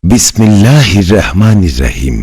বিসমিল্লাহির রহমানির রহিম।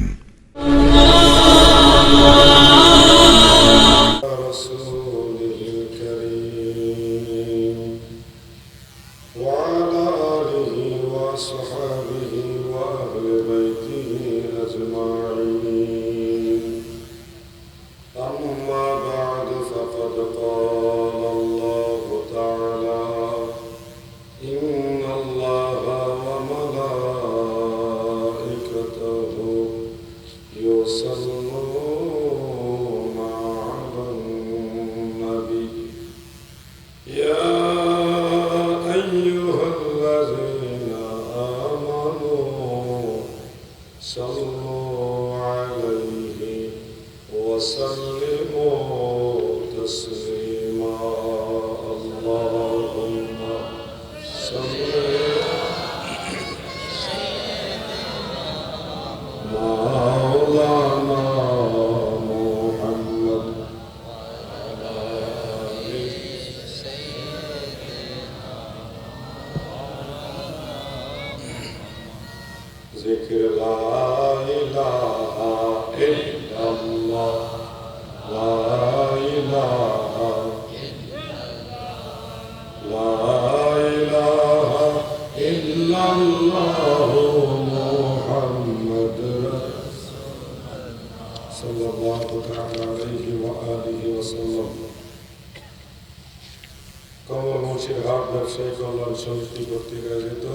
কমলমুন্সিরহাট ব্যবসায়ী কল্যাণ সমিতি কর্তৃক আয়োজিত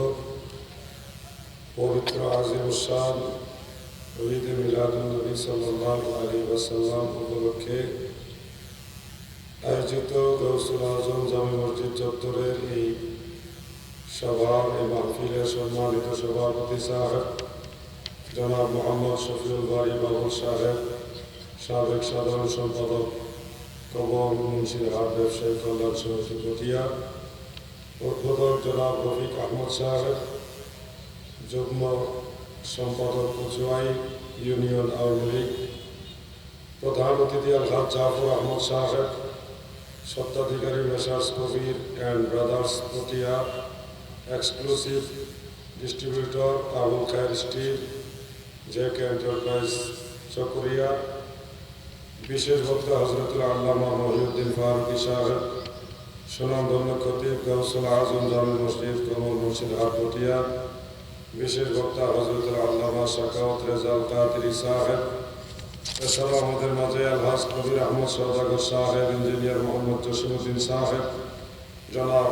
পবিত্র আজিম শান ঈদ মিলাদুন নবী সাল্লাল্লাহু আলাইহি ওয়াসাল্লাম উপলক্ষে আয়োজিত গৌসুল আজম জামে মসজিদ চত্বরের এই সভার এই মাহফিলের সম্মানিত সভাপতি সাহেব জনাব মোহাম্মদ শফিউল বারী বাবুল সাহেব, সাবেক সাধারণ সম্পাদক কমলমুন্সিরহাট ব্যবসায়ী কল্যাণ সমিতি পটিয়া, উদ্বোধক জনাব রফিক আহমদ সাহেব, যুগ্ম সম্পাদক কচুয়াই ইউনিয়ন আওয়ামী লীগ, প্রধান অতিথি আলহাজ জাফর আহমদ সাহেব, স্বত্বাধিকারী messrs Kabir and brothers Patiya, exclusive distributor Abul Khayer steel, JK enterprise Chakaria, বিশেষ বক্তা হজরতুল আল্লামা মহিউদ্দিন ফারুকী সাহেব, সুনামধন্য খতিব গৌসুল আজম জামে মসজিদ কমলমুন্সিরহাট পটিয়া, বিশেষ বক্তা হজরতুল আল্লামা শাকাওয়াত রেজাল কাদরি সাহেব, এছাড়াও আমাদের মাঝে আলহাজ কবির আহমদ সওদাগর সাহেব, ইঞ্জিনিয়ার মোহাম্মদ জসিমউদ্দিন সাহেব, জনাব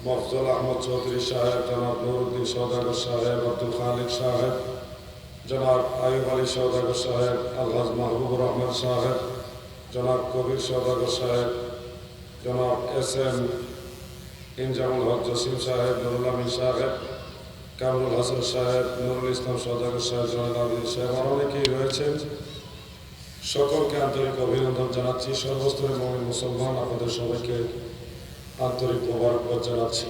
মফজল আহমদ চৌধুরী সাহেব, জনাব নুরউদ্দিন সওদাগর সাহেব, আব্দুল খালিক সাহেব, জনাব আয়ুব আলী সওদাগর সাহেব, আলহাজ মাহবুবুর রহমান সাহেব, জনাব কবির সওদাগর সাহেব, জনাব এস.এম. ইনজামুল হক জসিম সাহেব, নুরুল আমিন সাহেব, কামরুল হাসান সাহেব, নুরুল ইসলাম সওদাগর সাহেব, জনাব আবিদ সাহেব, আর অনেকেই রয়েছেন। সকলকে আন্তরিক অভিনন্দন জানাচ্ছি। সর্বস্তরের মুমিন মুসলমান আপনাদের সবাইকে আন্তরিক মোবারকবাদ জানাচ্ছি।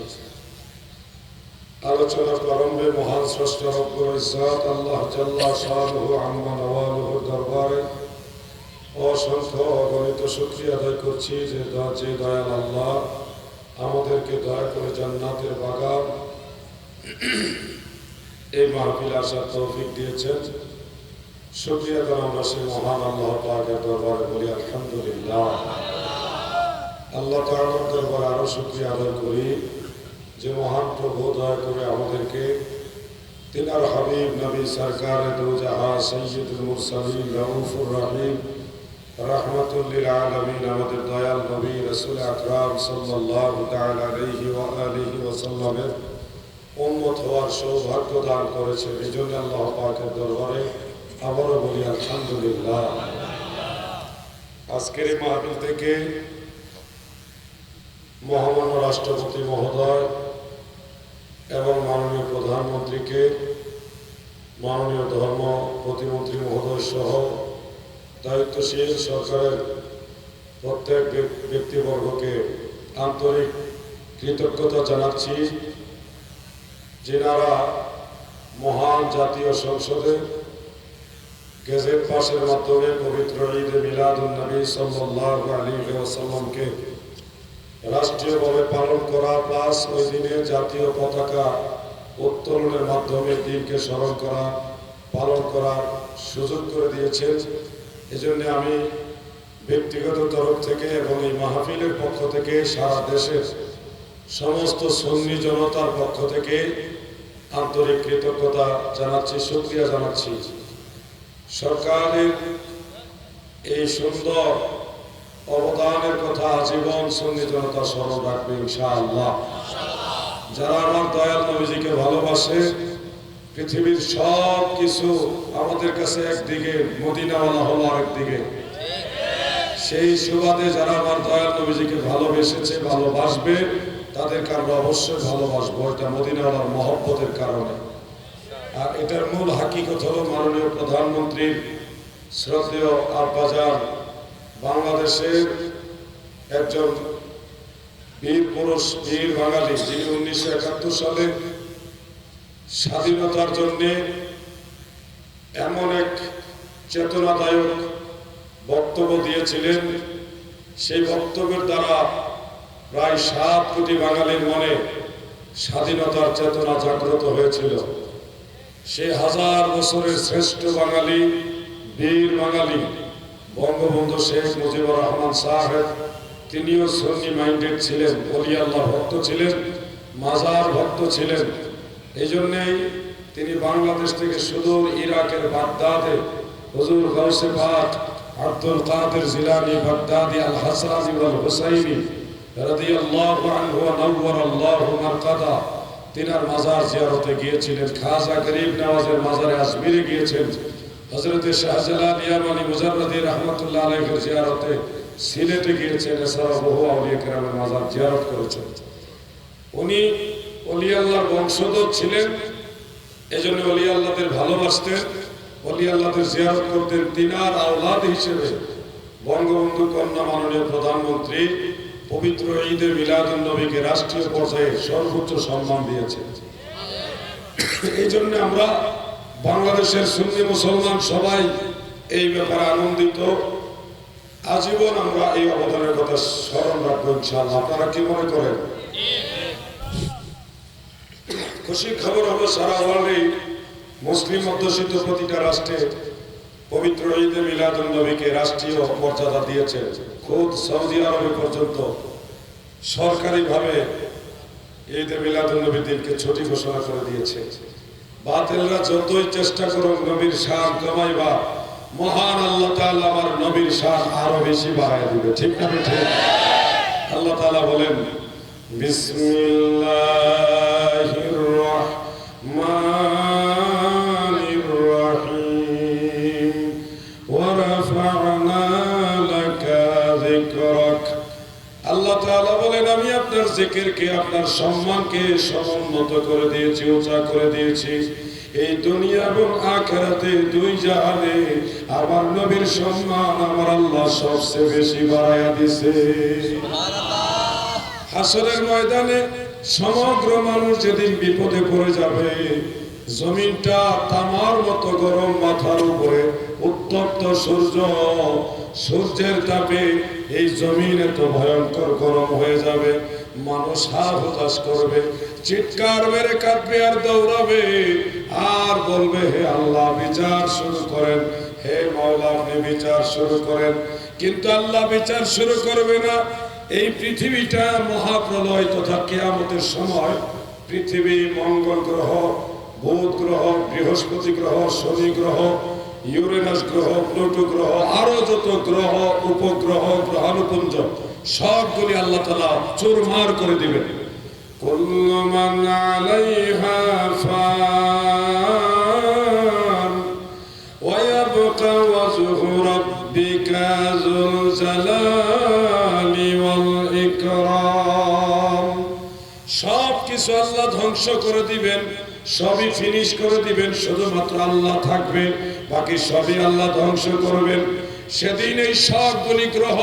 আলোচনার প্রারম্ভে মহান স্রষ্টা রব্বুল ইজ্জত আল্লাহ জাল্লা শানুহু আম্মা নওয়ালুহুর দরবারে অসংখ্য অগণিত শুকরিয়া আদায় করছি যে দয়াল আল্লাহ আমাদেরকে দয়া করে জান্নাতের বাগান এই মাহফিলে আসার তৌফিক দিয়েছেন। শুকরিয়া করে আমরা সেই মহান আল্লাহ পাকের দরবারে বলি আলহামদুলিল্লাহ। আল্লাহ তাআলার দরবারে আরো শুকরিয়া আদায় করি যে মহান প্রভু দয়া করে আমাদেরকে তিনার হাবিব নবী সরকার দো জাহান সাইয়্যিদুল মুরসালিন রাউফুর রহিম রাহমাতুল লিল আলামিন আমাদের দয়াল নবী রাসূল আকরাম সাল্লাল্লাহু তাআলা আলাইহি ওয়া আলিহি ওয়া সাল্লামের উম্মত হওয়ার সৌভাগ্য দান করেছেন। এজন্য আল্লাহ পাকের দরবারে আবারও বলি আলহামদুলিল্লাহ। আজকের এই মাহফিল থেকে মহামান্য রাষ্ট্রপতি মহোদয় এবং মাননীয় প্রধানমন্ত্রীকে, মাননীয় ধর্ম প্রতিমন্ত্রী মহোদয় সহ দায়িত্বশীল সরকারের প্রত্যেক ব্যক্তিবর্গকে আন্তরিক কৃতজ্ঞতা জানাচ্ছি, যেনারা মহান জাতীয় সংসদে গেজেট পাসের মাধ্যমে পবিত্র ঈদে মিলাদুন নবী সাল্লাল্লাহু আলাইহি ওয়াসাল্লামকে রাষ্ট্রীয়ভাবে পালন করা প্লাস ওই দিনে জাতীয় পতাকা উত্তোলনের মাধ্যমে দিনকে স্মরণ করা, পালন করার সুযোগ করে দিয়েছেন। এজন্য আমি ব্যক্তিগত তরফ থেকে এবং এই মাহফিলের পক্ষ থেকে সারা দেশের সমস্ত সুন্নি জনতার পক্ষ থেকে আন্তরিক কৃতজ্ঞতা জানাচ্ছি, শুকরিয়া জানাচ্ছি। সরকারের এই সুন্দর অবদানের কথা আজীবন সুন্নি জনতা স্মরণ রাখবে ইনশাআল্লাহ। যারা আমার দয়াল নবীজিকে ভালোবাসে, পৃথিবীর সব কিছু আমাদের কাছে একদিকে, মদিনাওয়ালা হলো আরেকদিকে। সেই সুবাদে যারা আমার দয়াল নবীজিকে ভালোবেসেছে, ভালোবাসবে, তাদেরকে আমরা অবশ্যই ভালোবাসবো। এটা মদিনাওয়ালার মহব্বতের কারণে। আর এটার মূল হাকিকত হলো মাননীয় প্রধানমন্ত্রীর শ্রদ্ধেয় আব্বাজান, বাংলাদেশের একজন বীর পুরুষ, বীর বাঙালি, যিনি 1971 সালে স্বাধীনতার জন্য এমন এক চেতনাদায়ক বক্তব্য দিয়েছিলেন। সেই বক্তব্যের দ্বারা প্রায় 7 কোটি বাঙালির মনে স্বাধীনতার চেতনা জাগ্রত হয়েছিল। সে 1000 বছরের শ্রেষ্ঠ বাঙালি, বীর বাঙালি বঙ্গবন্ধু শেখ মুজিবুর রহমান সাহেব, তিনিও সুন্নি মাইন্ডেড ছিলেন, ওলি আল্লাহ ভক্ত ছিলেন, মাজার ভক্ত ছিলেন। এই জন্যেই তিনি বাংলাদেশ থেকে সুদূর ইরাকের বাগদাদে হুজুর গাউসে পাক আব্দুল কাদের জিলানী বাগদাদি আল হাসানি ওয়াল হুসাইনি রাদিয়াল্লাহু আনহু ওয়া নাওয়ারাল্লাহু মারকাদা, তিনার মাজার জিয়ারতে গিয়েছিলেন। খাজা গরিব নওয়াজের মাজারে আজমিরে গিয়েছেন। হযরত শাহজালাল ইয়ামানি মুজাররদি রাহমাতুল্লাহ আলাইহির জিয়ারতে সিলেটে গিয়েছেন। এছাড়াও বহু আউলিয়া কেরামের মাজার জিয়ারত করেছেন। উনি ওলি আল্লাহর বংশধর ছিলেন, এজন্য ওলি আল্লাহদের ভালোবাসতেন, ওলি আল্লাহদের জিয়ারত করতেন। তিনার আওলাদ হিসেবে বঙ্গবন্ধু কন্যা মাননীয় প্রধানমন্ত্রী পবিত্র ঈদে মিলাদুন নবীকে রাষ্ট্রীয় পর্যায়ে সর্বোচ্চ সম্মান দিয়েছেন। এই জন্য আমরা বাংলাদেশের সুন্নি মুসলমান সবাই এই ব্যাপারে আনন্দিত। আজীবন আমরা এই অবদানের কথা স্মরণ রাখবো ইনশাআল্লাহ। আপনারা কি মনে করেন? খুশির খবর হলো সারা ওয়ার্ল্ডে মুসলিম অধ্যুষিত প্রতিটা রাষ্ট্রে পবিত্র ঈদে মিলাদুন নবীকে রাষ্ট্রীয় মর্যাদা দিয়েছে। খোদ সৌদি আরবে পর্যন্ত সরকারিভাবে ঈদে মিলাদুন নবীর দিনকে ছুটি ঘোষণা করে দিয়েছে। বাতিলরা যতই চেষ্টা করুক নবীর শান কমাইবা, মহান আল্লাহ তাআলা আমার নবীর শান আরো বেশি বাড়ায় দিবে। ঠিক না ঠিক? আল্লাহ তাআলা বলেন, বিসমিল্লাহির রাহমানির রাহিম ওয়া রাফা'না লাকা যিকরাক। আল্লাহ তাআলা বলেন, আমি আপনার জিকিরকে, আপনার সম্মানকে সমুন্নত করে দিয়েছি, উঁচা করে দিয়েছি। এই দুনিয়া এবং আখিরাতে দুই জাহানে আমার নবীর সম্মান আমার আল্লাহ সবচেয়ে বেশি বাড়ায়া দিয়েছে। সুবহানাল্লাহ। হাসরের ময়দানে সমগ্র মানুষ যেদিন বিপদে পড়ে যাবে, জমিনটা তামার মতো গরম, মাথার উপরে উত্তপ্ত সূর্য, সূর্যের তাপে এই জমিন এত ভয়ঙ্কর গরম হয়ে যাবে। মানুষ হার হতাশ করবে, চিৎকার মেরে কাঁদবে আর দৌড়াবে আর বলবে, হে আল্লাহ বিচার শুরু করেন, হে মাওলা আপনি বিচার শুরু করেন। কিন্তু আল্লাহ বিচার শুরু করবে না। এই পৃথিবীটা মহাপ্রলয় তথা কিয়ামতের সময় পৃথিবী, মঙ্গল গ্রহ, বুধ গ্রহ, বৃহস্পতি গ্রহ, শনি গ্রহ, ইউরেনাস গ্রহ, প্লুটো গ্রহ, আরো যত গ্রহ, উপগ্রহ, গ্রহাণুপুঞ্জ সবগুলি আল্লাহ তাআলা চুরমার করে দিবেন। কুল্লু মান আলাইহা ফান ওয়া ইয়াবকা ওয়াজহু রাব্বিকা যুল জালালি ওয়াল ইকরাম। সব কিছু আল্লাহ ধ্বংস করে দিবেন, সবই ফিনিশ করে দিবেন, শুধুমাত্র আল্লাহ থাকবে, বাকি সবই আল্লাহ ধ্বংস করবেন। সেদিন এই সবগুলি গ্রহ,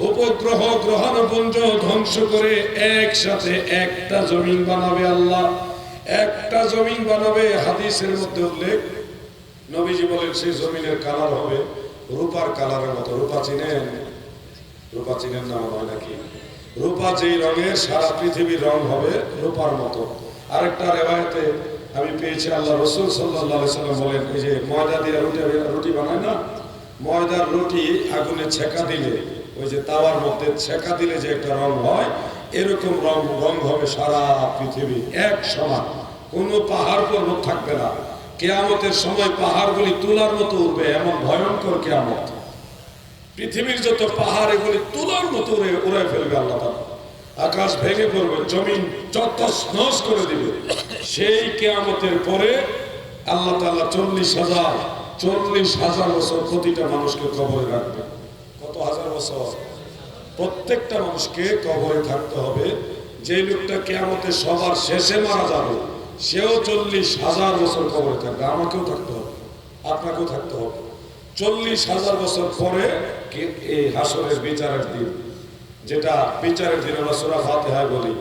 উপগ্রহ, গ্রহাণুপুঞ্জ ধ্বংস করে একসাথে একটা জমিন বানাবে আল্লাহ, একটা জমিন বানাবে। হাদিসের মধ্যে উল্লেখ, নবীজি বলেন সেই জমিনের কালার হবে রূপার কালারের মতো। রূপা চিনেন? রূপা চিনেন না হয় নাকি? রূপা যেই রঙের, সারা পৃথিবীর রং হবে রূপার মতো। আরেকটা রেওয়ায়েতে আমি পেয়েছি আল্লাহ রসুল সাল্লাল্লাহু আলাইহি সাল্লাম বলেন, এই যে ময়দা দিয়ে রুটি বানায় না, ময়দার রুটি আগুনে ছেঁকা দিলে, ওই যে তাওয়ার মধ্যে ছেঁকা দিলে যে একটা রং হয়, এরকম রং হবে সারা পৃথিবী এক সমান, কোনো পাহাড় পর্বত থাকবে না। কিয়ামতের সময় পাহাড়গুলি তুলার মতো উঠবে, এমন ভয়ঙ্কর কিয়ামত। পৃথিবীর যত পাহাড় এগুলি তুলার মতো উড়ে ফেলবে আল্লাহ তাআলা, আকাশ ভেঙে পড়বে, জমিন তছনছ করে দিবে। সেই কিয়ামতের পরে আল্লাহ তাআলা 40,000 বছর প্রতিটা মানুষকে কবরে রাখবে। কত হাজার বছর? প্রত্যেকটা মানুষকে কবরে থাকতে হবে। যে লোকটা কিয়ামতের সবার শেষে মারা যাবে, সেও 40,000 বছর কবরে থাকবে। আমাকেও থাকতে হবে, আপনাকেও থাকতে হবে। 40,000 বছর পরে এই হাসরের বিচারের দিন, যেটা বিচারের দিন আমরা সূরা ফাতিহায় বলি,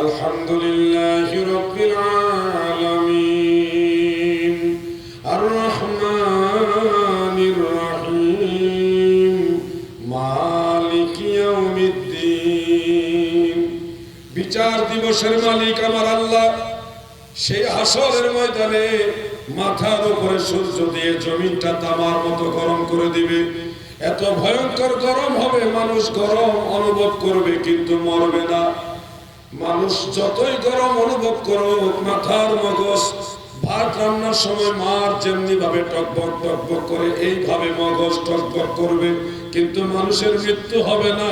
আলহামদুলিল্লাহি রাব্বিল আলামিন আর রহমানির রহিম মালিকি ইয়াউমিদ্দিন। বিচার দিবসের মালিক আমার আল্লাহ। সেই হাসরের ময়দানে মাথার উপরে সূর্য দিয়ে জমিনটা তামার মতো গরম করে দিবে। এত ভয়ঙ্কর গরম হবে, মানুষ গরম অনুভব করবে কিন্তু মরবে না। মানুষ যতই গরম অনুভব করুক, মাথার মগজ ভাত রান্নার সময় মার যেমনি ভাবে টকবক টকবক করে, এইভাবে মগজ টকবক করবে, কিন্তু মানুষের মৃত্যু হবে না।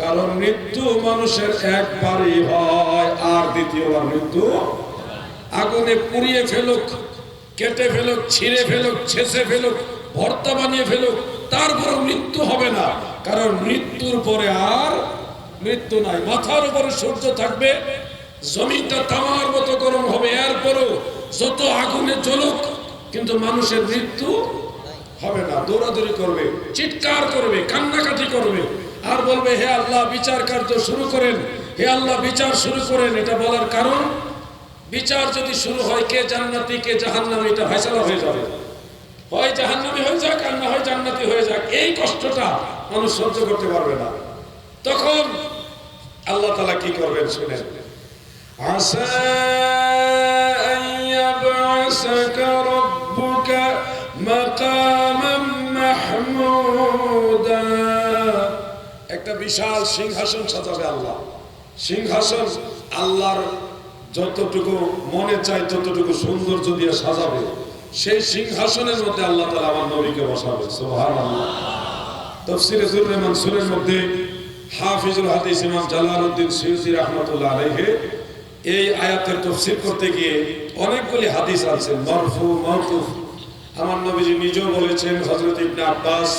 কারণ মৃত্যু মানুষের একবারই হয়, আর দ্বিতীয়বার মৃত্যু। আগুনে পুড়িয়ে ফেলুক, কেটে ফেলুক, ছিঁড়ে ফেলুক, ছেঁচে ফেলুক, ভর্তা বানিয়ে ফেলুক, তারপরে মৃত্যু হবে না। কারণ মৃত্যুর পরে আর মৃত্যু নাই। মাথার উপরে সূর্য থাকবে, জমিনটা তামার মতো গরম হবে, এরপরও যত আগুনে জ্বলুক, কিন্তু মানুষের মৃত্যু হবে না। দৌড়াদৌড়ি করবে, চিৎকার করবে, কান্নাকাটি করবে, আর বলবে, হে আল্লাহ বিচার কার্য শুরু করেন, হে আল্লাহ বিচার শুরু করেন। এটা বলার কারণ, বিচার যদি শুরু হয়, কে জান্নাতি কে জাহান্নামী, এটা ফয়সালা হয়ে যাবে। হয় জাহান্নামী হয়ে যাক, আর না হয় জান্নাতি হয়ে যাক। এই কষ্টটা মানুষ সহ্য করতে পারবে না। তখন আল্লাহ তাআলা কি করবেন শুনেন, আসা আন ইয়াবআসাকা রাব্বুকা মাকামান মাহমুদা। একটা বিশাল সিংহাসন সাজাবে আল্লাহ। সিংহাসন আল্লাহর যতটুকু মনে চায় ততটুকু সৌন্দর্য দিয়ে সাজাবে। সেই সিংহাসনের মধ্যে আল্লাহ তাআলা আমার নবীকে বসাবে। সুবহানাল্লাহ। তাফসীরে দুররে মানসুরের মধ্যে হাফিজুল হাদিস ইমাম জালালউদ্দিন সুয়ুতী রাহমাতুল্লাহ আলাইহি এই আয়াতের তাফসীর করতে গিয়ে অনেকগুলি হাদিস আছে, মারফু মাওকুফ। আমার নবীজি নিজেও বলেছেন, হযরত ইবনে আব্বাস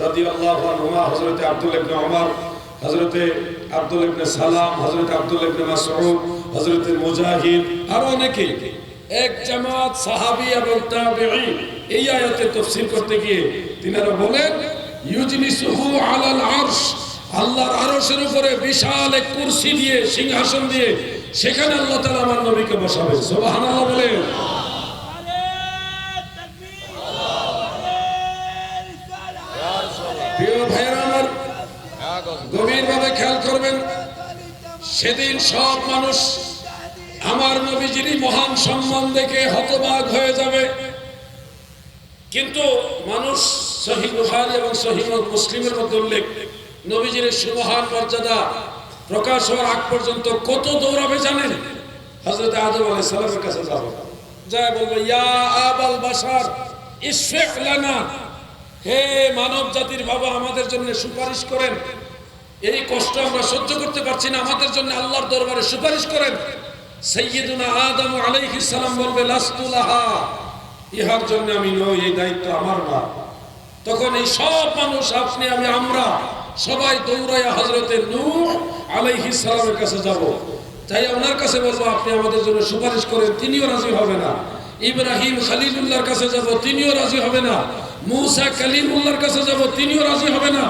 রাদিয়াল্লাহু আনহুমা, হযরত আব্দুল্লাহ ইবনে ওমর, হযরত আব্দুল্লাহ ইবনে সালাম, হযরত আব্দুল্লাহ ইবনে মাসউদ, হযরত মুজাহিদ, আর অনেকে, এক জামাত সাহাবী এবং তাবেঈ এই আয়াতের তাফসীর করতে গিয়ে তিনারা বলেন, ইউজলিসুহু আলাল আরশ, আল্লাহর আরশের উপরে বিশাল এক কুরসি দিয়ে, সিংহাসন দিয়ে, সেখানে আল্লাহ তাআলা আমার নবীকে বসাবে। সুবহানাল্লাহ বলেন। প্রিয় ভাইরা আমার, গভীরভাবে খেয়াল করবেন, সেদিন সব মানুষ আমার নবীজির মহান সম্মান দেখে হতবাক হয়ে যাবে। কিন্তু মানুষ সহিহ বুখারী এবং সহিহ মুসলিমের মধ্যে উল্লেখ, নবীজির সুমহান মর্যাদা প্রকাশ হওয়ার আগ পর্যন্ত কত দৌড়াবে জানেন? হযরত আদম আলাইহিস সালামের কাছে যাবে, যায় বলবে, ইয়া আবাল বাশার ইশফিক লানা, হে মানব জাতির বাবা, আমাদের জন্য সুপারিশ করেন। এই কষ্ট আমরা সহ্য করতে পারছি না, আমাদের জন্য আল্লাহর দরবারে সুপারিশ করেন। সাইয়্যিদুনা আদম আলাইহিস সালাম বলবে, লাস্তু লাহা, ইহার জন্য আমি নই, এই দায়িত্ব আমার না। তখন এই সব মানুষ, আপনি আমি, আমরা সবাই দৌড়াইয়া হযরতে নূহ আলাইহিস সালামের কাছে যাব, তাই ওনার কাছে বলবো, আপনি আমাদের জন্য সুপারিশ করেন। তিনিও রাজি হবে না। ইব্রাহিম খলিলুল্লাহর কাছে যাব, তিনিও রাজি হবে না। মূসা কালিমুল্লাহর কাছে যাব, তিনিও রাজি হবে না।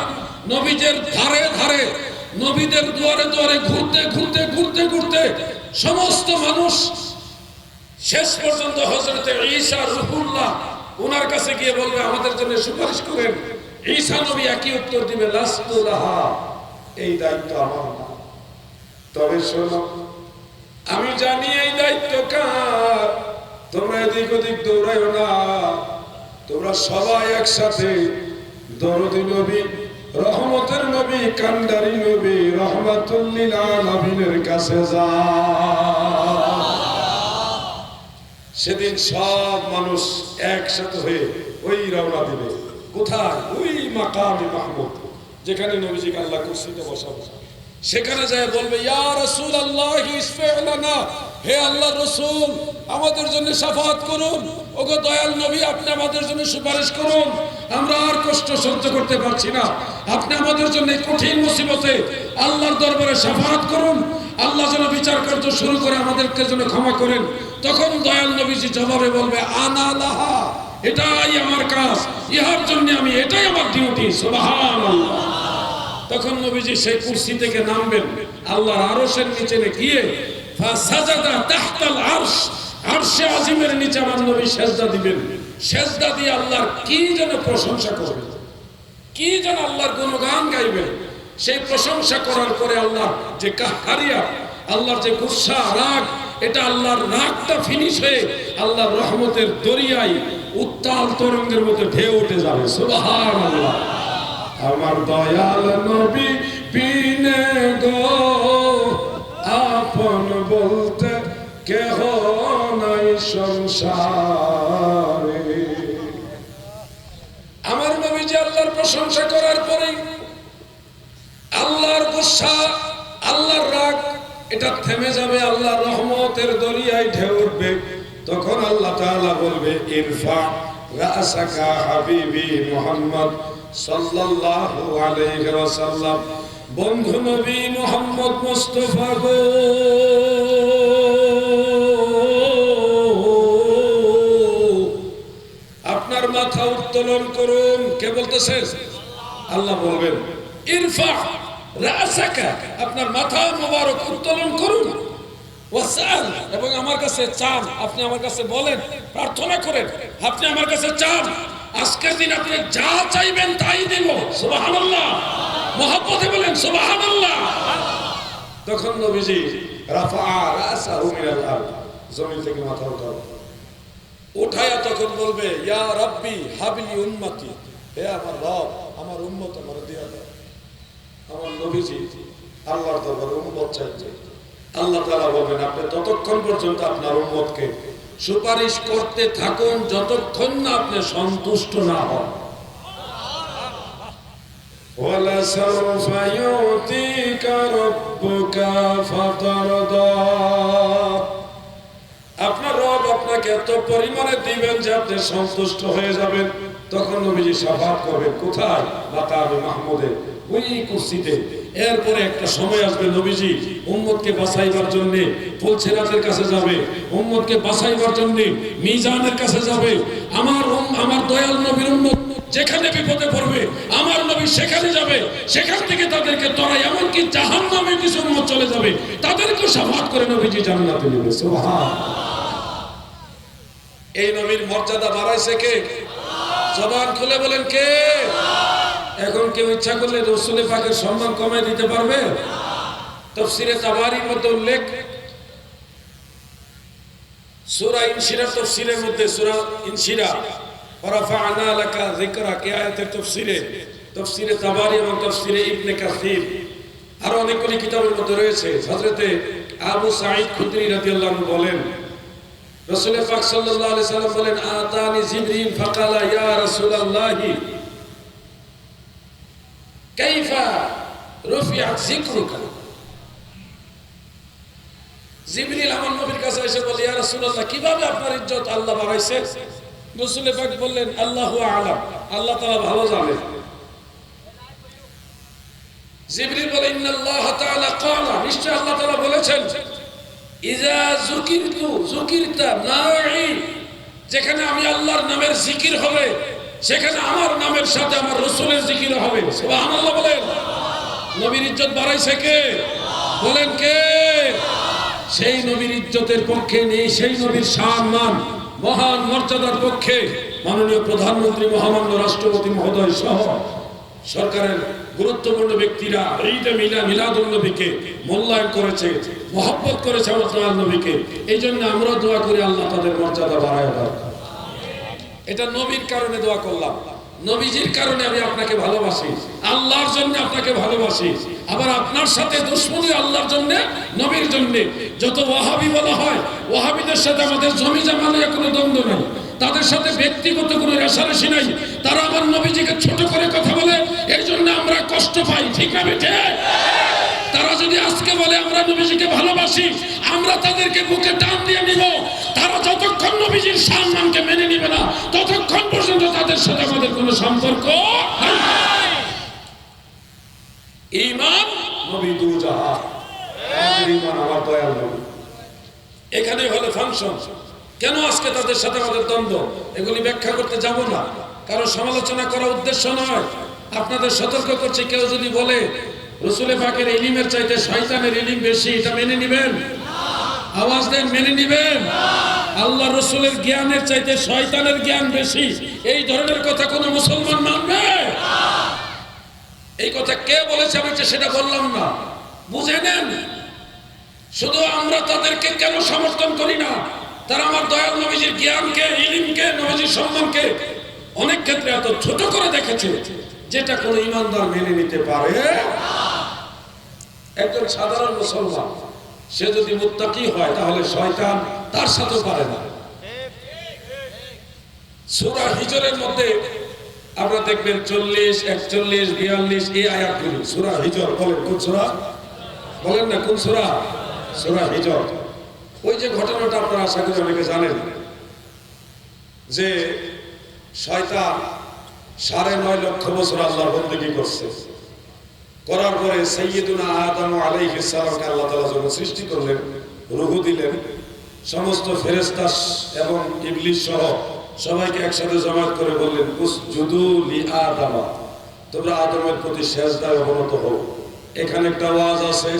নবীদের ধারে ধারে, নবীদের দুয়ারে দুয়ারে ঘুরতে ঘুরতে ঘুরতে ঘুরতে সমস্ত মানুষ শেষ পর্যন্ত হযরতে ঈসা রূহুল্লাহ ওনার কাছে গিয়ে বলবে, আমাদের জন্য সুপারিশ করেন। ঈসা নবী একই উত্তর দিবে, লাস্তু লাহা, এই দায়িত্ব আমার না। তবে শোনো, আমি জানি এই দায়িত্ব কার। তোমরা এদিক ওদিক দৌড়াইও না, তোমরা সবাই একসাথে দরদি নবী, রহমতের নবী, কান্ডারি নবী, রহমাতুল লিল আলামিনের কাছে যাও। সেদিন সব মানুষ একসাথে হয়ে ওই রওনা দিবে। কোথায়? ওই মাকামে মাহমুদ, যেখানে নবীজিকে আল্লাহ কুরসিতে বসাবো। সেখানে যায় বলবে, ইয়া রাসূলুল্লাহ ইশফা' লানা, হে আল্লাহর রাসূল আমাদের জন্য শাফাআত করুন। ওগো দয়াল নবী, আপনি আমাদের জন্য সুপারিশ করুন, আমরা আর কষ্ট সহ্য করতে পারছি না। আপনি আমাদের জন্য কঠিন মুসিবতে আল্লাহর দরবারে শাফাআত করুন, আল্লাহ যেন বিচার কার্য শুরু করে আমাদেরকে জন্য ক্ষমা করেন। তখন দয়াল নবীজি জবাবে বলবে, আনা লাহা, এটাই আমার কাজ, ইহার জন্য আমি, এটাই আমার ডিউটি। সুবহানাল্লাহ। তখন নবীজি সেই কুরসি থেকে নামবেন, আল্লাহর আরশের নিচে গিয়ে ফাসাজাদা তাহতাল আরশ, আরশে আজিমের নিচে আমার নবী সেজদা দিবেন। সেজদা দিয়ে আল্লাহর কি যেন প্রশংসা করবেন, কি যেন আল্লাহর গুণগান গাইবেন। সেই প্রশংসা করার পরে আল্লাহ যে কাহারিয়া, আল্লাহর যে গুসা রাগ, এটা আল্লাহর রাগটা ফিনিশ হয়ে আল্লাহর রহমতের দরিয়ায় উত্তাল তরঙ্গের মতো ঢেউ উঠে যাবে। সুবহানাল্লাহ। আমার দয়াল নবী বিনে গো আপন বলতে কেহ নাই সংসারে। আমার নবী যে আল্লাহর প্রশংসা করার পরে আল্লাহর গুসা, আল্লাহর রাগ, এটা থেমে যাবে, আল্লাহর রহমতের দরিয়ায় ঢেউ উঠবে। তখন আল্লাহ তাআলা বলবে, ইরফা রাসাকা হাবিবি মুহাম্মদ সাল্লাল্লাহু আলাইহি ওয়াসাল্লাম, বন্ধু নবী মুহাম্মদ মুস্তাফা গো, আপনার মাথা উত্তোলন করুন। কে বলতেছেন? আল্লাহ বলবেন, ইরফা রাসাকা, আপনার মাথা মোবারক উত্তোলন করুন, ওয়াসাল, এবং আমার কাছে চান, আপনি আমার কাছে বলেন, প্রার্থনা করেন, আপনি আমার কাছে চান। আজকের দিন আপনি যা চাইবেন তাই দেব। সুবহানাল্লাহ। মহব্বতে বলেন সুবহানাল্লাহ। তখন নবীজি রাফা রাসাহু মিনাল আরদ, জমিন থেকে মাথা উঠায়া তখন বলবে, ইয়া রাব্বি হাবলি উম্মতি, হে আমার রব, আমার উম্মত আমার দিয়া দাও। আমার নবীজি আল্লাহর দরবারে উম্মত চাইছে। আল্লাহ তাআলা বলেন, আপনি ততক্ষণ পর্যন্ত আপনার উম্মতকে সুপারিশ করতে থাকুন যতক্ষণ না আপনি সন্তুষ্ট না হন। ওয়ালা সাওফা ইউতিকা রাব্বুকা ফাতারদা, আপনার রব আপনাকে এত পরিমাণে দিবেন যে আপনি সন্তুষ্ট হয়ে যাবেন। তখন নবীজি শাফাআত করবেন। কোথায়? মাকামে মাহমুদে, ওই কুরসিতে। এরপরে একটা সময় আসবে, নবীজি উম্মতকে বাঁচাইবার জন্য ফুলসিরাতের কাছে যাবে, উম্মতকে বাঁচাইবার জন্য মিজানের কাছে যাবে। আমার দয়াল নবীর উম্মত যেখানে বিপদে পড়বে আমার নবী সেখানে যাবে, সেখান থেকে তাদেরকে তরাই, এমনকি জাহান্নামে কিছু উম্মত চলে যাবে, তাদেরকে শাফাআত করে নবীজি জান্নাতে নেবে। সুবহানাল্লাহ। এই নবীর মর্যাদা বাড়াইছে কে? জবান খুলে বলেন কে? এখন কেউ ইচ্ছা করলে রাসূল পাকের সম্মান কমায় দিতে পারবে? তাফসীরে তাবারীর মধ্যে উল্লেখ, সূরা ইনশিরা তাফসীরের মধ্যে, সূরা ইনশিরা ওয়ারাফা'না লাকা যিকরাক, এই আয়াতের তাফসীরে তাবারী এবং তাফসীরে ইবনে কাসীর, আর অনেকগুলি কিতাবের মধ্যে রয়েছে। হযরতে আবু সাঈদ খুদরি রাদিয়াল্লাহু আনহু বলেন, রাসূল পাক সাল্লাল্লাহু আলাইহি সাল্লাম বলেন, আতানি জিবরিল ফাকালা ইয়া রাসূলুল্লাহি কাইফা রুফিআত যিকরুকা। জিবরিল আমার নবীর কাছে এসে বলে, ইয়া রাসূলুল্লাহ, কিভাবে আপনার ইজ্জত আল্লাহ বাড়াইছে? রাসূল পাক বললেন, আল্লাহু আ'লাম, আল্লাহ তাআলা ভালো জানেন। জিবরিল বলে, ইন্নাল্লাহ তাআলা ক্বালা, নিশ্চয় আল্লাহ তাআলা বলেছেন, ইযা যুকিরতা না'i, যেখানে আমি আল্লাহর নামের জিকির হবে সেখানে আমার নামের সাথে আমার রাসূলের জিকির হবে। সুবহানাল্লাহ বলেন। নবীর ইজ্জত বাড়াইছে কে? বলেন কে? সেই নবীর ইজ্জতের পক্ষে নেই, সেই নবীর সম্মান মহান মর্যাদার পক্ষে মাননীয় প্রধানমন্ত্রী, মহামান্য রাষ্ট্রপতি মহোদয় সহ সরকারের গুরুত্বপূর্ণ ব্যক্তিরা ঈদে মিলাদুন্নবীকে মূল্যায়ন করেছে, মহব্বত করেছে আমার নবীকে। এই জন্য আমরা দোয়া করি আল্লাহ তাদের মর্যাদা বাড়ায় দেয়। এটা নবীর কারণে দোয়া করলাম, নবীজির কারণে আমি আপনাকে ভালোবাসি, আল্লাহর জন্য আপনাকে ভালোবাসি। আবার আপনার সাথে দুশমনী আল্লাহর জন্য, নবীর জন্য। যত ওয়াহাবি বলা হয়, ওয়াহাবিদের সাথে আমাদের জমি জমা নিয়ে কোনো দ্বন্দ্ব নেই, তাদের সাথে ব্যক্তিগত কোনো রেষারেষি নাই। তারা আমার নবীজিকে ছোট করে কথা বলে, এই জন্য আমরা কষ্ট পাই। ঠিক না বেঠে? তারা যদি আজকে বলে আমরা নবীজিকে ভালোবাসি, আমরা তাদেরকে বুকে টান দিয়ে নিব। তারা যতক্ষণ নবীজির সম্মানকে মেনে নিবে না, ততক্ষণ পর্যন্ত তাদের সাথে আমাদের কোনো সম্পর্ক নাই। ঈমান নবী দুজাহান, আমাদের ঈমান আমার দয়াল নবী। এখানে হলো ফাংশন। কেন আজকে তাদের সাথে আমাদের দ্বন্দ্ব, এগুলি ব্যাখ্যা করতে যাব না, কারণ সমালোচনা করার উদ্দেশ্য নয়। আপনাদের সতর্ক করছে, কেউ যদি বলে রাসূল পাকের ইলমের চাইতে শয়তানের ইলম বেশি, এটা মেনে নেবেন? আওয়াজ দেন, মেনে নেবেন? আল্লাহ রাসূলের জ্ঞানের চাইতে শয়তানের জ্ঞান বেশি, এই ধরনের কথা কোন মুসলমান মানবে? এই কথা কে বলেছে আমি সেটা বললাম না, বুঝে নেন। শুধু আমরা তাদেরকে কেন সমর্থন করি না, তারা আমার দয়াল নবীজির জ্ঞানকে, ইলমকে, নবীজির সম্মানকে অনেক ক্ষেত্রে এত ছোট করে দেখেছে, যেটা কোন ইমানদার মেনে নিতে পারে। একজন সাধারণ মুসলমান সে যদি মুত্তাকি হয়, তাহলে শয়তান তার সাথে পারে না। সূরা হিজরের মধ্যে আমরা দেখবেন 40, 41, 42 এই আয়াতগুলো। সূরা হিজর বলেন কোন সূরা? বলেন না কোন সূরা? সূরা হিজর। ওই যে ঘটনাটা আপনারা আশা করি অনেকে জানেন, যে শয়তান 9.5 লক্ষ বছর আল্লাহর বন্দেগী করছে। করার পরে সাইয়্যিদুনা আদম আলাইহিস সালামকে আল্লাহ তাআলা যখন সৃষ্টি করলেন, রূহ দিলেন, সমস্ত ফেরেশতা এবং ইবলিস সহ সবাইকে একসাথে জমায়েত করে বললেন, উসজুদু লি আদম, তোমরা আদমের প্রতি সিজদায় অবনত হও। এখানে একটা ওয়াজ আছে,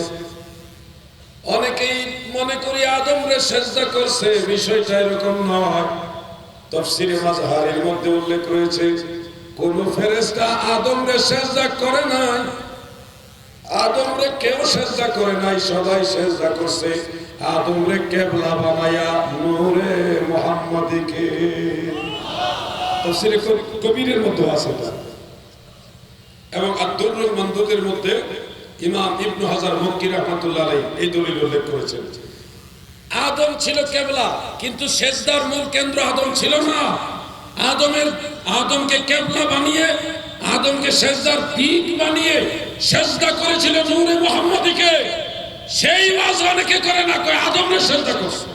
অনেকেই মনে করি আদমরে সিজদা করছে, বিষয়টা এরকম নয়। তাফসীরে মাজহারের মধ্যে উল্লেখ রয়েছে, কোন ফেরেশতা আদমরে সিজদা করে নাই, আদমরে কেউ সিজদা করে নাই, সবাই সিজদা করছে আদমরে কিবলা বানায়া নূরে মুহাম্মাদিকে। তাফসীরে কবিরের মধ্যে আছে এবং আদ-দুররুল মানদুদের মধ্যে ইমাম ইবনে হাজার মক্কি রাহমাতুল্লাহ আলাইহি এই দলিল উল্লেখ করেছেন। আদম ছিল কিবলা, কিন্তু সিজদার মূল কেন্দ্র আদম ছিল না। আদমকে কিবলা বানিয়ে, আদমকে সিজদার দিক বানিয়ে সিজদা করেছিল নূরে মুহাম্মাদিকে। সেই ওয়াজ অনেকে করে না, কয় আদমরে সিজদা করছে।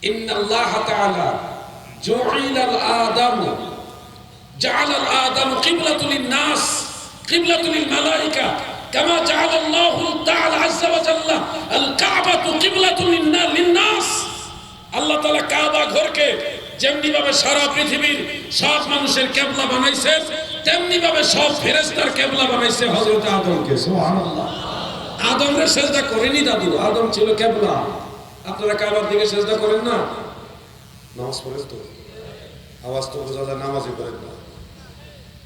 ইন্নাল্লাহ তাআলা জুইলাল আদম, জাআলাল আদম কিবলাতুল লিন-নাস, কিবলাতুল লিল-মালায়েকা, কামা জাআলাল্লাহু তাআলা আযজা ওয়া জাল্লা আল-কাবাতু কিবলাতুল লিন-নাস। আল্লাহ তাআলা কাবা ঘরকে যেমনি ভাবে সারা পৃথিবীর সব মানুষের কিবলা বানাইছেন, তেমনি ভাবে সব ফেরেশতার কিবলা বানাইছে হযরত আদমকে। সুবহানাল্লাহ। আদমরে সিজদা করেনি দাদু, আদম ছিল কিবলা। আপনারা কাবার দিকে সিজদা করেন না? নামাজ পড়েন তো? আওয়াজ তো বোঝা যায়, নামাজই করেন না।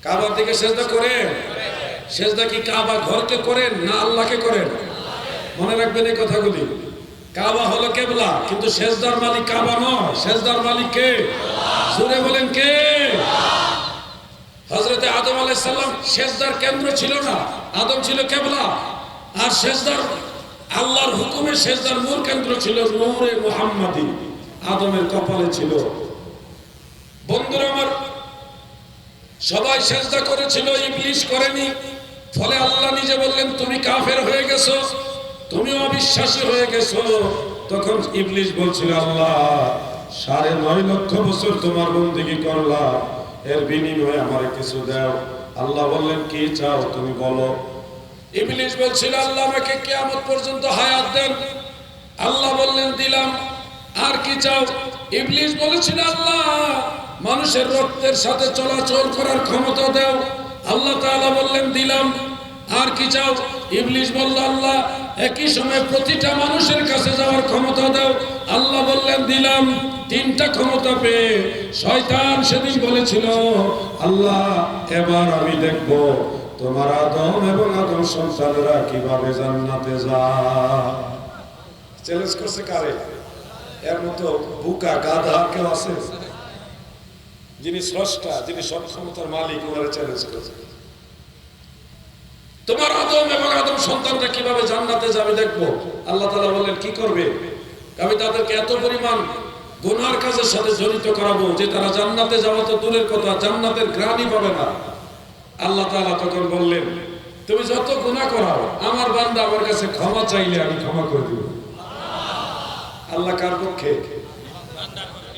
কাবার দিকে সিজদা করেন? সিজদা কি কাবা ঘরকে করেন না আল্লাহকে করেন? মনে রাখবেন এই কথাগুলি। কাবা হলো কিবলা, কিন্তু সিজদার মালিক কাবা নয়, সিজদার মালিক কে? জোরে বলেন কে? হযরত আদম আলাইহিস সালাম সিজদার কেন্দ্র ছিল না, আদম ছিল কিবলা। আর সিজদার আল্লাহর হুকুমে সিজদার মূল কেন্দ্র ছিল নূরে মুহাম্মাদি, আদমের কপালে ছিল। বন্ধুরা আমার, সবাই সিজদা করেছিল, ইবলিস করেনি। ফলে আল্লাহ নিজে বললেন, তুমি কাফের হয়ে গেছো, তুমি অবিশ্বাসী হয়ে গেছো। তখন ইবলিস বলছিল, আল্লাহ 9.5 লক্ষ বছর তোমার বন্দেগী করলাম, এর বিনিময়ে আমারে কিছু দাও। আল্লাহ বললেন, কি চাও তুমি বলো। ইবলিস বলছিল, আল্লাহ আমাকে কিয়ামত পর্যন্ত হায়াত দেন। আল্লাহ বললেন, দিলাম। আর কি চাও? ইবলিস বলেছিল, আল্লাহ মানুষের রক্তের সাথে চলাচল করার ক্ষমতা দাও। আল্লাহ তাআলা বললেন, দিলাম। আর কি চাও? ইবলিস বলল, আল্লাহ একই সময় প্রতিটা মানুষের কাছে যাওয়ার ক্ষমতা দাও। আল্লাহ বললেন দিলাম। তিনটা ক্ষমতা পেয়ে শয়তান সেদিন বলেছিল, আল্লাহ এবার আমি দেখব তোমার আদম এবং আদম সন্তানেরা কিভাবে জান্নাতে যায়। চ্যালেঞ্জ করছে কারে? এর মতো বুকা গাধা কেউ আছে? যিনি স্রষ্টা, যিনি সব ক্ষমতার মালিক, ওনারে চ্যালেঞ্জ করছে, তোমার আদম এবং আদম সন্তানরা কিভাবে জান্নাতে যাবে দেখবো। আল্লাহ তাআলা বললেন কি করবে? আমি তাদেরকে এত পরিমাণ গুনার কাজের সাথে জড়িত করাবো যে তারা জান্নাতে যাওয়া তো দূরের কথা, জান্নাতের ঘ্রাণই পাবে না। আল্লাহ তাআলা তখন বললেন, তুমি যত গুনাহ করাও আমার বান্দা আমার কাছে ক্ষমা চাইলে আমি ক্ষমা করে দিব। আল্লাহ কার পক্ষে?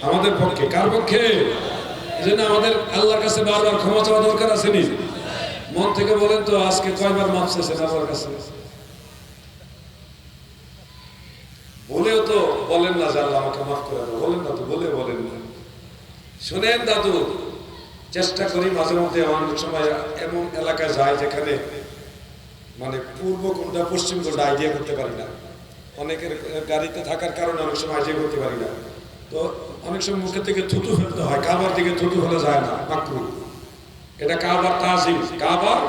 আমাদের পক্ষে। কার পক্ষে? এজন্য আমাদের আল্লাহর কাছে বারবার ক্ষমা চাওয়া দরকার আছে নি? মন থেকে বলেন তো, আজকে কয়বার মাফ চাইছেন আল্লাহর কাছে? বলেও তো বলেন না যে আল্লাহ আমাকে মাফ করে দাও, বলেন না তো, বলেন না। শুনেন দাদু, চেষ্টা করি মাঝে মধ্যে, অনেক সময় এমন এলাকায় যায় যেখানে মানে পূর্ব কোনটা পশ্চিম কোনটা আইডিয়া করতে পারি না। অনেকের গাড়িতে থাকার কারণে অনেক সময় আইডিয়া করতে পারি না। তো অনেক সময় মুখের থেকে থুতু ফেলতে হয়, কাবার দিকে থুতু ফেলা যায় না, মাকরুহ। এটা কাবার তাজিম, কাবার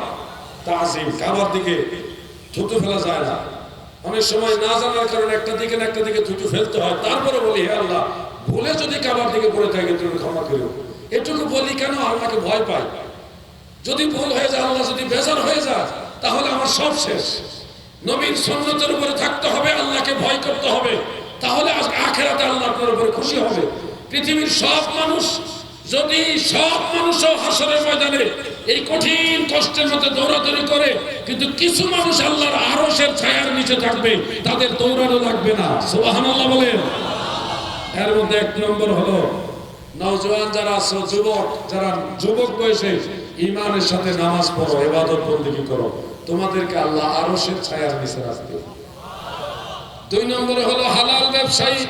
তাজিম, কাবার দিকে থুতু ফেলা যায় না। অনেক সময় না জানার কারণে একটা দিকে না একটা দিকে থুতু ফেলতে হয়। তারপরে বলি, হে আল্লাহ, ভুলে যদি কাবার দিকে পড়ে থাকে তুমি ক্ষমা করো। এটুকু বলি কেন? আল্লাহকে ভয় পাই। যদি ভুল হয়ে যায়, আল্লাহ যদি বেজার হয়ে যায়, তাহলে আমার সব শেষ। নবীর সুন্নতের উপরে থাকতে হবে, আল্লাহকে ভয় করতে হবে, তাহলে আখিরাতে আল্লাহ আপনার উপরে খুশি হবে। পৃথিবীর সব মানুষ যদি সব মানুষও হাসরের ময়দানে এই কঠিন কষ্টের মধ্যে দৌড়াদৌড়ি করে, কিন্তু কিছু মানুষ আল্লাহর আরশের ছায়ার নিচে থাকবে, তাদের দৌড়ানো লাগবে না। সুবহানাল্লাহ বলেন। এর মধ্যে এক নম্বর হলো নওজোয়ান যারা আছো, যুবক যারা যুবক বয়সে ঈমানের সাথে নামাজ পড়ো, ইবাদত বন্দেগী করো, তোমাদেরকে আল্লাহ আরশের ছায়ার নিচে রাখবে। দুই নম্বরে হলো হালাল ব্যবসায়ী,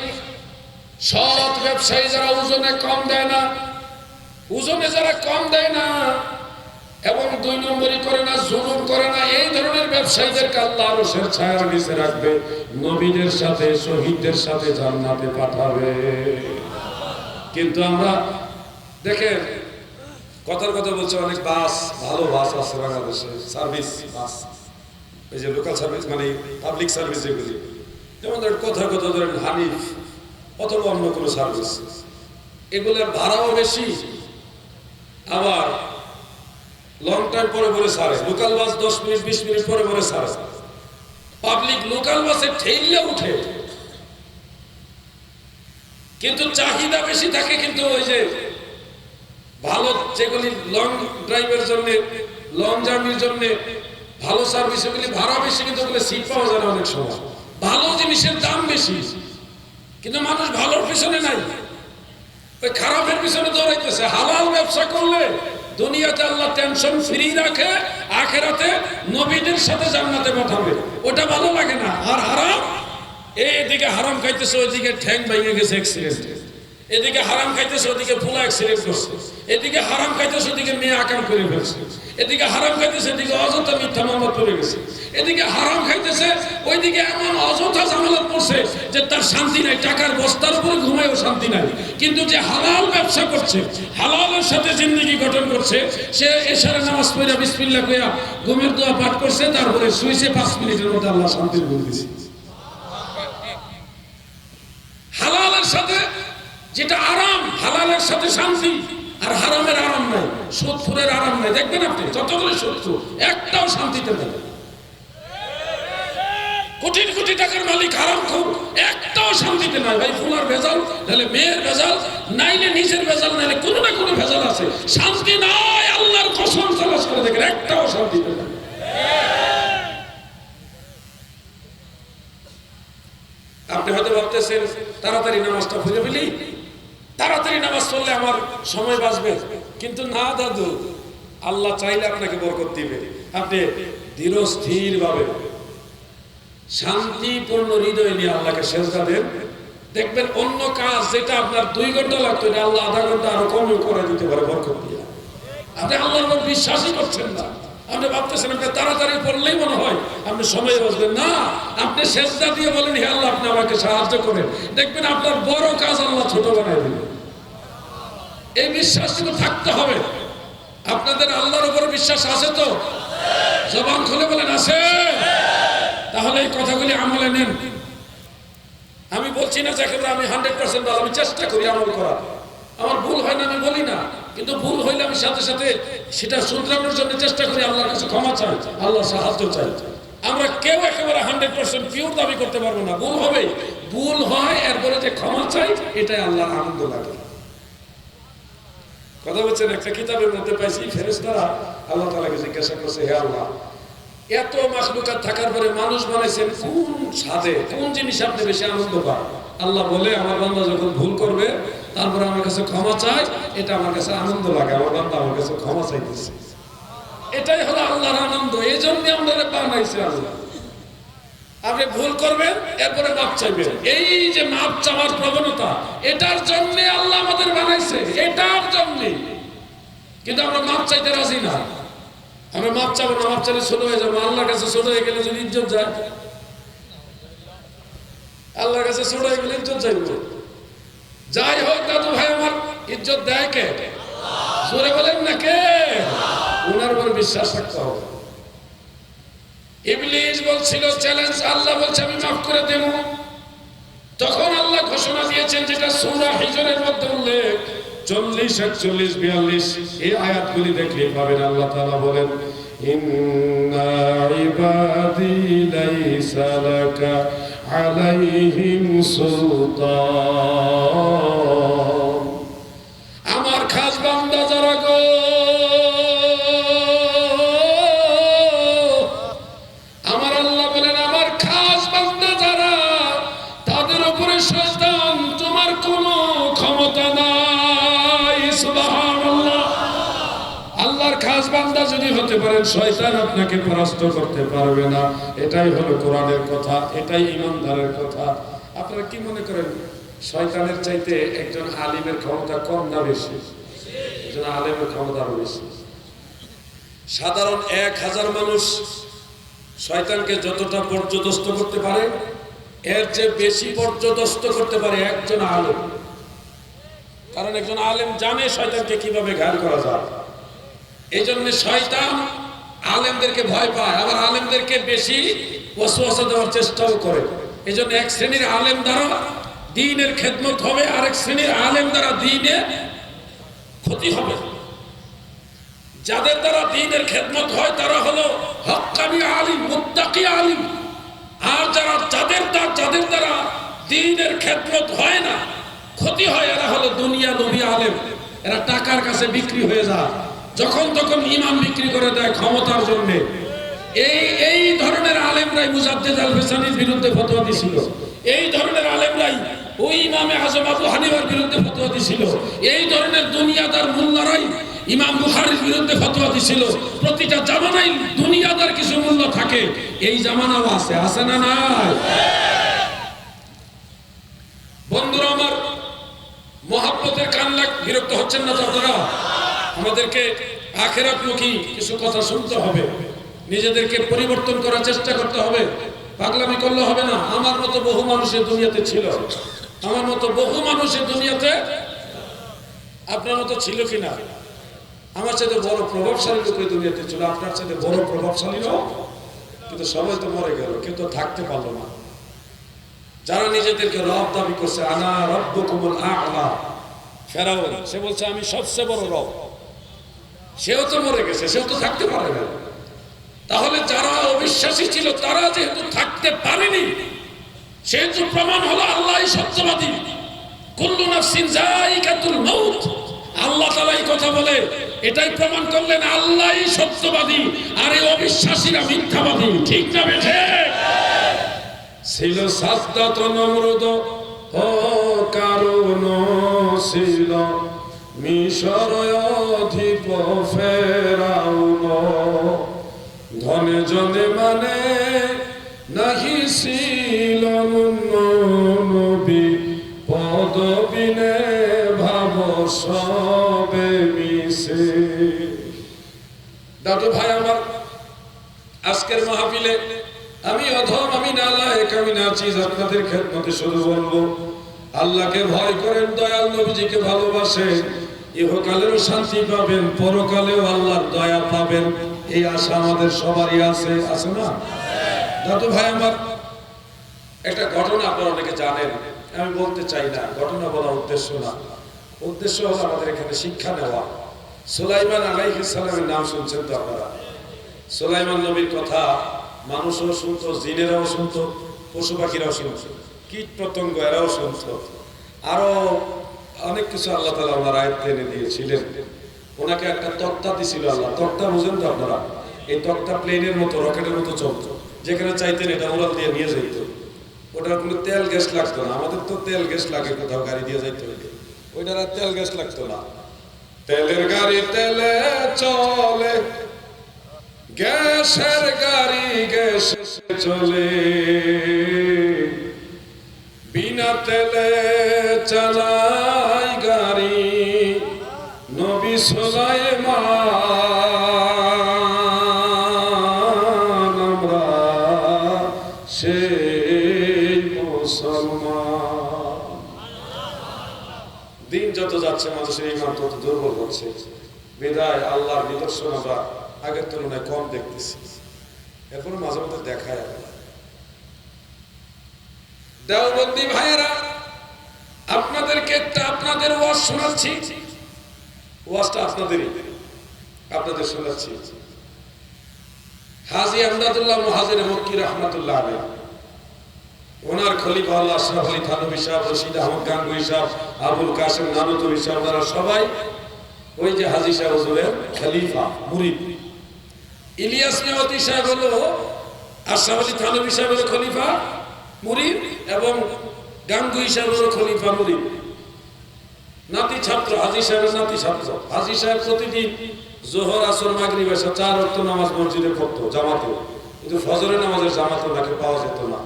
সৎ ব্যবসায়ী যারা ওজনে কম দেয় না, ওজনে যারা কম দেয় না এবং দুই নম্বরই করে না, জুলুম করে না, এই ধরনের ব্যবসায়ীদেরকে আল্লাহ আরশের ছায়ার নিচে রাখবে, নবীদের সাথে শহীদদের সাথে জান্নাতে পাঠাবে। কিন্তু আমরা দেখেন, কথার কথা বলছে, অনেক বাস, ভালো বাস আছে বাংলাদেশে, সার্ভিস বাস, এই যে লোকাল সার্ভিস মানে পাবলিক সার্ভিস, যেগুলি যেমন কথার কথা ধরেন হানিফ অথবা অন্য কোনো সার্ভিস, এগুলোর ভাড়াও বেশি, আবার লং টাইম পরে পরে ছাড়ে। লোকাল বাস 10 মিনিট 20 মিনিট পরে পরে ছাড়ে। পাবলিক লোকাল বাসে ঠেললে উঠে, কিন্তু চাহিদা বেশি থাকে। কিন্তু ওই যে ভালো যেগুলি লং ড্রাইভের জন্য, লং জার্নির জন্য ভালো সার্ভিস, ওগুলি ভাড়া বেশি, কিন্তু ওগুলো সিট পাওয়া যায় না অনেক সময়। ভালো জিনিসের দাম বেশি, কিন্তু মানুষ ভালোর পিছনে নাই, ওই খারাপের পিছনে দৌড়াইতেছে। হালাল ব্যবসা করলে দুনিয়াতে আল্লাহ টেনশন ফ্রি রাখে, আখিরাতে নবীদের সাথে জান্নাতে পাঠাবে। ওটা ভালো লাগে না। আর হারাম, এদিকে হারাম খাইতেছে, ওইদিকে ঠ্যাং ভেঙে গেছে অ্যাক্সিডেন্টে, এদিকে হারাম খাইতেছে, ওদিকে ফুলা অ্যাক্সিডেন্ট করছে, এদিকে হারাম খাইতেছে, ওদিকে মেয়ে আকাম করে ফেলছে, এদিকে হারাম খাইতেছে, এদিকে অযথা মিথ্যা মামলা পড়ে গেছে, এদিকে হারাম খাইতেছে, ওইদিকে এমন অযথা ঝামেলা পড়ছে যে তার শান্তি নাই, টাকার বস্তার উপরে ঘুমায়ও শান্তি নাই। কিন্তু যে হালাল ব্যবসা করছে, হালালের সাথে জিন্দেগি গঠন করছে, সে এশারে নামাজ পড়া বিসমিল্লাহ কইয়া ঘুমের দোয়া পাঠ করছে, তারপরে শুইছে 5 মিনিটের মধ্যে আল্লাহ শান্তির ঘুম দিয়েছে। হালালের সাথে যেটা আরাম, হালালের সাথে শান্তি, আর হারামের আরাম নাই, সুদখোরের আরাম নাই। দেখবেন আপনি যতগুলো শত্রু, একটাও শান্তিতে নেই। কোটি কোটি টাকার মালিক হারামখোর, একটাও শান্তিতে নাই। ভাই ফুলার ভেজাল, নাহলে মেয়ের ভেজাল, নাইলে নিজের ভেজাল, নাইলে কোনো না কোনো ভেজাল আছে। শান্তি নাই, আল্লাহর কসম তালাশ করে দেখেন, একটাও শান্তিতে নাই। আপনি হয়তো ভাবতেছেন তাড়াতাড়ি নামাজটা পড়ে ফেলি, তাড়াতাড়ি নামাজ পড়লে আমার সময় বাঁচবে, কিন্তু না দাদু, আল্লাহ চাইলে আপনাকে বরকত দিবে। আপনি ধীরস্থির ভাবে শান্তিপূর্ণ হৃদয় নিয়ে আল্লাহকে সেজদা দেন, দেখবেন অন্য কাজ যেটা আপনার 2 ঘন্টা লাগতো, এটা আল্লাহ আধা ঘন্টা আরো কমও করে দিতে পারে বরকত দিয়ে। আপনি আল্লাহর উপর বিশ্বাসই করছেন না, আপনি ভাবতেছেন আপনি তাড়াতাড়ি পড়লেই মনে হয় আপনি সময় বাঁচবেন না। আপনি সেজদা দিয়ে বলেন হে আল্লাহ আপনি আমাকে সাহায্য করেন, দেখবেন আপনার বড় কাজ আল্লাহ ছোট বানায় দিবেন। এই বিশ্বাসটুকু থাকতে হবে। আপনাদের আল্লাহর উপরে বিশ্বাস আছে তো? জবান খুলে বলেন আছে। তাহলে এই কথাগুলি আমলে নেন। আমি বলছি না যে একেবারে আমি 100% ভালো, আমি চেষ্টা করি আমল করার। আমার ভুল হয় না আমি বলি না, কিন্তু ভুল হইলে আমি সাথে সাথে সেটা শুধরানোর জন্য চেষ্টা করি, আল্লাহর কাছে ক্ষমা চাই, আল্লাহর সাহায্য চাই। আমরা কেউ একেবারে 100% পিওর দাবি করতে পারবো না, ভুল হবে। ভুল হয় এরপরে যে ক্ষমা চাই, এটাই আল্লাহর আনন্দ লাগে। কথা বলছেন, একটা কিতাবের মধ্যে পাইছি ফেরেশতারা আল্লাহ তাআলাকে জিজ্ঞাসা করছে, হে আল্লাহ এত মাখলুকাত থাকার পরে মানুষ বানাইছেন কোন স্বাদে, কোন জিনিস আপনি বেশি আনন্দ পান? আল্লাহ বলে আমার বান্দা যখন ভুল করবে তারপরে আমার কাছে ক্ষমা চায়, এটা আমার কাছে আনন্দ লাগে, আমার বান্দা আমার কাছে ক্ষমা চাইতেছে। এটাই হলো আল্লাহর আনন্দ। এই জন্য আমাদের বানাইছে আল্লাহ। আপনি ভুল করবেন এরপরে মাপ চাইবেন, এই যে মাপ চাওয়ার প্রবণতা, এটার জন্য আল্লাহ আমাদের বানাইছে, এটার জন্য। কিন্তু আমরা মাপ চাইতে রাজি না। আমরা মাপ চাবো না, মাপ চাইলে ছোট হয়ে যাবো। আল্লাহর কাছে ছোট হয়ে গেলে যদি ইজ্জত যায়, আল্লাহর কাছে ছোট হয়ে গেলে ইজ্জত যাইব। যাই হোক দাদু ভাই আমার, ইজ্জত দেয় কে? জোরে বলেন না কে? ওনার উপর বিশ্বাস রাখতে হবে। ইবলিস বলছিল চ্যালেঞ্জ, আল্লাহ বলছে আমি মাফ করে দেব। তখন আল্লাহ ঘোষণা দিয়েছেন, যেটা সূরা হিজরের মধ্যে উল্লেখ, 40, 41, 42 এই আয়াতগুলি দেখলে পাবেন। আল্লাহ তাআলা বলেন, ইন্না ইবাদি লাইসা লাকা আলাইহিম সুলতান। আমার খাস বান্দা যারা গো, আমার আল্লাহ বলেন আমার খাস বান্দা যারা, তাদের উপরে শয়তান তোমার কোনো ক্ষমতা নাই। সুবহানাল্লাহ। আল্লাহর খাস বান্দা যদি হতে পারেন, শয়তান আপনাকে পরাস্ত করতে পারবে না। এটাই হলো কোরআনের কথা, এটাই ইমানদারের কথা। আপনারা কি মনে করেন শয়তানের চাইতে একজন আলিমের ক্ষমতা কম না বেশি? একজন আলিমের ক্ষমতা আরো বেশি। সাধারণ 1000 মানুষ শয়তানকে যতটা পর্যদস্ত করতে পারে, এর যে বেশি পর্যদস্ত করতে পারে একজন আলেম। কারণ একজন আলেম জানে শয়তানকে কিভাবে ঘায়েল করা যায়। এই জন্য শয়তান আলেমদেরকে ভয় পায়, আবার আলেমদেরকে বেশি ওয়াসওয়াসা দেওয়ার চেষ্টাও করে। এই জন্য এক শ্রেণীর আলেম দ্বারা দ্বীনের খেদমত হবে, আরেক শ্রেণীর আলেম দ্বারা দ্বীনের ক্ষতি হবে। যাদের দ্বারা দ্বীনের খেদমত হয় তারা হলো হক্কানি আলিম, মুত্তাকি আলিম। আর যাদের দ্বারা দ্বীনের খেদমত হয় না, ক্ষতি হয়, এরা হলো দুনিয়া নবী আলেম। এরা টাকার কাছে বিক্রি হয়ে যায়, যখন তখন ইমাম বিক্রি করে দেয় ক্ষমতার জন্য। এই ধরনের আলেমরাই মুজাদ্দিদ আল ফিসানির বিরুদ্ধে ফতোয়া দিছিল। এই ধরনের আলেমরাই ওই ইমামে আজম আবু হানিফার বিরুদ্ধে ফতোয়া দিছিল। এই ধরনের দুনিয়াদার মুল্লারাই ইমাম বুখারীর বিরুদ্ধে ফতোয়া দিছিল। প্রতিটা জামানায় দুনিয়াদার কিছু মূল্য থাকে, এই জামানাও আছে, আছে না নাই? বন্ধুরা আমার, মহাব্বতের কান লাগ, বিরক্ত হচ্ছেন না তো আপনারা? আমাদেরকে আখিরাতমুখী কিছু কথা শুনতে হবে, নিজেদেরকে পরিবর্তন করার চেষ্টা করতে হবে। পাগলামি করলে হবে না। আমার মতো বহু মানুষের দুনিয়াতে ছিল, আমার মতো বহু মানুষের দুনিয়াতে, আপনার মতো ছিল কিনা? আমার চাইতে বড় প্রভাবশালী লোক এই দুনিয়াতে ছিল, আপনার চাইতে বড় প্রভাবশালী লোক, কিন্তু সবাই তো মরে গেল, কেউ তো থাকতে পারলো না। যারা নিজেদেরকে রব দাবি করছে, আনা রব্বুকুমুল আ'লা, ফেরাউন, সে বলছে আমি সবচেয়ে বড় রব, সেও তো মরে গেছে, সেও তো থাকতে পারে না। তাহলে যারা অবিশ্বাসী ছিল তারা যেহেতু থাকতে পারেনি, সেহেতু প্রমাণ হলো আল্লাহই সত্যবাদী। কুল্লু নাফসিন যায়িকাতুল মাউত, আল্লাহ তাআলা এই কথা বলে, এটাই প্রমাণ করলেন আল্লাহই সত্যবাদী, আর এই অবিশ্বাসীরা মিথ্যাবাদী। ঠিক না বেঠে? ছিল সাদ্দাত নমরুদ, ও কারণ ছিল মিশর অধিপ ফেরাউন, ধনে জনে মানে নাহি ছিল নবী, পদবিনে ভাব সবে মিশে। দাদু ভাই আমার, আজকের মাহফিলে আমি অধম, আমি নালায়েক, আমি নাচিজ, আপনাদের খেদমতে শুধু বলবো আল্লাহকে ভয় করেন, দয়াল নবীজিকে ভালোবাসেন, ইহকালেও শান্তি পাবেন, পরকালেও আল্লাহর দয়া পাবেন, এই আশা আমাদের সবারই আছে, আছে না? দাদু ভাই আমার, একটা ঘটনা আপনারা অনেকে জানেন, আমি বলতে চাই না, ঘটনা বলার উদ্দেশ্য না, উদ্দেশ্য হলো আমাদের এখানে শিক্ষা নেওয়া। সুলাইমান আলাইহিস সালামের নাম শুনছেন তো আপনারা? সুলাইমান নবীর কথা মানুষও শুনতো, জিনেরাও শুনতো, পশু পাখিরাও শুনতো, কীট পতঙ্গ এরাও শুনতো, আরো অনেক কিছু আল্লাহ তাআলা ওনার আয়াতে এনে দিয়েছিলেন। ওনাকে একটা তক্তা দিছিল আল্লাহ, তক্তা বুঝেন তো আপনারা? এই তক্তা প্লেনের মতো, রকেটের মতো চলতো, যেখানে চাইতেন এটা উড়াল দিয়ে নিয়ে যাইতো। ওটার কোনো তেল গ্যাস লাগতো না, আমাদের তো তেল গ্যাস লাগে কোথাও গাড়ি দিয়ে যাইতে হইলে, ওইটার আর তেল গ্যাস লাগতো না। তেলের গাড়ি তেলে চলে, গ্যাসের গাড়ি গ্যাসে চলে, বিনা তেলে চালাই গাড়ি নবী সুলাইমান, আমরা সেই মুসলমান। দিন যত যাচ্ছে মানুষের ইমান তত দুর্বল হচ্ছে, বিদায় আল্লাহর নিদর্শন আমরা আগের তুলনায় কম দেখতেছি, এরপরে মাঝে মধ্যে দেখায়। দেওবন্দি ভাইয়েরা, আপনাদেরকে আপনাদের ওয়াজ শোনাচ্ছি, ওয়াজটা আপনাদেরই, আপনাদের শোনাচ্ছি। হাজী আমদাদুল্লাহ মুহাজির মক্কি রহমাতুল্লাহ আলাইহি, ওনার খলিফা আল্লাহ আশরাফ আলী থানভী সাহেব, রশিদ আহমদ গাঙ্গুহি সাহেব, আবুল কাসেম নানুতুবি সাহেব, তারা সবাই ওই যে হাজী সাহেব হুজুরের খলিফা মুরিদ। ইলিয়াস নেওয়াতি সাহেব হলো আশরাফ আলী থানভী সাহেবের খলিফা মুরিদ, এবং গাঙ্গুহি সাহেব হলো খলিফা মুরিদ, নাতি ছাত্র, হাজী সাহেবের নাতি ছাত্র। হাজী সাহেব প্রতিদিন জোহর, আসর, মাগরিব, এশা 4 ওয়াক্ত নামাজ মসজিদে পড়তো জামাতে, কিন্তু ফজরের নামাজের জামাতে নাকি পাওয়া যেত না।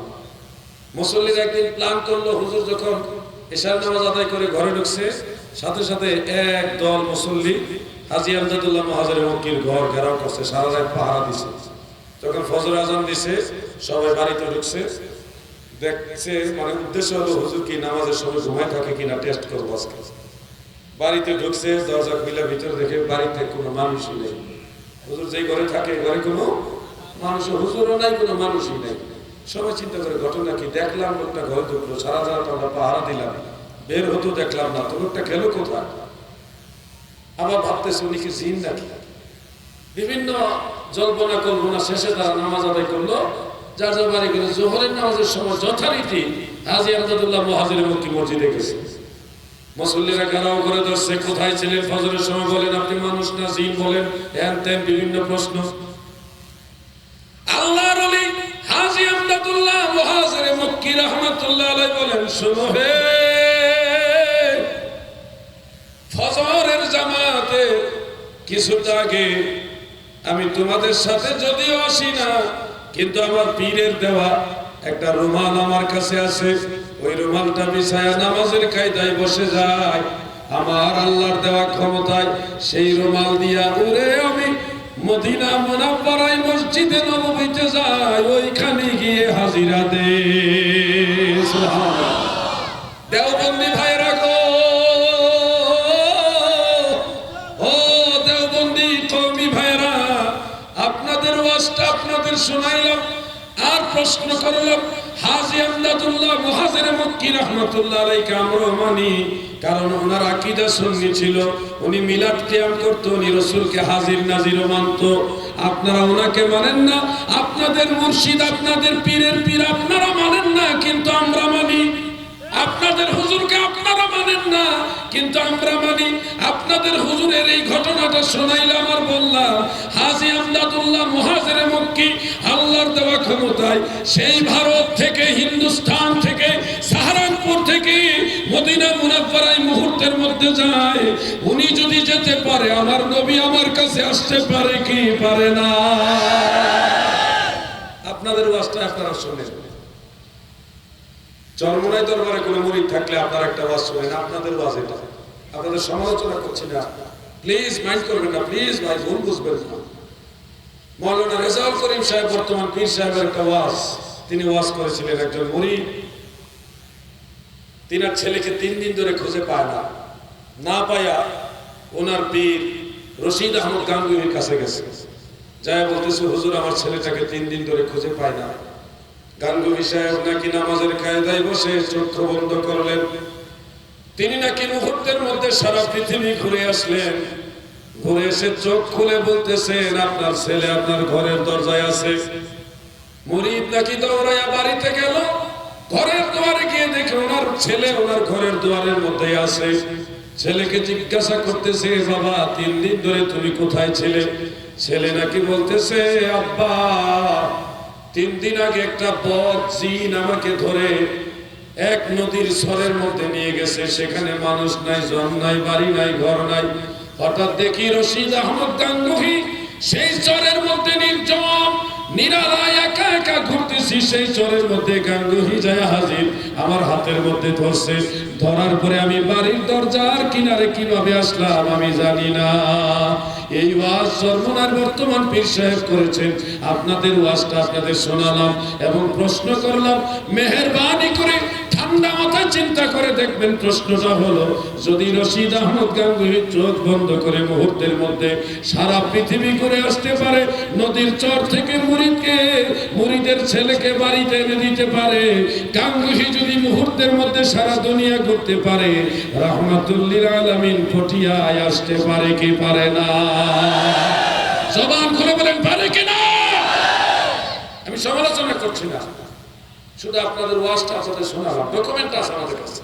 মুসল্লিরা একদিন প্ল্যান করলো, হুজুর যখন এশার নামাজ আদায় করে ঘরে ঢুকছে, সাথে সাথে এক দল মুসল্লি হাজী আমদাদুল্লাহ মুহাজির মক্কির ঘর ঘেরাও করছে, সারা রাত পাহারা দিছে। যখন ফজর আজান দিছে, সবাই বাড়িতে ঢুকছে, দেখছে, মানে উদ্দেশ্য হলো হুজুর কি নামাজের সময় ঘুমায় থাকে কিনা টেস্ট করবো আজকে। বাড়িতে ঢুকছে, দরজা খুলে ভিতরে দেখে বাড়িতে কোনো মানুষই নেই। হুজুর যেই ঘরে থাকে ঘরে কোনো মানুষ, হুজুরও নাই, কোনো মানুষই নেই। সবাই চিন্তা করে ঘটনা কি, দেখলাম লোকটা ঘরে ঢুকলো, সারা রাত আমরা পাহারা দিলাম, বের হতো দেখলাম না, তো লোকটা গেল কোথায়? আবার ভাবতেছে উনি কি জিন নাকি। বিভিন্ন জল্পনা কল্পনা শেষে তারা নামাজ আদায় করলো, যার যার বাড়ি গেল। জোহরের নামাজের সময় যথারীতি হাজী আমদাদুল্লাহ মুহাজির মক্কি মসজিদে গেছে। মুসল্লিরা ঘেরাও করে ধরছে, কোথায় ছিলেন ফজরের সময়? বলেন আপনি মানুষ না জিন? বলেন হ্যান ত্যান বিভিন্ন প্রশ্ন। আল্লাহর ওলি হাজী আমদাদুল্লাহ মুহাজির মক্কি রাহমাতুল্লাহ আলাইহি বলেন, শোনো হে, ফজরের জামাতে কিছুটা আগে আমি তোমাদের সাথে যদিও আসি না, কিন্তু আমার পীরের দেওয়া একটা রুমাল আমার কাছে আছে, ওই রুমালটা বিছায়া নামাজের কায়দায় বসে যায়, আমার আল্লাহর দেওয়া ক্ষমতায় সেই রুমাল দিয়া উড়ে আমি মদিনা মুনাওয়ারায় মসজিদে নববীতে যাই, ওইখানে গিয়ে হাজিরা দে। সুবহানাল্লাহ। দেওবন্দি ভাইরা গো, ও দেওবন্দি কওমি ভাইরা, আপনাদের ওয়াজটা আপনাদের শোনাইলাম, আর প্রশ্ন করলাম হাজী আমদাদুল্লাহ মুহাজির মক্কি রাহমাতুল্লাহ আলাইহি আমরা মানি, কারণ ওনার আকীদা সুন্নি ছিল, উনি মিলাদ কিয়াম করতো, উনি রাসূলকে হাজির নাজিরও মানতো। আপনারা ওনাকে মানেন না, আপনাদের মুর্শিদ, আপনাদের পীরের পীর আপনারা মানেন না, কিন্তু আমরা মানি। আপনাদের হুজুরকে আপনারা মানেন না, কিন্তু আমরা মানি। আপনাদের হুজুরের এই ঘটনাটা শোনাইলাম আর বললাম, হাজী আমদাদুল্লাহ মুহাজির মক্কি আল্লাহর দেওয়া ক্ষমতায় সেই ভারত থেকে, হিন্দুস্তান থেকে, সাহারানপুর থেকে মদিনা মুনাওয়ারায় মুহূর্তের মধ্যে যায়। উনি যদি যেতে পারে, আমার নবী আমার কাছে আসতে পারে কি পারে না? আপনাদের ওয়াজটা আপনারা শোনেন। চরমনাই দরবারে কোনো মুরিদ থাকলে আপনার একটা ওয়াজ শোনেন, আপনাদের ওয়াজ এটা। আপনাদের সমালোচনা করছি না, প্লিজ মাইন্ড করবেন না, প্লিজ ভাই ভুল বুঝবেন না। মাওলানা রেজাউল করিম সাহেব বর্তমান পীর সাহেবের একটা ওয়াজ, তিনি ওয়াজ করেছিলেন একজন মুরিদ তিনার ছেলেকে 3 দিন ধরে খুঁজে পায় না পায়া ওনার পীর রশিদ আহমদ গাঙ্গুহির কাছে গেছে, যাই বলতেছে হুজুর আমার ছেলেটাকে 3 দিন ধরে খুঁজে পায় না। গাঙ্গুহি সাহেব নাকি নামাজের কায়দায় বসে চক্ষু বন্ধ করলেন, তিনি নাকি মুহূর্তের মধ্যে সারা পৃথিবী ঘুরে আসলেন, ঘুরে এসে চোখ খুলে বলতেছেন আপনার ছেলে আপনার ঘরের দরজায় আছে। মুরিদ নাকি দৌড়াইয়া বাড়িতে গেল, ঘরের দুয়ারে গিয়ে দেখে ওনার ছেলে ওনার ঘরের দুয়ারের মধ্যে আছে। ছেলেকে জিজ্ঞাসা করতেছে বাবা 3 দিন ধরে তুমি কোথায় ছিলে? ছেলে নাকি বলতেছে আব্বা 3 দিন আগে একটা বদ জিন আমাকে ধরে এক নদীর সরের মধ্যে নিয়ে গেছে, সেখানে মানুষ নাই, জন নাই, বাড়ি নাই, ঘর নাই। হঠাৎ দেখি রশিদ আহমদ গাঙ্গুহি সেই চরের মধ্যে নির্জন নিরালায় একা একা ঘুরতেছি, সেই চরের মধ্যে গাঙ্গুহি যায় হাজির, আমার হাতের মধ্যে ধরছে। ধরার পরে আমি বাড়ির দরজার কিনারে কিভাবে আসলাম আমি জানি না। এই ওয়াজ চরমনার বর্তমান পীর সাহেব করেছেন, আপনাদের ওয়াজটা আপনাদের শোনালাম এবং প্রশ্ন করলাম। মেহেরবানি করে ঠান্ডা মাথায় চিন্তা করে দেখবেন, প্রশ্নটা হলো যদি রশিদ আহমদ গাঙ্গুহি চোখ বন্ধ করে মুহূর্তের মধ্যে সারা পৃথিবী ঘুরে আসতে পারে, নদীর চর থেকে মুরিদের ছেলেকে বাড়িতে এনে দিতে পারে, গাঙ্গুহি যদি মুহূর্তের মধ্যে সারা দুনিয়া ঘুরতে পারে, রাহমাতুল্লিল আলামিন ফটিয়ায় আসতে পারে কি পারে না? জবান খুলে বলেন পারে কি না? আমি সমালোচনা করছি না, শুধু আপনাদের ওয়াজটা আপনাদের শোনালাম, ডকুমেন্ট আছে আমাদের কাছে।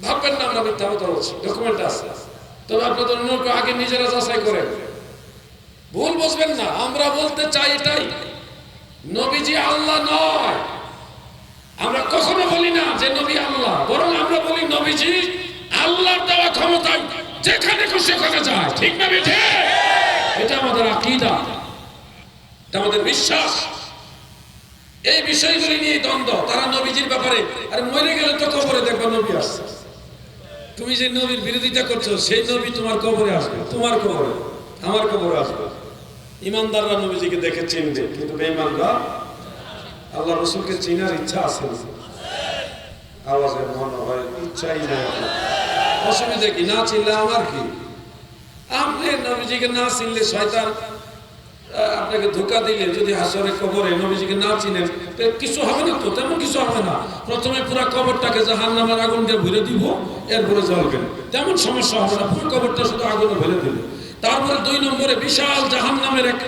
ভাববেন না আমরা মিথ্যা কথা বলছি, ডকুমেন্ট আছে। তবে আপনাদের অন্য আগে নিজেরা যাচাই করেন, ভুল বুঝবেন না। আমরা বলতে চাই এটাই, নবীজি আল্লাহ নয়। আমরা কখনো বলি না যে নবী আল্লাহ, বরং আমরা বলি নবীজি আল্লাহর দেওয়া ক্ষমতায় যেখানে খুশি ওখানে যায়। ঠিক না বেঠে? এটা আমাদের আকীদা, এটা আমাদের বিশ্বাস। এই বিষয়গুলি নিয়ে দ্বন্দ্ব। তারা নবীজির ব্যাপারে, আরে মরে গেলে তো কবরে দেখবা নবী আসছে। তুমি যে নবীর বিরোধিতা করছো সেই নবী তোমার কবরে আসবে, তোমার কবরে, আমার কবরে আসবে। ইমানদাররা নবীজিকে দেখে চিনবে, কিন্তু বেঈমানরা আল্লাহ রাসূলকে চিনার ইচ্ছা আছে না। আওয়াজে মনে হয় ইচ্ছাই নাই। অসুবিধা কি? না চিনলে আমার কি? আপনি নবীজিকে না চিনলে শয়তান আপনাকে ধোঁকা দিলে, যদি হাসরের কবরে নবীজিকে না চিনেন কিছু হবে না তো, তেমন কিছু হবে না। প্রথমে পুরো কবরটাকে জাহান্নামের আগুন দিয়ে ভরে দিব, এরপরে জ্বলবেন, তেমন সমস্যা হবে না। পুরো কবরটা শুধু আগুনে ভরে দিবে। তারপরে 2 নম্বরে বিশাল জাহান্নামের এক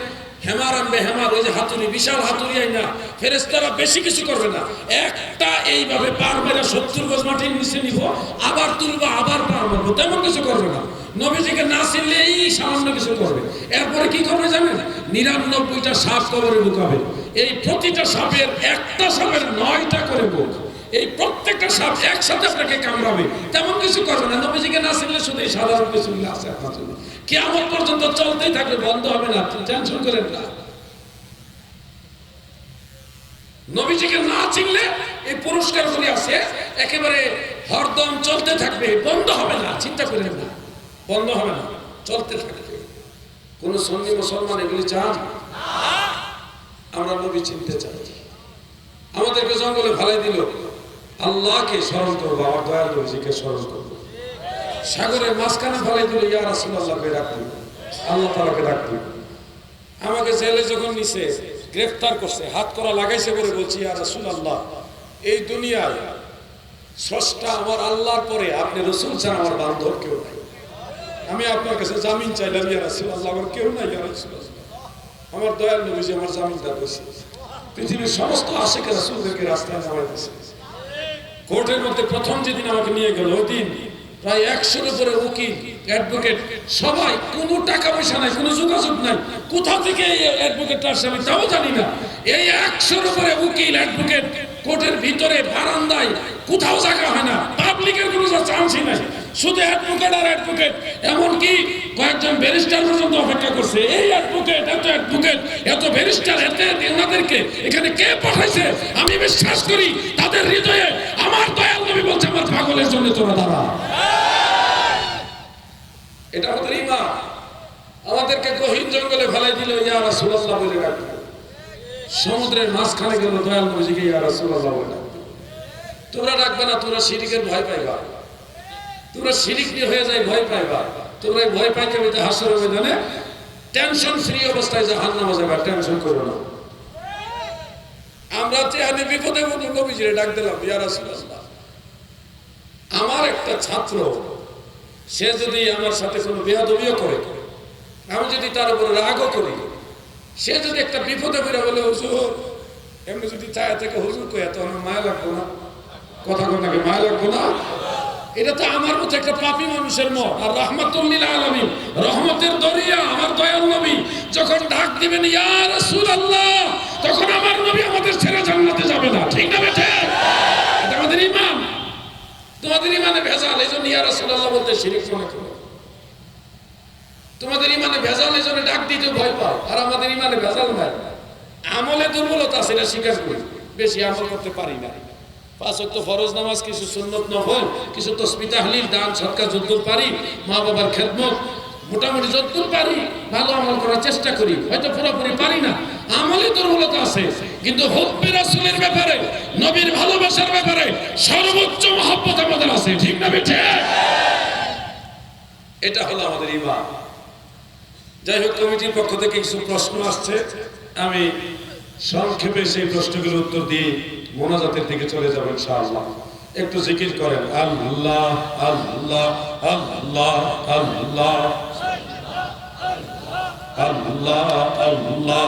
হেমার আনবে, হেমার ওই যে হাতুড়ি, বিশাল হাতুড়ি আইনা ফেরেশতারা বেশি কিছু করবে না, একটা এইভাবে পার মেরে 70 গজ মাটির নিচে নিব, আবার তুলবো, আবার পার মারবো, তেমন কিছু করবে না। নবীজিকে না চিনলে এই সামান্য কিছু করবে। এরপরে কি করবে জানেন? 99টা সাপ কবরে ঢুকাবে। এই প্রতিটা সাপের, একটা সাপের 9টা করে মুখ, এই প্রত্যেকটা সাপ একসাথে আপনাকে কামড়াবে, তেমন কিছু করবে না। নবীজিকে না চিনলে শুধু এই সাধারণ কিছু আছে আপনার জন্য, কিয়ামত পর্যন্ত চলতেই থাকবে, বন্ধ হবে না, টেনশন করেন না। নবীজিকে না চিনলে এই পুরস্কারগুলি আছে, একেবারে হরদম চলতে থাকবে, বন্ধ হবে না, চিন্তা করেন না, বন্ধ হবে না, চলতে থাকবে। কোন সুন্নি মুসলমান এগুলি চান? আমরা নবী চিনতে চাই। আমাদেরকে জঙ্গলে ফেলাই দিল, আল্লাহকে স্মরণ করবো, আমার দয়াল নবীজিকে স্মরণ করবো। সাগরের মাঝখানে ফেলাই দিল, ইয়া রাসূলুল্লাহকে ডাক দিল, আল্লাহ তাআলাকে ডাক দিল। আমাকে জেলে যখন নিছে, গ্রেফতার করছে, হাত করা লাগাইছে বলে বলছি, ইয়া রাসূলুল্লাহ, এই দুনিয়ায় স্রষ্টা আমার আল্লাহর পরে আপনি রাসূল ছাড়া আমার বান্ধব কেউ নাই। আমি আপনার কাছে জামিন চাইলাম, ইয়া রাসূলুল্লাহ, আমার কেউ নাই, ইয়া রাসূলুল্লাহ, আমার দয়াল নবীজি আমার জামিনদার হয়েছে। পৃথিবীর সমস্ত আশিক রাসূলদেরকে রাস্তায় নামাই দিয়েছে। কোর্টের মধ্যে প্রথম যেদিন আমাকে নিয়ে গেল, ওই দিন প্রায় 100-এর উপরে উকিল, অ্যাডভোকেট, সবাই, কোনো টাকা পয়সা নাই, কোনো যোগাযোগ নাই, কোথা থেকে এই অ্যাডভোকেটটা আসে আমি তাও জানি না। এই 100-এর উপরে উকিল, অ্যাডভোকেট কোর্টের ভিতরে বারান্দায় কোথাও জায়গা হয় না, পাবলিকের কোনো চান্সই নাই, শুধু অ্যাডভোকেট আর অ্যাডভোকেট। এমনকি কয়েকজন ব্যারিস্টার পর্যন্ত অপেক্ষা করছে। এই অ্যাডভোকেট, এত ব্যারিস্টার, এনাদেরকে এখানে কে পাঠাইছে? আমি বিশ্বাস করি তাদের হৃদয়ে আমার দয়াল নবী বলছে, আমার পাগলের জন্য তোরা দাঁড়া। এটা আমাদের ঈমান। আমাদেরকে গহীন জঙ্গলে ফেলাই দিল, ইয়া রাসূলুল্লাহ বলে ডাকলো। সমুদ্রের মাঝখানে গেল, দয়াল নবীজিকে ইয়া রাসূলুল্লাহ বলে ডাকলো। তোমরা ডাকবে না, তোমরা শিরকের ভয় পাইবা, তোমরা শিরিক নিয়ে হয়ে যায় ভয় পাইবা, তোমরা এই ভয় পাইতে পাইতে হাসরের ময়দানে টেনশন ফ্রি অবস্থায় জাহান্নামে যাবে, টেনশন করো না। আমরা চেহারে বিপদে পড়ে নবীজিরে ডাক দিলাম, ইয়া রাসূলুল্লাহ, আমার একটা ছাত্র সে যদি আমার সাথে কোনো বেয়াদবিও করে, আমি যদি তার উপর রাগও করি, সে যদি একটা বিপদে পড়ে বলে হুজুর এমনি যদি চায় থেকে হুজুর কই এত আমার মায়া লাগবো না, কথা কথাকে মায়া লাগবো না? এটা তো আমার মতো একটা পাপী মানুষের মত। আর রাহমাতুল লিল আলামিন, রহমতের দরিয়া আমার দয়াল নবী যখন ডাক দিবেন ইয়া রাসূলুল্লাহ, তখন আমার নবী আমাদের ছেড়ে জান্নাতে যাবে না, ঠিক না বেঠে? এটা আমাদের ঈমান। তোমাদের ঈমানে ভেজাল, এইজন্য ইয়া রাসূলুল্লাহ বলতে শিরক মনে করো। তোমাদের ঈমানে ভেজাল, এইজন্য ডাক দিতে ভয় পাও। আর আমাদের ঈমানে ভেজাল নাই, আমলে দুর্বলতা আছে, এটা স্বীকার করি, বেশি আমল করতে পারি না। 5 ওয়াক্ত ফরজ নামাজ, কিছু সুন্নত নফল, কিছু তাসবিহ তাহলিল, দান সদকা যতদূর পারি, মা বাবার খেদমত মোটামুটি যতদূর পারি ভালো আমল করার চেষ্টা করি। হয়তো পুরোপুরি পারি না, আমলে দুর্বলতা আছে, কিন্তু হুব্বে রাসূলের ব্যাপারে, নবীর ভালোবাসার ব্যাপারে সর্বোচ্চ মহব্বত আমাদের আছে, ঠিক না বেঠে? এটা হলো আমাদের ঈমান। যাই হোক, কমিটির পক্ষ থেকে কিছু প্রশ্ন আসছে, আমি সংক্ষেপে সেই প্রশ্নগুলোর উত্তর দিয়ে মোনাজাতের দিকে চলে যাবেন ইনশাআল্লাহ। একটু জিকির করেন, আল্লাহ আল্লাহ আল্লাহ আল্লাহ আল্লাহ আল্লাহ।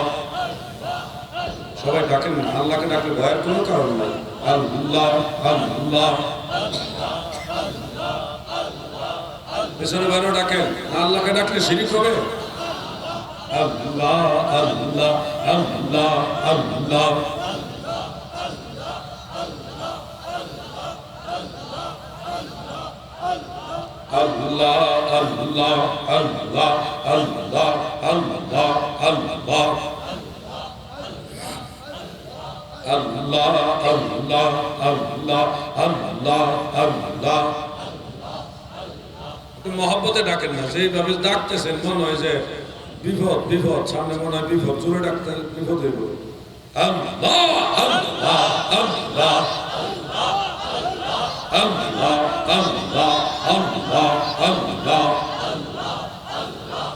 সবাই ডাকেন না, আল্লাহকে ডাকলে ভয়ের কোনো কারণ নাই। আল্লাহ আল্লাহ, পেছনে বাইরে ডাকেন, আল্লাহকে ডাকলে শিরিক হবে। আল্লাহ আল্লাহ আল্লাহ আল্লাহ। Allah Allah Allah Allah Allah Allah Allah Allah Allah Allah Allah। মহব্বতে ডাকেন না, যেভাবে ডাকতেছেন মনে হয় যে বিপদ বিপদ, সামনে মনে হয় বিপদ, জোরে ডাকতে বিপদ হইব। আল্লাহ আল্লাহ আল্লাহ আল্লাহ আল্লাহ আল্লাহ আল্লাহ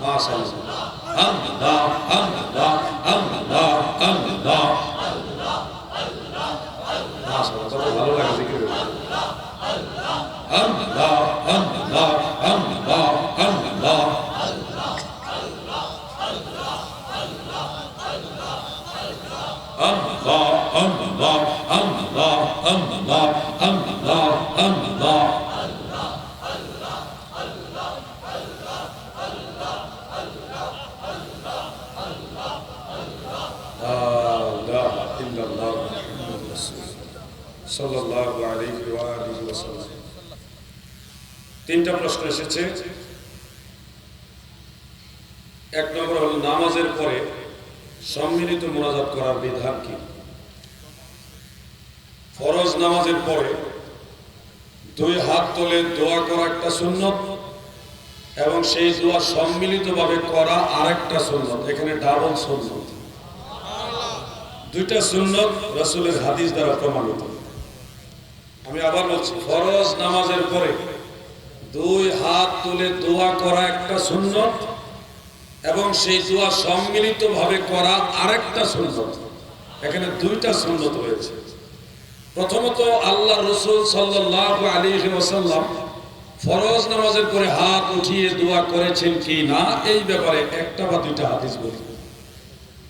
মাশাআল্লাহ। আল্লাহ আল্লাহ আল্লাহ আল্লাহ মাশাআল্লাহ, কত ভালো লাগে জিকির করে। আল্লাহ আল্লাহ আল্লাহ আল্লাহ Allah Allah Allah Allah Allah Allah। সাল্লাল্লাহু আলাইহি ওয়া আলিহি ওয়াসাল্লাম। তিনটা প্রশ্ন এসেছে। এক নম্বর হলো নামাজের পরে সম্মিলিত মোনাজাত করার বিধান কি? ফরজ নামাজের পরে 2 হাত তুলে দোয়া করা একটা সুন্নত, এবং সেই দোয়া সম্মিলিতভাবে করা আরেকটা সুন্নত। এখানে ডাবল সুন্নত, 2টা সুন্নত রাসূলের হাদিস দ্বারা প্রমাণিত। আমি আবার বলছি, ফরজ নামাজের পরে 2 হাত তুলে দোয়া করা একটা সুন্নত, এবং সেই দোয়া সম্মিলিতভাবে করা আরেকটা সুন্নত। এখানে 2টা সুন্নত রয়েছে। প্রথমত, আল্লাহ রাসূল সাল্লাল্লাহু আলাইহি ওয়াসাল্লাম ফরজ নামাজের পরে হাত উঠিয়ে দোয়া করেছেন কি না, এই ব্যাপারে একটা বা 2টা হাদিস বলি।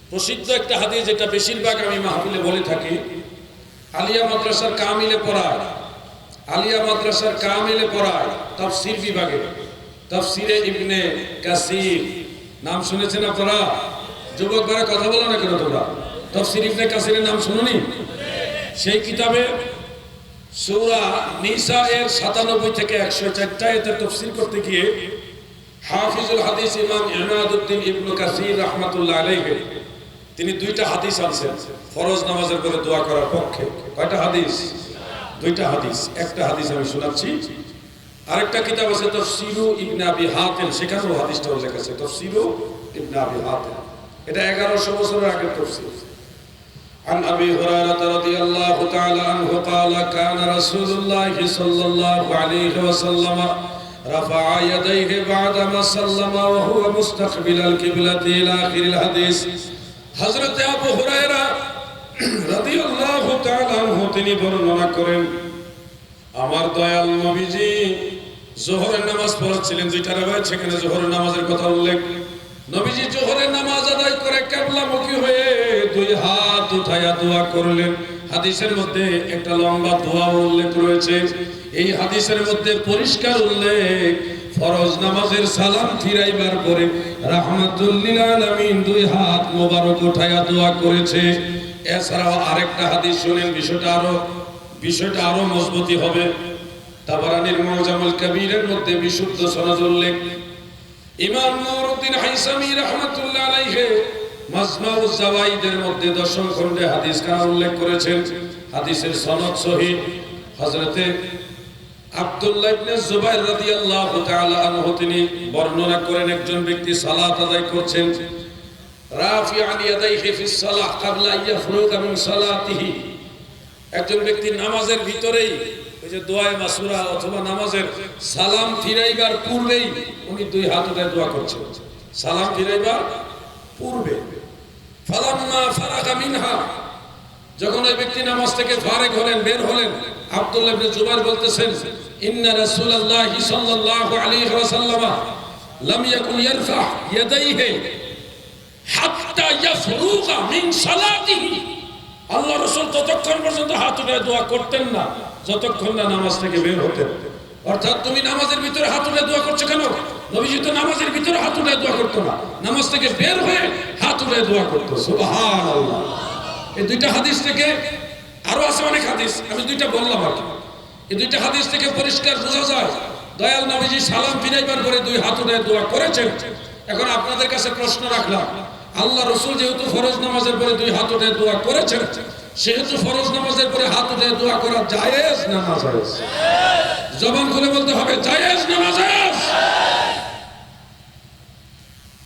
প্রসিদ্ধ একটা হাদিস, যেটা বেশিরভাগ আমি মাহফিলে বলে থাকি, আলিয়া মাদ্রাসার কামিলে পড়ায়, আলিয়া মাদ্রাসার কামিলে পড়ায় তাফসীর বিভাগে, তাফসীরে ইবনে কাসির, নাম শুনেছেন আপনারা? যুবক ভাইরা কথা বলো না কেন তোমরা? তাফসীর ইবনে কাসিরের নাম শুনুনি? সেই কিতাবে সূরা নিসা এর 97 থেকে 104 আয়াতের তাফসীর করতে গিয়ে হাফিজুল হাদিস ইমাম ইমাদউদ্দিন ইবনে কাসির রাহমাতুল্লাহ আলাইহি তিনি 2টা হাদিস আনছেন ফরজ নামাজের পরে দোয়া করার পক্ষে। কয়টা হাদিস? 2টা হাদিস। একটা হাদিস আমি শোনাচ্ছি, আরেকটা কিতাব আছে তাফসীরু ইবনে আবি হাতিম, সেখানেও হাদিসটা উল্লেখ আছে তাফসীরু ইবনে আবি হাতিম। এটা 1100 বছরের আগের তাফসীর। عن أبي هريرة رضي الله تعالى عنه قال كان رسول الله صلى الله عليه وسلم رفع يديه بعدما سلم وهو مستقبل القبلة إلى آخر الحديث। হযরত আবু হুরায়রা রাদিয়াল্লাহু তাআলা আনহু তিনি বর্ণনা করেন, আমার দয়াল নবীজি যোহরের নামাজ পড়ছিলেন, যেটা রয়েছে সেখানে যোহরের নামাজের কথা উল্লেখ। নবীজি যোহরের নামাজ আদায় করে কিবলামুখী হয়ে দুই হাত উঠায়া দোয়া করলেন। হাদিসের মধ্যে একটা লম্বা দোয়া উল্লেখ রয়েছে। এই হাদিসের মধ্যে পরিষ্কার উল্লেখ ফরজ নামাজের সালাম ফিরাইবার পরে রাহমাতুল লিল আলামিন দুই হাত মোবারক উঠায়া দোয়া করেছে। এছাড়াও আরেকটা হাদিস শুনেন, বিষয়টা আরো মজবুতি হবে। তাবারানীর মুআজামুল কবীরের মধ্যে বিশুদ্ধ সনদ উল্লেখ। ইমাম নুরউদ্দিন হাইসামী রাহমাতুল্লাহ আলাইহি মাজমাউজ জাওয়াইদের মধ্যে 10ম খণ্ডে হাদিস কানা উল্লেখ করেছেন। হাদিসের সনদ সহিহ। হযরতে আব্দুল্লাহ ইবনে জুবাইর রাদিয়াল্লাহু তাআলা আনহু তিনি বর্ণনা করেন, একজন ব্যক্তি সালাত আদায় করছেন, রাফিআন ইয়াদাইহি ফিস সালাহ ক্বাবলা ইয়াফরুগা মিন সালাতিহি। একজন ব্যক্তি নামাজের ভিতরেই ওই যে দোয়ায়ে মাসুরা অথবা নামাজের সালাম ফিরাইবার পূর্বেই উনি দুই হাত উঠায় দোয়া করছেন, সালাম ফিরাইবার পূর্বে। ফালাম্মা ফারাগা মিনহা, যখন ওই ব্যক্তি নামাজ থেকে ফারেগ হলেন, বের হলেন, আব্দুল্লাহ ইবনে জুবাইর বলতেছেন, ইন্না রাসূলুল্লাহি সাল্লাল্লাহু আলাইহি ওয়াসাল্লাম লাম ইয়াকুন ইয়ারফা ইয়াদাইহি হাত্তা ইয়াফরুগা মিন সালাতিহি। আল্লাহ রাসূল ততক্ষণ পর্যন্ত হাত উঠায় দোয়া করতেন না যতক্ষণ না নামাজ থেকে বের হতেন। অর্থাৎ তুমি নামাজের ভিতরে হাত উঠায় দোয়া করছো কেন? নবীজি তো নামাজের ভিতরে হাত উঠায় দোয়া করতো না, নামাজ থেকে বের হয়ে হাত উঠায় দোয়া করতো। সুবহানাল্লাহ। এই দুইটা হাদিস থেকে, আরো আছে অনেক হাদিস, আমি দুইটা বললাম আর কি। এই দুইটা হাদিস থেকে পরিষ্কার বোঝা যায় দয়াল নবীজি সালাম ফিরাইবার পরে দুই হাত উঠায় দোয়া করেছেন। এখন আপনাদের কাছে প্রশ্ন রাখলাম, আল্লাহ রাসূল যেহেতু ফরজ নামাজের পরে দুই হাত উঠায় দোয়া করেছেন, সেহেতু ফরজ নামাজের পরে হাত উঠায় দোয়া করা জায়েজ না নাজায়েজ? জবান খুলে বলতে হবে, জায়েজ না নাজায়েজ?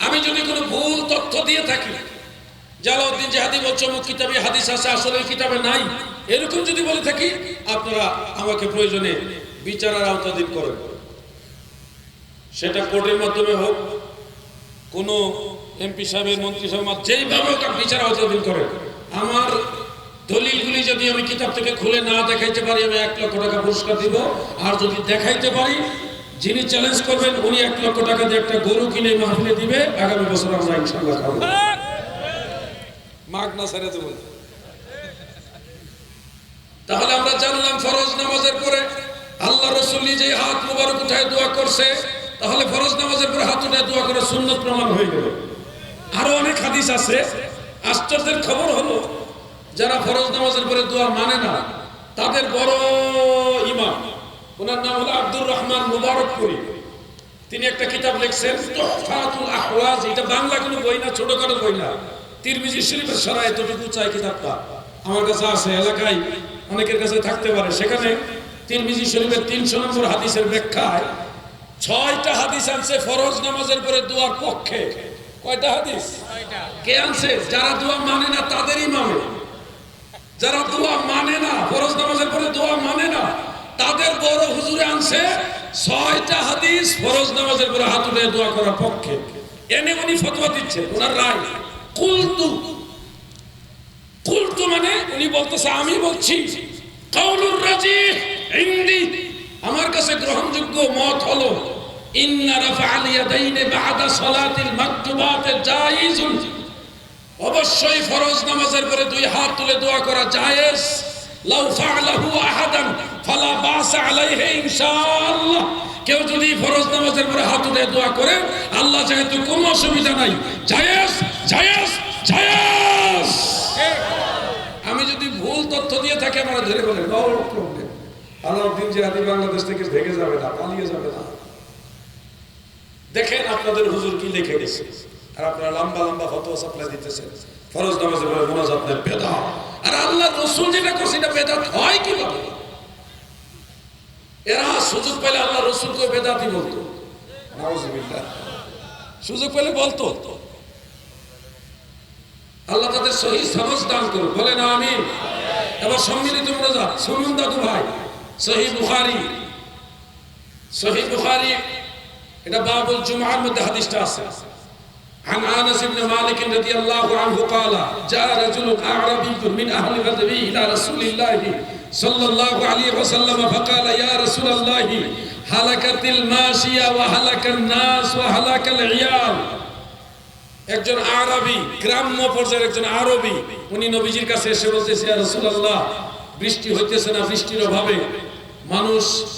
আমি যদি কোনো ভুল তথ্য দিয়ে থাকি, জালাউদ্দিন জিহাদি বলছে অমুক কিতাবে হাদিস আছে, আসলে এই কিতাবে নাই, এরকম যদি বলে থাকি, আপনারা আমাকে প্রয়োজনে বিচারের আওতাধীন করেন। সেটা কোর্টের মাধ্যমে হোক, কোনো এমপি সাহেবের, মন্ত্রী সাহেব, যেইভাবে হোক বিচার আওতাধীন করেন। আমার দলিলগুলি যদি আমি কিতাব থেকে খুলে না দেখাইতে পারি, আমি 1 লক্ষ টাকা পুরস্কার দিব। আর যদি দেখাইতে পারি, যিনি চ্যালেঞ্জ করবেন উনি 1 লক্ষ টাকা দিয়ে একটা গরু কিনে মাহফিলে দিবে। আগামী বছর আমরা ইনশাআল্লাহ খাবো, মাগ না ছেড়ে দেব। তাহলে আমরা জানলাম ফরজ নামাজের পরে আল্লাহ রাসূল নিজে হাত মুবারক উঠায় দোয়া করছে, তাহলে ফরজ নামাজের পরে হাত উঠায় দোয়া করা সুন্নাত প্রমাণ হয়ে গেল। আরো অনেক হাদিস আছে। আশ্চর্যের খবর হলো, যারা ফরজ নামাজের পরে দোয়া মানে না, তাদের বড় ইমাম, ওনার নাম হলো আব্দুর রহমান মুবারকপুরি, তিনি একটা কিতাব লিখছেন তুহফাতুল আহওয়াজ। এটা বাংলা কোনো বই না, ছোটখাটো বই না, তিরমিজি শরীফের সরাই এতটুকু চাই কিতাবটা আমার কাছে আছে, এলাকায় অনেকের কাছে থাকতে পারে। সেখানে তিরমিজি শরীফের 300 নম্বর হাদিসের ব্যাখ্যায় 6টা হাদিস আনছে ফরজ নামাজের পরে দোয়ার পক্ষে। কয়টা হাদিস? কে আনছে? যারা দোয়া মানে না তাদের ইমামে। যারা দোয়া মানে না, ফরজ নামাজের পরে দোয়া মানে না, তাদের বড় হুজুরে আনছে 6টা হাদিস ফরজ নামাজের পরে হাত উঠে দোয়া করার পক্ষে। এনে উনি ফতোয়া দিচ্ছে, ওনার রায়। কুলতু মানে উনি বলতেছে, আমি বলছি, কাউলুর রাজিহ ইনদি, আমার কাছে গ্রহণযোগ্য মত হলো, ইন্না রাফআল ইয়াদাইনি বা'দা সালাতিল মাকতুবাত জায়েজুন, অবশ্যই ফরজ নামাজের পরে দুই হাত তুলে দোয়া করা জায়েজ। লাউ ফাআলাহু আহাদান ফালা বাসা আলাইহি ইনশাআল্লাহ। কেউ যদি ফরজ নামাজের পরে হাত তুলে দোয়া করে, আল্লাহ যেহেতু কোনো অসুবিধা নাই, জায়েজ জায়েজ জায়েজ। আমি যদি ভুল তথ্য দিয়ে থাকি, আমরা ধরে বলেন নো প্রবলেম, আলাউদ্দিন জিহাদি বাংলাদেশ থেকে ভেগে যাবে না, পালিয়ে যাবে না। দেখেন আপনাদের হুজুর কি লিখে গেছে, আর আপনারা লম্বা লম্বা ফতোয়া সাপ্লাই দিতেছেন ফরজ নামাজের পরে মুনাজাত নেই বেদাত। আর আল্লাহ রাসূল যেটা করছে এটা বেদাত হয় কিভাবে? এরা সুযোগ পেলে আল্লাহ রসুলকে বেদাতি বলতো, নাউজুবিল্লাহ, সুযোগ পেলে বলতো। আল্লাহ তাদের সহি সমাজ দান করুন, বলেন আমিন। এবার সম্মিলিত মোনাজাত শুনুন দাদু ভাই। সহিহ বুখারী এটা বাবুল জুমআর মধ্যে হাদিসটা আছে। عن انس بن مالك رضي الله عنه قال جاء رجل اعرابي من اهل بدر الى رسول الله صلى الله عليه وسلم فقال يا رسول الله هلكت الماشيه وهلك الناس وهلك العيال। একজন আরবি, গ্রাম্য পর্যায়ের একজন আরবি, উনি নবীজির কাছে এসে বলতেছে, ইয়া রাসূলুল্লাহ, বৃষ্টি হইতেছে না, বৃষ্টির অভাবে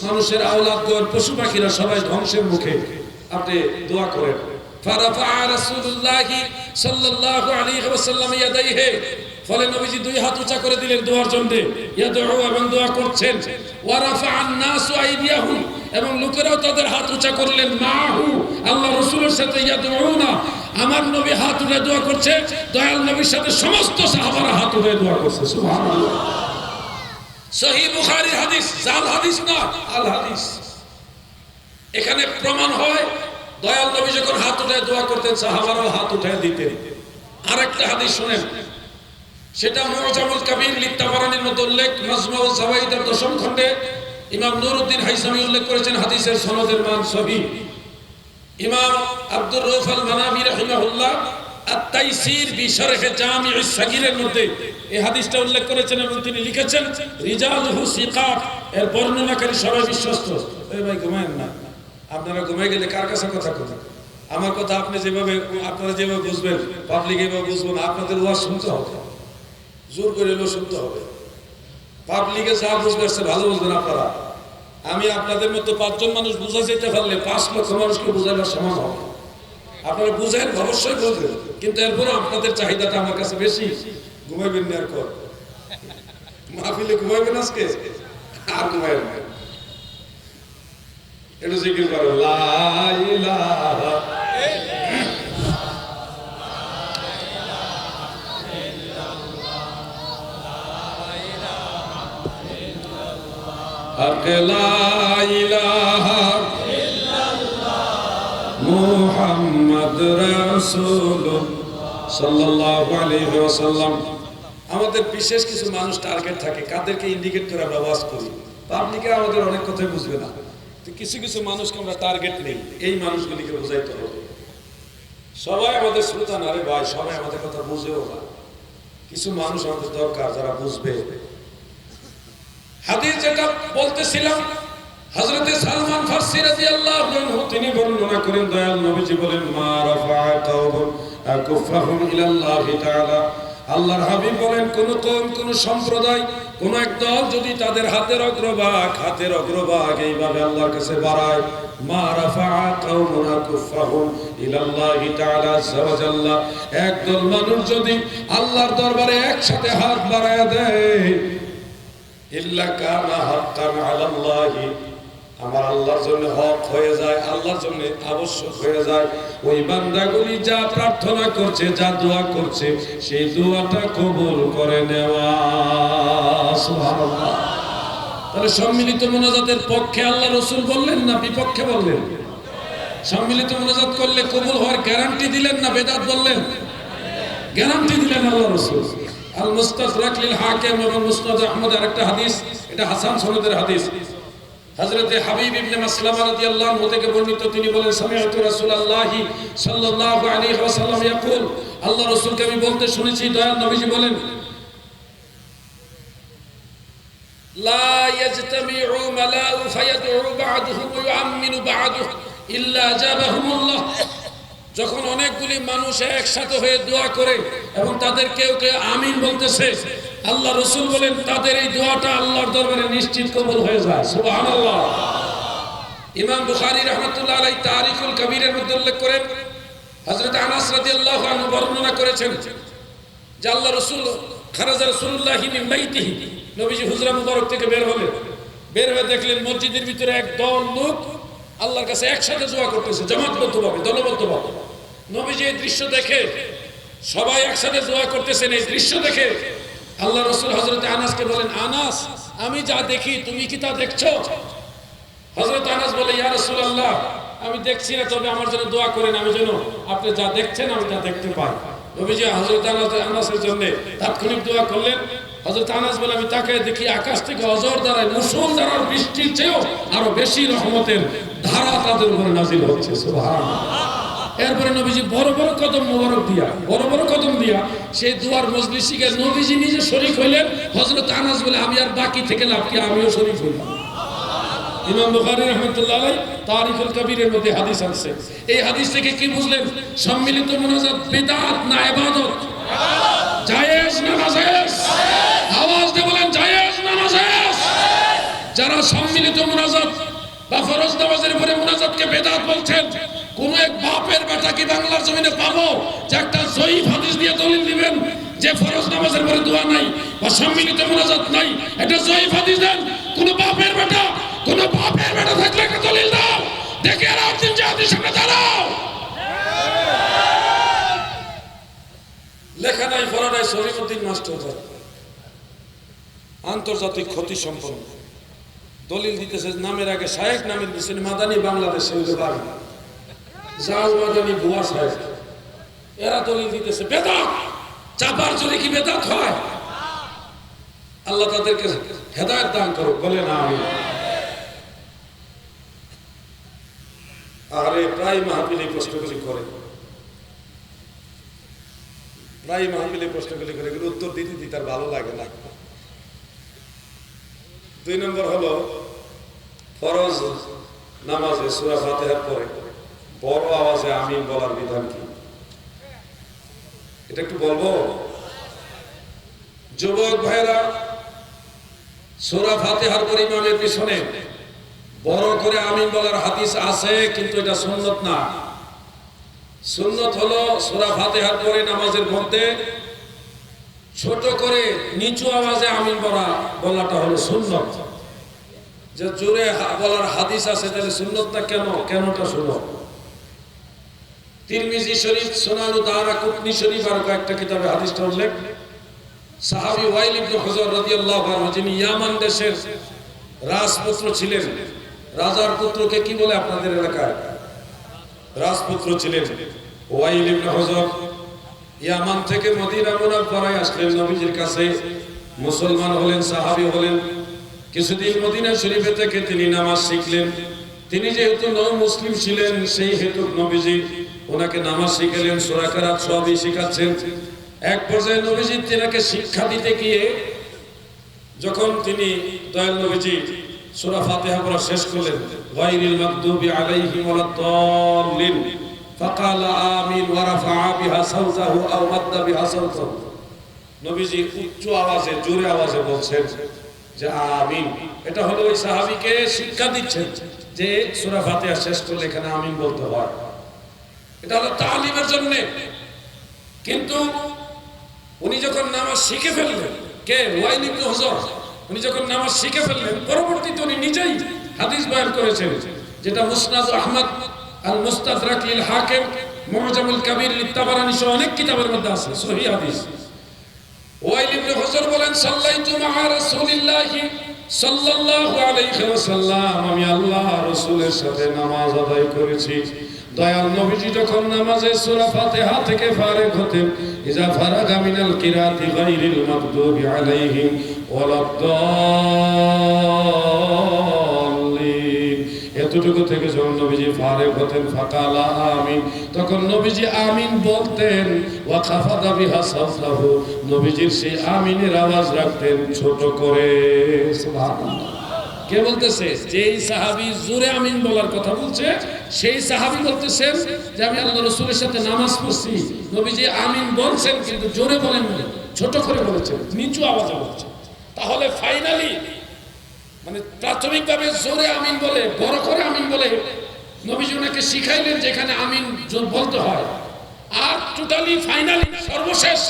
মানুষের আওলাদগণ, পশু পাখিরা সবাই ধ্বংসের মুখে, আপনি দোয়া করেন। ফারাফা রাসূলুল্লাহ সাল্লাল্লাহু আলাইহি ওয়াসাল্লাম ইয়াদাইহি, ফলে নবীজি দুই হাত উঁচা করে দিলেন দোয়ার জন্য, ইয়াদউ, এবং দোয়া করছেন। ওয়া রাফা'আন নাসু আইদিয়াহুম, এবং লোকেরাও তাদের হাত উঁচা করলেন, মাহু, আল্লাহ রাসূলের সাথে, ইয়াদউনা, আমার নবী হাত উঠে দোয়া করছে, দয়াল নবীর সাথে সমস্ত সাহাবারা হাত উঠে দোয়া করছে। সুবহানাল্লাহ। সহিহ বুখারীর হাদিস, জাল হাদিস না, আল হাদিস। এখানে প্রমাণ হয় দয়াল নবী যখন হাত উঠে দোয়া করতেন, সাহাবারাও হাত উঠে দিতেন। আরেকটা হাদিস শুনেন, সেটা মুআজামুল কবির লিত্তাবারানির মধ্যে উল্লেখ, মাজমাউজ জাওয়াইদের 10ম খণ্ডে ইমাম নুরউদ্দিন হাইসামি উল্লেখ করেছেন, হাদিসের সনদের মান সহিহ। ইমাম আব্দুর রউফ আল মানাবি রাহিমাহুল্লাহ আত-তাইসির বি শারহ জামিউস সাগীরের মধ্যে এই হাদিসটা উল্লেখ করেছেন এবং তিনি লিখেছেন, রিজালুহু সিকাত, এর বর্ণনাকারী সবাই বিশ্বস্ত। এই ভাই ঘুমায়েন না, আপনারা ঘুমিয়ে গেলে কার কাছে কথা কথা? আমার কথা আপনারা যেভাবে বুঝবেন, পাবলিক এভাবে বুঝবেন। আপনাদের ওয়াজ শুনতে হবে, জোর করে এলো শুনতে হবে। পাবলিকে যা বুঝবে সে ভালো বুঝবেন আপনারা। আমি আপনাদের মধ্যে 5 জন মানুষ বুঝা যেতে পারলে 5 লক্ষ মানুষকে বুঝাইবার সমান হবে। আপনারা বুঝেন, অবশ্যই বুঝবেন, কিন্তু এরপরে আপনাদের চাহিদাটা আমার কাছে বেশি। ঘুমাইবেন না, এরপর মাহফিলে ঘুমাইবেন আজকে, আর ঘুমাইবেন না। একটু জিকির করো, লা ইলাহা হক, লা ইলাহা মুহাম্মদ রাসূলুল্লাহ সাল্লাল্লাহু আলাইহি ওয়াসাল্লাম। আমাদের বিশেষ কিছু মানুষ টার্গেট থাকে, কাদেরকে ইন্ডিকেট করে আমরা ওয়াজ করি। পাবলিকে আমাদের অনেক কথাই বুঝবে না, কিছু কিছু মানুষকে আমরা টার্গেট নেই, এই মানুষগুলিকে বোঝাইতে হবে। সবাই আমাদের শ্রোতা না রে ভাই, সবাই আমাদের কথা বুঝেও না। কিছু মানুষ আমাদের দরকার যারা বুঝবে। হাদিস যেটা বলতেছিলাম, হযরতে সালমান ফারসি রাদিয়াল্লাহু আনহু তিনি বর্ণনা করেন, দয়াল নবীজি বলেন, মা রাফা'a কাওমুন আকুফাহুম ইলাল্লাহি তাআলা, আল্লাহর হাবিব বলেন, কোন কওম, কোন সম্প্রদায়, কোন এক দল যদি তাদের হাতের অগ্রভাগ এইভাবে আল্লাহর কাছে বাড়ায়, মা রাফা'a কাওমুন আকুফাহুম ইলাল্লাহি তাআলা আযজা ওয়া জাল্লা, একদল মানুষ যদি আল্লাহর দরবারে একসাথে হাত বাড়ায় দেয়, ইল্লা কানা হাক্কান আলাল্লাহি, আমার আল্লাহর জন্য হক হয়ে যায়, আল্লাহর জন্য আবশ্যক হয়ে যায়। ওই বান্দাগুলি যা প্রার্থনা করছে, যা দোয়া করছে, সেই দোয়াটা কবুল করে নেওয়া। সুবহানাল্লাহ। তাহলে সম্মিলিত মোনাজাতের পক্ষে আল্লাহ রাসূল বললেন না বিপক্ষে বললেন? সম্মিলিত মোনাজাত করলে কবুল হওয়ার গ্যারান্টি দিলেন না বেদাত বললেন? গ্যারান্টি দিলেন আল্লাহ রাসূল। আল মুস্তাদরাক লিল হাকিম এবং মুসনাদ আহমদ আরেকটা হাদিস, এটা হাসান সনদের হাদিস। হযরতে হাবিব ইবনে মাসলামা রাদিয়াল্লাহু আনহু থেকে বর্ণিত, তিনি বলেন, সামিআতু রাসূলুল্লাহি সাল্লাল্লাহু আলাইহি ওয়াসাল্লাম ইয়াকুল, আল্লাহ রাসূলকে আমি বলতে শুনেছি, দয়াল নবীজি বলেন, লা ইয়াজতামিউ মালাউ ফায়াদউ বা'দুহু ওয়া ইউআম্মিনু বা'দুহু ইল্লা আজাবাহুমুল্লাহ। যখন অনেকগুলি মানুষ একসাথে হয়ে দোয়া করে এবং তাদের কেউ কেউ আমিন বলতেছে, আল্লাহ রাসূল বলেন, তাদের এই দোয়াটা আল্লাহর দরবারে নিশ্চিত কবুল হয়ে যায়। সুবহানাল্লাহ। ইমাম বুখারী রাহমাতুল্লাহ আলাইহি তারিখুল কবীরের মধ্যে উল্লেখ করেন, হযরত আনাস রাদিয়াল্লাহু আনহু বর্ণনা করেছেন যে আল্লাহ রাসূল খারাজা রাসূলুল্লাহি মিন বাইতিহি, নবীজি হুজরা মুবারক থেকে বের হয়ে দেখলেন মসজিদের ভিতরে এক দল লোক আল্লাহর কাছে একসাথে দোয়া করতেছে, জামাতবদ্ধভাবে, দলবদ্ধভাবে। নবীজি এই দৃশ্য দেখে, সবাই একসাথে দোয়া করতেছেন, এই দৃশ্য দেখে আল্লাহ রাসূল হযরত আনাসকে বলেন, আনাস, আমি যা দেখি তুমি কি তা দেখছো? হযরত আনাস বলে, ইয়া রাসূলুল্লাহ, আমি দেখছি না, তবে আমার জন্য দোয়া করেন, আমি যেন আপনি যা দেখছেন আমি তা দেখতে পাই। নবীজি হযরত আনাসের জন্য তাৎক্ষণিক দোয়া করলেন। হযরত আনাস বলে, আমি তাকায় দেখি আকাশ থেকে অজর দ্বারায় মুষলধারার বৃষ্টির চেয়েও আরো বেশি রহমতের ধারা তাদের উপরে নাজিল হচ্ছে। সুবহানাল্লাহ। এরপরে নবীজি বড় বড় কদম মোবারক দিয়া, বড় বড় কদম দিয়া সেই দুয়ার মজলিসে গিয়ে নবীজি নিজে শরীক হইলেন। হযরত আনাস বলে, আমি আর বাকি থেকে লাভ কি, আমিও শরীক হইলাম। ইমাম বুখারী রাহমাতুল্লাহ আলাইহি তারিখুল কবীরের মধ্যে হাদিস আছে। এই হাদিস থেকে কি বুঝলেন? সম্মিলিত মুনাজাত বিদআত না ইবাদত? জায়েজ না নাজায়েজ? আওয়াজ দিয়ে বলেন, জায়েজ না নাজায়েজ? যারা সম্মিলিত মুনাজাত বা ফরজ নামাজের পরে মুনাজাতকে বিদআত বলছেন, কোন এক বাপের বেটা কি বাংলার জমিনে পাবো যে একটা জয়ীফ হাদিস দিয়ে দলিল দিবেন যে ফরজ নামাজের পরে দোয়া নাই বা সম্মিলিত মুনাজাত নাই? এটা জয়ীফ হাদিস দেন। কোন বাপের বেটা থাকলে একটা দলিল দাও, দেখে আর একদিন জাতির সামনে দাঁড়াও। লেখা নাই, পড়া নাই, সলিমুদ্দিন মাস্টার আন্তর্জাতিক ক্ষতি সম্পন্ন দলিল দিতেছে। নামের আগে শায়েখ নামের দিচ্ছেন মাদানী, বাংলাদেশে বাড়ি জাল মাদানী ভুয়া শায়েখ। এরা দলিল দিতেছে বেদাত। চাপার জোরে কি বেদাত হয়? আল্লাহ তাদেরকে হেদায়েত দান করুক, বলে না আমি। আরে প্রায় মাহফিলে প্রশ্নগুলি করে, প্রায় মাহফিলে প্রশ্নগুলি করে, কিন্তু উত্তর দিতে তার ভালো লাগে না। 2 নম্বর হলো ফরজ নামাজে সূরা ফাতিহার পরে বড় আওয়াজে আমিন বলার বিধান কি? এটা একটু বলবো। যুবক ভাইরা, সূরা ফাতিহার পরে ইমামের পিছনে বড় করে আমিন বলার হাদিস আছে, কিন্তু এটা সুন্নত না। সুন্নত হলো সূরা ফাতিহার পরে নামাজের মধ্যে ছোট করে নিচু আওয়াজে আমিন বলাটা হলো সুন্নত। যে জোরে বলার হাদিস আছে, তাহলে সুন্নতটা কেনটা শুনো। তিরমিজি শরীফ, সুনান দারাকুতনি শরীফ আর কয়েকটা কিতাবে হাদিসটা উল্লেখ। সাহাবী ওয়াইল ইবনে হুজর রাদিয়াল্লাহু আনহু, যিনি ইয়ামান দেশের রাজপুত্র ছিলেন, রাজার পুত্রকে কি বলে আপনাদের এলাকায়? রাজপুত্র ছিলেন। ওয়াইল ইবনে হুজর ইয়ামান থেকে মদিনা মুনাওয়ারায় আসলেন নবীজির কাছে, মুসলমান হলেন, সাহাবী হলেন। কিছুদিন মদিনা শরীফে থেকে তিনি নামাজ শিখলেন। তিনি যেহেতু মুসলিম ছিলেন, সেই হেতু নবীজি ওনাকে নামাজ শিখালেন, সূরা কেরাত সবই শিখাচ্ছেন। এক পর্যায়ে নবীজি তিনাকে শিক্ষা দিতে গিয়ে যখন তিনি দয়াল নবীজি সূরা ফাতিহা পড়া শেষ করলেন, গায়রিল মাগদুবি আলাইহিম ওয়ালাদ-দাল্লিন, ফাকালা আমিন ওয়া রাফা'a বিহা সাওতাহু আও মাদ্দা বিহা সাওতাহু। নবীজি উচ্চ আওয়াজে, জোরে আওয়াজে বলছেন যে আমিন। এটা হলো ওই সাহাবীকে শিক্ষা দিচ্ছেন যে সূরা ফাতিহা শেষ করলে এখানে আমিন বলতে হয়। এটা হলো তালিমের জন্য। কিন্তু উনি যখন নামাজ শিখে ফেললেন, কে? ওয়াইল ইবনে হুজর। উনি যখন নামাজ শিখে ফেললেন, পরবর্তীতে উনি নিজেই হাদিস বয়ান করেছেন, যেটা মুসনাদ আহমদ, আল মুস্তাদরাক লিল হাকিম, মুআজামুল কবির লিত তাবারানী সহ অনেক কিতাবের মধ্যে আছে সহিহ হাদিস। ওয়াইল ইবনে হুজর বলেন, সাল্লাইতু মা রাসূলিল্লাহি সাল্লাল্লাহু আলাইহি ওয়াসাল্লাম, আমি আল্লাহ রাসূলের সাথে নামাজ আদায় করেছি। দয়াল নবীজি যখন নামাজে সূরা ফাতিহা থেকে ফারিগ হতেন, ইজা ফারাগা মিনাল কিরাতি গায়রিল মাগদুবি আলাইহিম ওয়ালাদ-দাল্লিন, এতটুকু থেকে যখন নবীজি ফারিগ হতেন, ফাকালা আমিন, তখন নবীজি আমিন বলতেন। ওয়া খাফাদা বিহা সাওতাহু, নবীজির সেই আমিনের আওয়াজ রাখতেন ছোট করে। সুবহানাল্লাহ। কে বলতেছে? যেই সাহাবী জোরে আমিন বলার কথা বলছে, সেই সাহাবী বলতেছেন যে আমি আল্লাহ রাসূলের সাথে নামাজ পড়ছি, নবীজি আমিন বলছেন কিন্তু জোরে বলেন না, ছোট করে বলেছেন, নিচু আওয়াজে বলছেন। তাহলে ফাইনালি মানে প্রাথমিকভাবে জোরে আমিন বলে, বড় করে আমিন বলে নবীজি ওনাকে শিখাইলেন যেখানে আমিন বলতে হয়। আর টোটালি ফাইনালি সর্বশেষ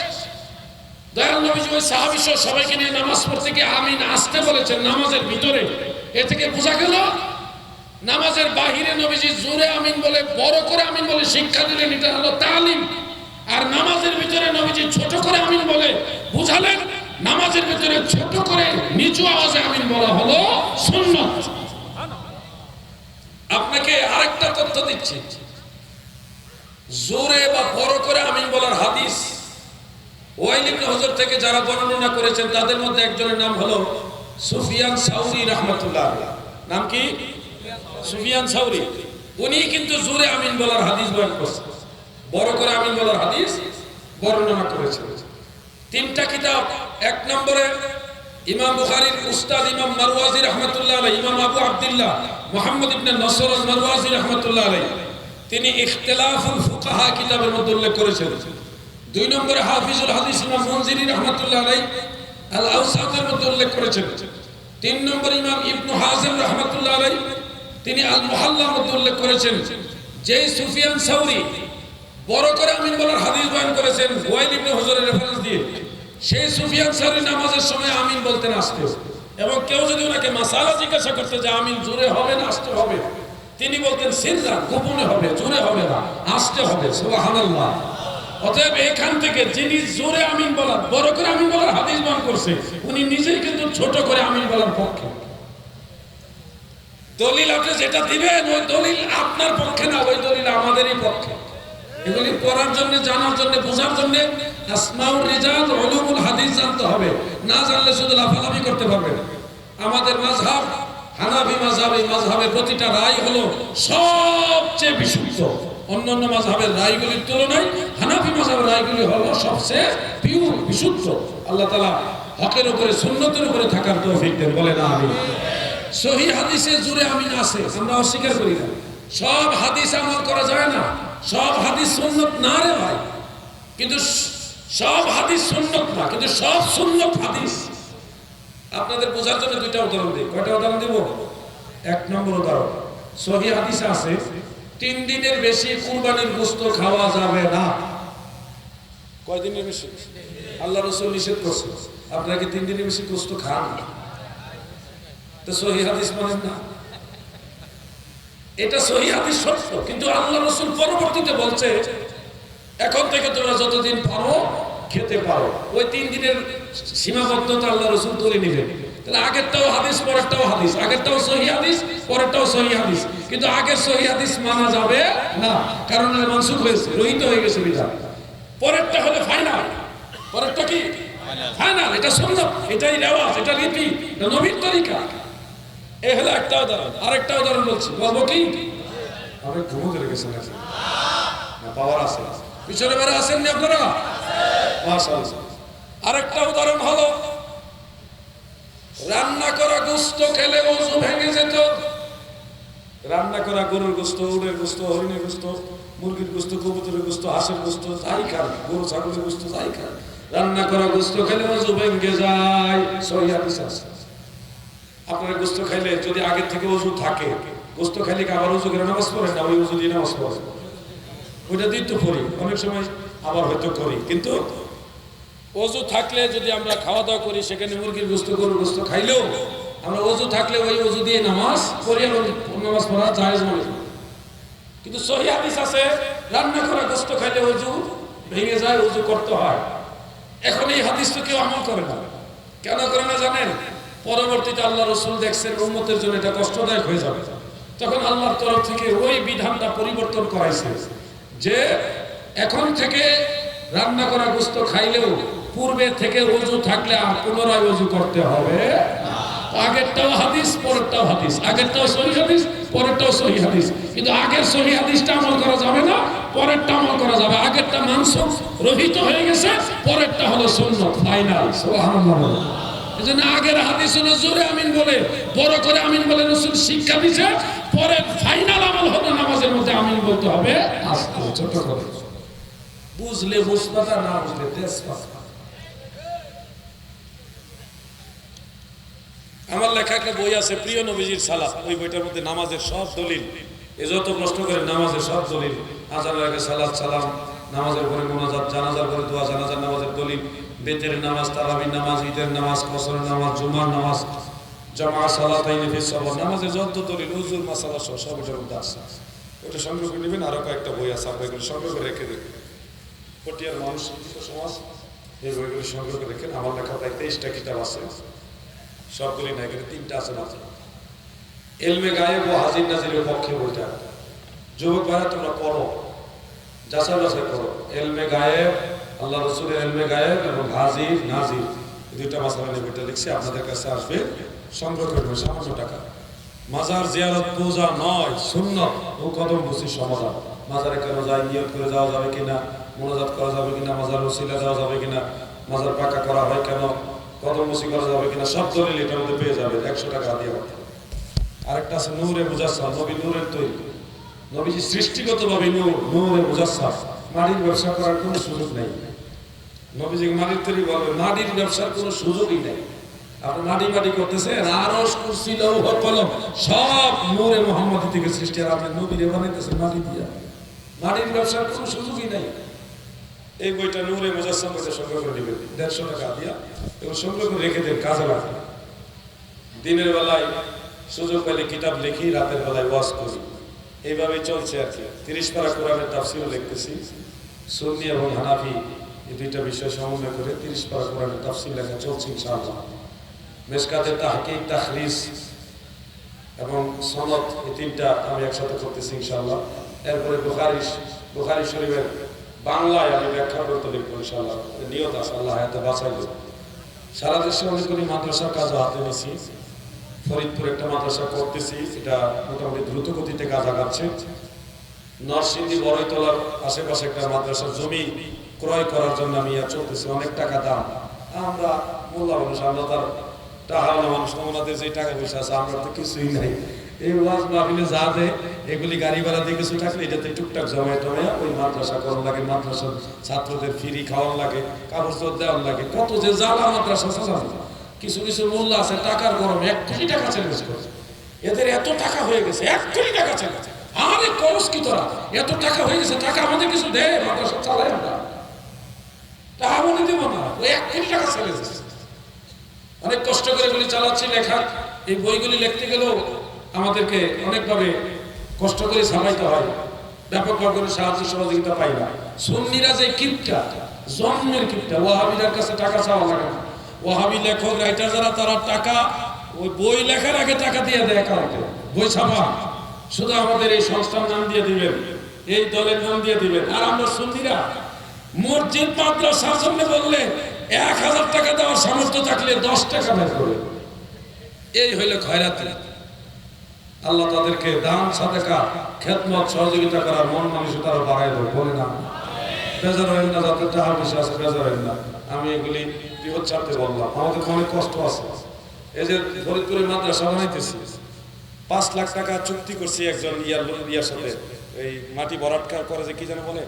দয়াল নবীজি ওই সাহাবী সহ সবাইকে নিয়ে নামাজ পড়তে গিয়ে আমিন আসতে বলেছেন নামাজের ভিতরে। এ থেকে বোঝা গেল নামাজের বাহিরে নবীজি জোরে আমিন বলে, বড় করে আমিন বলে শিক্ষা দিলেন, এটা হলো তালিম। আর নামাজের ভিতরে নবীজি ছোট করে আমিন বলে বুঝালেন, নামাজের ভিতরে ছোট করে নিচু আওয়াজে আমিন বলা হলো সুন্নাত। আপনাকে আরেকটা তথ্য দিচ্ছি, জোরে বা বড় করে আমিন বলার হাদিস ওয়াইল ইবনে হুজর থেকে যারা বর্ণনা করেছেন তাদের মধ্যে একজনের নাম হলো সুফিয়ান সাউরি রাহমাতুল্লাহ আলাইহি। নাম কি? সুফিয়ান সাউরি। উনি কিন্তু জোরে আমিন বলার হাদিস বয়ান করেছেন, বড় করে আমিন বলার হাদিস বর্ণনা করেছেন। তিনটা কিতাব, এক নম্বরে ইমাম বুখারীর উস্তাদ ইমাম মারওয়াজি রাহমাতুল্লাহ আলাইহি, ইমাম আবু আব্দুল্লাহ মুহাম্মদ ইবনে নসর আল মারওয়াজি রাহমাতুল্লাহ আলাইহি, তিনি ইখতিলাফুল ফুকাহা কিতাবের মধ্যে উল্লেখ করেছেন। দুই নম্বরে হাফিজুল হাদিস ইমাম মুনজিরি রাহমাতুল্লাহ আলাইহি আল আওসাতের মধ্যে উল্লেখ করেছেন। তিন নম্বর ইমাম ইবনে হাজিম রাহমাতুল্লাহ আলাইহি তিনি আল মুহাল্লার মধ্যে উল্লেখ করেছেন। যেই সুফিয়ান সাউরি বড় করে আমিন বলার হাদিস বয়ান করেছেন ওয়াইল ইবনে হুজরের রেফারেন্স দিয়ে, সেই সুফিয়ান সাউরি নামাজের সময় আমিন বলতেন আস্তে, এবং কেউ যদি ওনাকে মাসালা জিজ্ঞাসা করতে যে আমিন জোরে হবে না আস্তে হবে, তিনি বলতেন সিররা, গোপনে হবে, জোরে হবে না, আস্তে হবে। সুবহানাল্লাহ। অতএব এখান থেকে যিনি জোরে আমিন বলার, বড় করে আমিন বলার হাদিস বয়ান করছে, উনি নিজেই কিন্তু ছোট করে আমিন বলার পক্ষে। দলিল আপনি যেটা দিবেন ওই দলিল আপনার পক্ষে না, ওই দলিল আমাদেরই পক্ষে। এগুলি পড়ার জন্য, জানার জন্য, বোঝার জন্য আসমাউর রিজাল উলুমুল হাদিস জানতে হবে, না জানলে শুধু লাফালাফি করতে পারবেন। আমাদের মাযহাব হানাফি মাযহাব, এই মাযহাবের প্রতিটা রায় হলো সবচেয়ে বিশুদ্ধ। অন্যান্য মাযহাবের রায়গুলির তুলনায় হানাফি মাযহাবের রায়গুলি হলো সবচেয়ে পিওর, বিশুদ্ধ। আল্লাহ তাআলা হকের উপরে, সুন্নতের উপরে থাকার তৌফিক দেন, বলেন আমিন। সহিহ হাদিসে জোরে আমিন আছে, আমরা অস্বীকার করি না। সব হাদিস আমল করা যায় না, সব হাদিস সুন্নত না রে ভাই, কিন্তু সব হাদিস সুন্নত না, কিন্তু সব সুন্নত হাদিস। আপনাদের বোঝার জন্য দুইটা উদাহরণ দিই। কয়টা উদাহরণ দেব? এক নম্বর উদাহরণ, সহিহ হাদিসে আছে 3 দিনের বেশি কুরবানির গোশত খাওয়া যাবে না। কয় দিনের বেশি? আল্লাহ রাসূল নিষেধ করেছে। আপনারা কি 3 দিনের বেশি গোশত খান? তো সহিহ হাদিস মানেন না। এটা সহিহ হাদিস সত্য, কিন্তু আল্লাহ রাসূল পরবর্তীতে বলছে এখন থেকে তোমরা যতদিন পারো খেতে পারো। ওই 3 দিনের সীমাবদ্ধতা আল্লাহ রাসূল তুলে নেবেন। তাহলে আগেরটাও হাদিস, পরেরটাও হাদিস, আগেরটাও সহিহ হাদিস, পরেরটাও সহিহ হাদিস, কিন্তু আগের সহিহ হাদিস মানা যাবে না, কারণ এটা মানসুখ হয়েছে, রহিত হয়ে গেছে বিধান। পরেরটা হলো ফাইনাল। পরেরটা কি? ফাইনাল। এটা সুন্নাত, এটাই রেওয়াজ, এটা রীতি, এটা নবীর তরিকা। এই হলো একটা উদাহরণ। আরেকটা উদাহরণ বলছি, বলবো কি? অনেক ঘুমো ধরে গেছেন নাকি? না, পাওয়ার আছে, পিছনে বেড়ে আসেননি আপনারা? মাশাআল্লাহ। আরেকটা উদাহরণ হলো, রান্না করা গোশত খেলে ওযু ভেঙে যেত। রান্না করা গরুর গোশত, উটের গোশত, হরিণের গোশত, মুরগির গোশত, কবুতরের গোশত, হাঁসের গোশত, যাই খান, গরু ছাগলের গোশত যাই খান, রান্না করা গোশত খেলে ওযু ভেঙে যায়। সহিহ হাদিস আছে। আপনারা গোশত খাইলে যদি আগের থেকে ওযু থাকে, গোশত খাইলে কি আবার ওযু করে নামাজ পড়েন না? ওই ওযু দিয়ে নামাজ পড়েন, ওইটা দিয়ে তো পড়ি, অনেক সময় আবার হয়তো করি, কিন্তু ওযু থাকলে যদি আমরা খাওয়া দাওয়া করি, সেখানে মুরগির গোশত, গরুর গোশত খাইলেও আমরা ওযু থাকলে ওই ওযু দিয়ে নামাজ পড়ি, এবং নামাজ পড়া জায়েজ মনে করি। কিন্তু সহিহ হাদিস আছে রান্না করা গোশত খাইলে ওযু ভেঙে যায়, ওযু করতে হয়। এখন এই হাদিস তো কেউ আমল করে না। কেন করে না জানেন? পরবর্তীতে আল্লাহ রাসূল দেখছেন উম্মতের জন্য এটা কষ্টদায়ক হয়ে যাবে, তখন আল্লাহর তরফ থেকে ওই বিধানটা পরিবর্তন করাইছে যে এখন থেকে রান্না করা গোশত খাইলেও পূর্বে থেকে ওযু থাকলে আর পুনরায় ওযু করতে হবে না। আগেরটাও হাদিস, পরেরটাও হাদিস, আগেরটাও সহিহ হাদিস, পরেরটাও সহিহ হাদিস, কিন্তু আগের সহিহ হাদিসটা আমল করা যাবে না, পরেরটা আমল করা যাবে। আগেরটা মানসুখ, রহিত হয়ে গেছে, পরেরটা হলো সুন্নাত, ফাইনাল। সুবহানাল্লাহ। এজন্য আগের হাদিস হলো জোরে আমিন বলে, বড় করে আমিন বলে রাসূল শিক্ষা দিয়েছে। পরে ফাইনাল আমল হবে নামাজের মধ্যে আমিন বলতে হবে আস্তে, ছোট করে। বুঝলে বুঝপাতা, না বুঝলে তেজপাতা। আমার লেখা একটা বই আছে, প্রিয় নবীজির সালাত। ওই বইটার মধ্যে নামাজের সব দলিল, এ যত প্রশ্ন করে নামাজের সব দলিল, আযানের আগে সালাত সালাম, নামাজের পরে মুনাজাত, জানাজার পরে দোয়া, জানাজার নামাজের দলিল, বেতের নামাজ, তারাবির নামাজ, ঈদের নামাজ, কসরের নামাজ, জুমার নামাজ, জামা সালাতাইন ফি সফর, নামাজের যত দলিল, উজুর মাসালা সব এটার মধ্যে আছে। ওটা সংগ্রহ করে নেবেন। আরো কয়েকটা বই আছে, আপনারা এগুলো সংগ্রহ করে রেখে দেবেন। পটিয়ার মানুষ শিক্ষিত সমাজ, এই বইগুলো সংগ্রহ করে রেখেন। আমার লেখা প্রায় 23টা কিতাব আছে, সবগুলি না, এখানে 3টা আছে মাত্র। এলমে গায়েব ও হাজির নাজিরের পক্ষে বইটা যুবক ভাইরা তোমরা পড়ো, যাচাই বাছাই করো। এলমে গায়েব, আল্লাহ রসুলের এলমে গায়েব এবং হাজির নাজির, দুইটা মাসালা নিয়ে বইটা লিখছি, আপনাদের কাছে আসবে, সংগ্রহ করবে, সামান্য টাকা। মাজার জিয়ারত পূজা নয়, সুন্নত ও কদম বুঝির সমাধান। মাজারে কেন যায়, নিয়ত করে যাওয়া যাবে কিনা, মোনাজাত করা যাবে কিনা, মাজার ওসিলা দেওয়া যাবে কিনা, মাজার পাকা করা হয় কেন, কদম মুসি করা যাবে কিনা, সব দলিল এটার মধ্যে পেয়ে যাবে 100 টাকা দিয়ে। আরেকটা আছে নূরে মুজাসসাম, নবী নূরের তৈরি, নবীজি সৃষ্টিগতভাবে নূর, নূরে মুজাসসাম। মাটির ব্যবসা করার কোনো সুযোগ নেই। নবীজি মাটির তৈরি বলবে, মাটির ব্যবসার কোনো সুযোগই নেই। আপনি মাটি করতেছেন, আরশ কুরসি লৌহ কলম সব নূরে মুহাম্মদ থেকে সৃষ্টি, আর আপনি নবীরে বানাইতেছেন মাটি দিয়া। মাটির ব্যবসার কোনো সুযোগই নেই। এই বইটা নূরে মুজাসসাম বইটা সংগ্রহ করে নেবেন 150 টাকা দিয়া, এবং সংগ্রহ করে রেখে দেন, কাজে লাগবে। দিনের বেলায় সুযোগ পেলে কিতাব লিখি, রাতের বেলায় ওয়াজ করি, এইভাবেই চলছে আর কি। 30 পারা কোরআনের তাফসীরও লিখতেছি, সুন্নি এবং হানাফি এই দুইটা বিষয় সমন্বয় করে 30 পারা কোরআনের তাফসীর লেখা চলছে ইনশাআল্লাহ। মেশকাতের তাহকিক, তাখরিজ এবং সনদ, এই তিনটা আমি একসাথে করতেছি ইনশাআল্লাহ। এরপরে বুখারী শরীফের বাংলায় আমি ব্যাখ্যা করতে লিখবো ইনশাআল্লাহ, নিয়ত আছে, আল্লাহ হায়াতে বাঁচাইবে। সারা দেশে অনেকগুলি মাদ্রাসার কাজও হাতে নিয়েছি। ফরিদপুর একটা মাদ্রাসা করতেছি, এটা মোটামুটি দ্রুত গতিতে কাজ আগাচ্ছে। নরসিংদী বড়ইতলার আশেপাশে একটা মাদ্রাসার জমি ক্রয় করার জন্য আমি চলতেছি, অনেক টাকা দাম। আমরা মোল্লা মানুষ, আমরা তার টাকা মানুষ, আমাদের যে টাকা পয়সা আছে আমরা তো কিছুই নাই। এই ওয়াজ মাহফিলে যা দেয় এগুলি গাড়ি ভাড়া দিয়ে কিছু থাকলে এটাতে টুকটাক জমায় টমায় ওই মাদ্রাসা করার লাগে, মাদ্রাসার ছাত্রদের ফ্রি খাওয়ার লাগে, কাপড় চোপড় দেওয়ার লাগে, কত যে জ্বালা মাদ্রাসা চালানো। কিছু কিছু মোল্লা আছে টাকার গরমে 1 কোটি টাকা চ্যালেঞ্জ করে, এদের এত টাকা হয়ে গেছে 1 কোটি টাকা চ্যালেঞ্জ। আমাদের খরচ কি তোরা, এত টাকা হয়ে গেছে, টাকা আমাদের কিছু দেয়, মাদ্রাসা চালাই আমরা, টাকা মনে দেবো না, ওই 1 কোটি টাকা চ্যালেঞ্জ। অনেক কষ্ট করে এগুলি চালাচ্ছি, লেখা এই বইগুলি লিখতে গেলেও আমাদেরকে অনেকভাবে কষ্ট করে সামাইতে হয়, ব্যাপকভাবে কোনো সাহায্য সহযোগিতা পাই না। সুন্নিরা যে কিপটা, জন্মের কিপটা, ওয়াহাবিদের কাছে টাকা চাওয়া লাগে না। ওয়াহাবি লেখক রাইটার যারা, তারা টাকা ওই বই লেখার আগে টাকা দিয়ে দেয় কাউকে, বই ছাপা, শুধু আমাদের এই সংস্থার নাম দিয়ে দিবেন, এই দলের নাম দিয়ে দিবেন। আর আমরা সুন্নিরা মসজিদ মাদ্রাসার জন্য বললে 1000 টাকা দেওয়ার সামর্থ্য থাকলে 10 টাকা বের করে, এই হইলে খয়রাতি। আল্লাহ তাদেরকে দান, সাদেকা, খেদমত, সহযোগিতা করার মন মানসিকতা আরো বাড়াই দেবে, বলে না বেজার হবেন না, যাদের টাকা পয়সা আছে বেজার হবেন না। আমি এগুলি বৃহৎ চাপতে বললাম, আমাদের অনেক কষ্ট আছে। এই যে ফরিদপুরের মাদ্রাসা বানাইতেছি, 5 লাখ টাকা চুক্তি করছি একজন ইয়ার সাথে, এই মাটি ভরাট করে যে কি যেন বলে,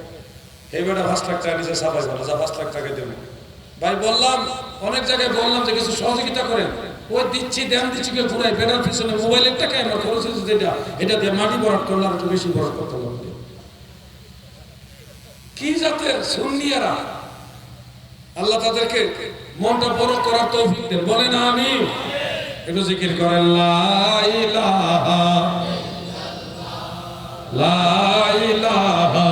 এই বেটা 5 লাখ টাকা নিচে সাফাই বলে, যা 5 লাখ টাকা দেবেন ভাই। বললাম অনেক জায়গায়, বললাম যে কিছু সহযোগিতা করেন, ওই দিচ্ছি দেন দিচ্ছি কেউ ঘুরাই, বেটার পিছনে মোবাইলের টাকা আমরা খরচ হচ্ছে যেটা, এটা দিয়ে মাটি ভরাট করলে আর একটু বেশি ভরাট করতে লাগবে। কি জাতের সুন্নিয়ারা, আল্লাহ তাদেরকে মনটা বড় করার তৌফিক দেন, বলে না আমি একটু জিকির করেন, লা ইলাহা লা ইলাহা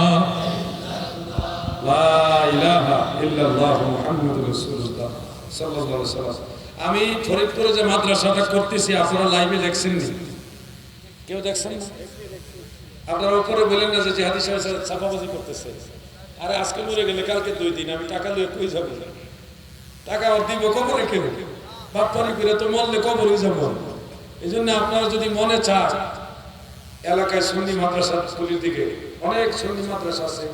লা ইলাহা ইল্লাল্লাহ মুহাম্মাদুর রাসূলুল্লাহ সাল্লাল্লাহু আলাইহি ওয়াসাল্লাম। আমি ফরিদপুরে যে মাদ্রাসাটা করতেছি, আপনারা লাইভে দেখছেন নি? কেউ দেখছেন না? আপনারা উপরে বলেন না যে জিহাদি সাহেব ছাপাবাজি করতেছে। আরে আজকে মরে গেলে কালকে 2 দিন, আমি টাকা লয়ে কই যাব? টাকা আর দিব কবরে কেউ? বাপ্পারি করে তো মরলে কবরে যাব। এই জন্য আপনারা যদি মনে চান, এলাকায় সুন্নি মাদ্রাসাগুলির দিকে অনেক সুন্নি মাদ্রাসা আছে,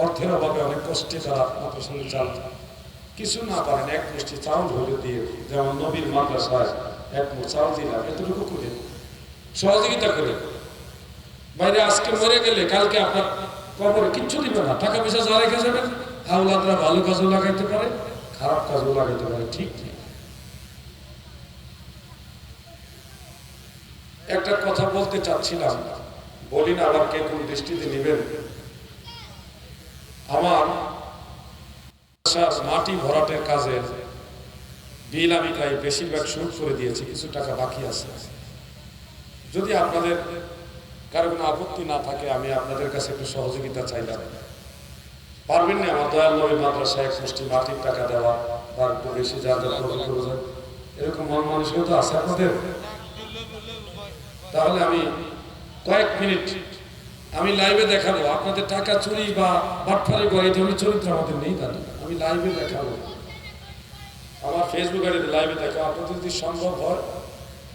অর্থের অভাবে অনেক কষ্টে তারা মাদ্রাসা চালায়, কিছু না পারেন 1 মুষ্টি চাউল হলে দিয়ে, যেমন নবীর মাদ্রাসায় 1 মুঠ চাউল দিলাম, এতটুকু করে সহযোগিতা করে। বাইরে আজকে মরে গেলে কালকে আপনার কবরে কিচ্ছু দিবে না, টাকা পয়সা যা রেখে যাবেন, আওলাদরা ভালো কাজও লাগাইতে পারে, খারাপ কাজও লাগাইতে পারে। ঠিক একটা কথা বলতে চাচ্ছিলাম, বলি না, আবার কে কোন দৃষ্টিতে নেবেন। আমার মাটি ভরাটের কাজে বিল আমি প্রায় বেশিরভাগ শুরু করে দিয়েছি, কিছু টাকা বাকি আছে। যদি আপনাদের কারো কোনো আপত্তি না থাকে, আমি আপনাদের কাছে একটু সহযোগিতা চাইলাম। পারবেন না আমার দয়াল নবী মাদ্রাসায় 1 মুষ্টি মাটির টাকা দেওয়া, তার একটু বেশি যাদের এরকম মন মানসিকতা আছে আপনাদের? তাহলে আমি কয়েক মিনিট আমি লাইভে দেখাবো। আপনাদের টাকা চুরি বা বাটফারি করে এই ধরনের চরিত্র আমাদের নেই, দাদা। আমি লাইভে দেখাবো, আমার ফেসবুক আইডিতে লাইভে দেখাবো। আপনাদের যদি সম্ভব হয়,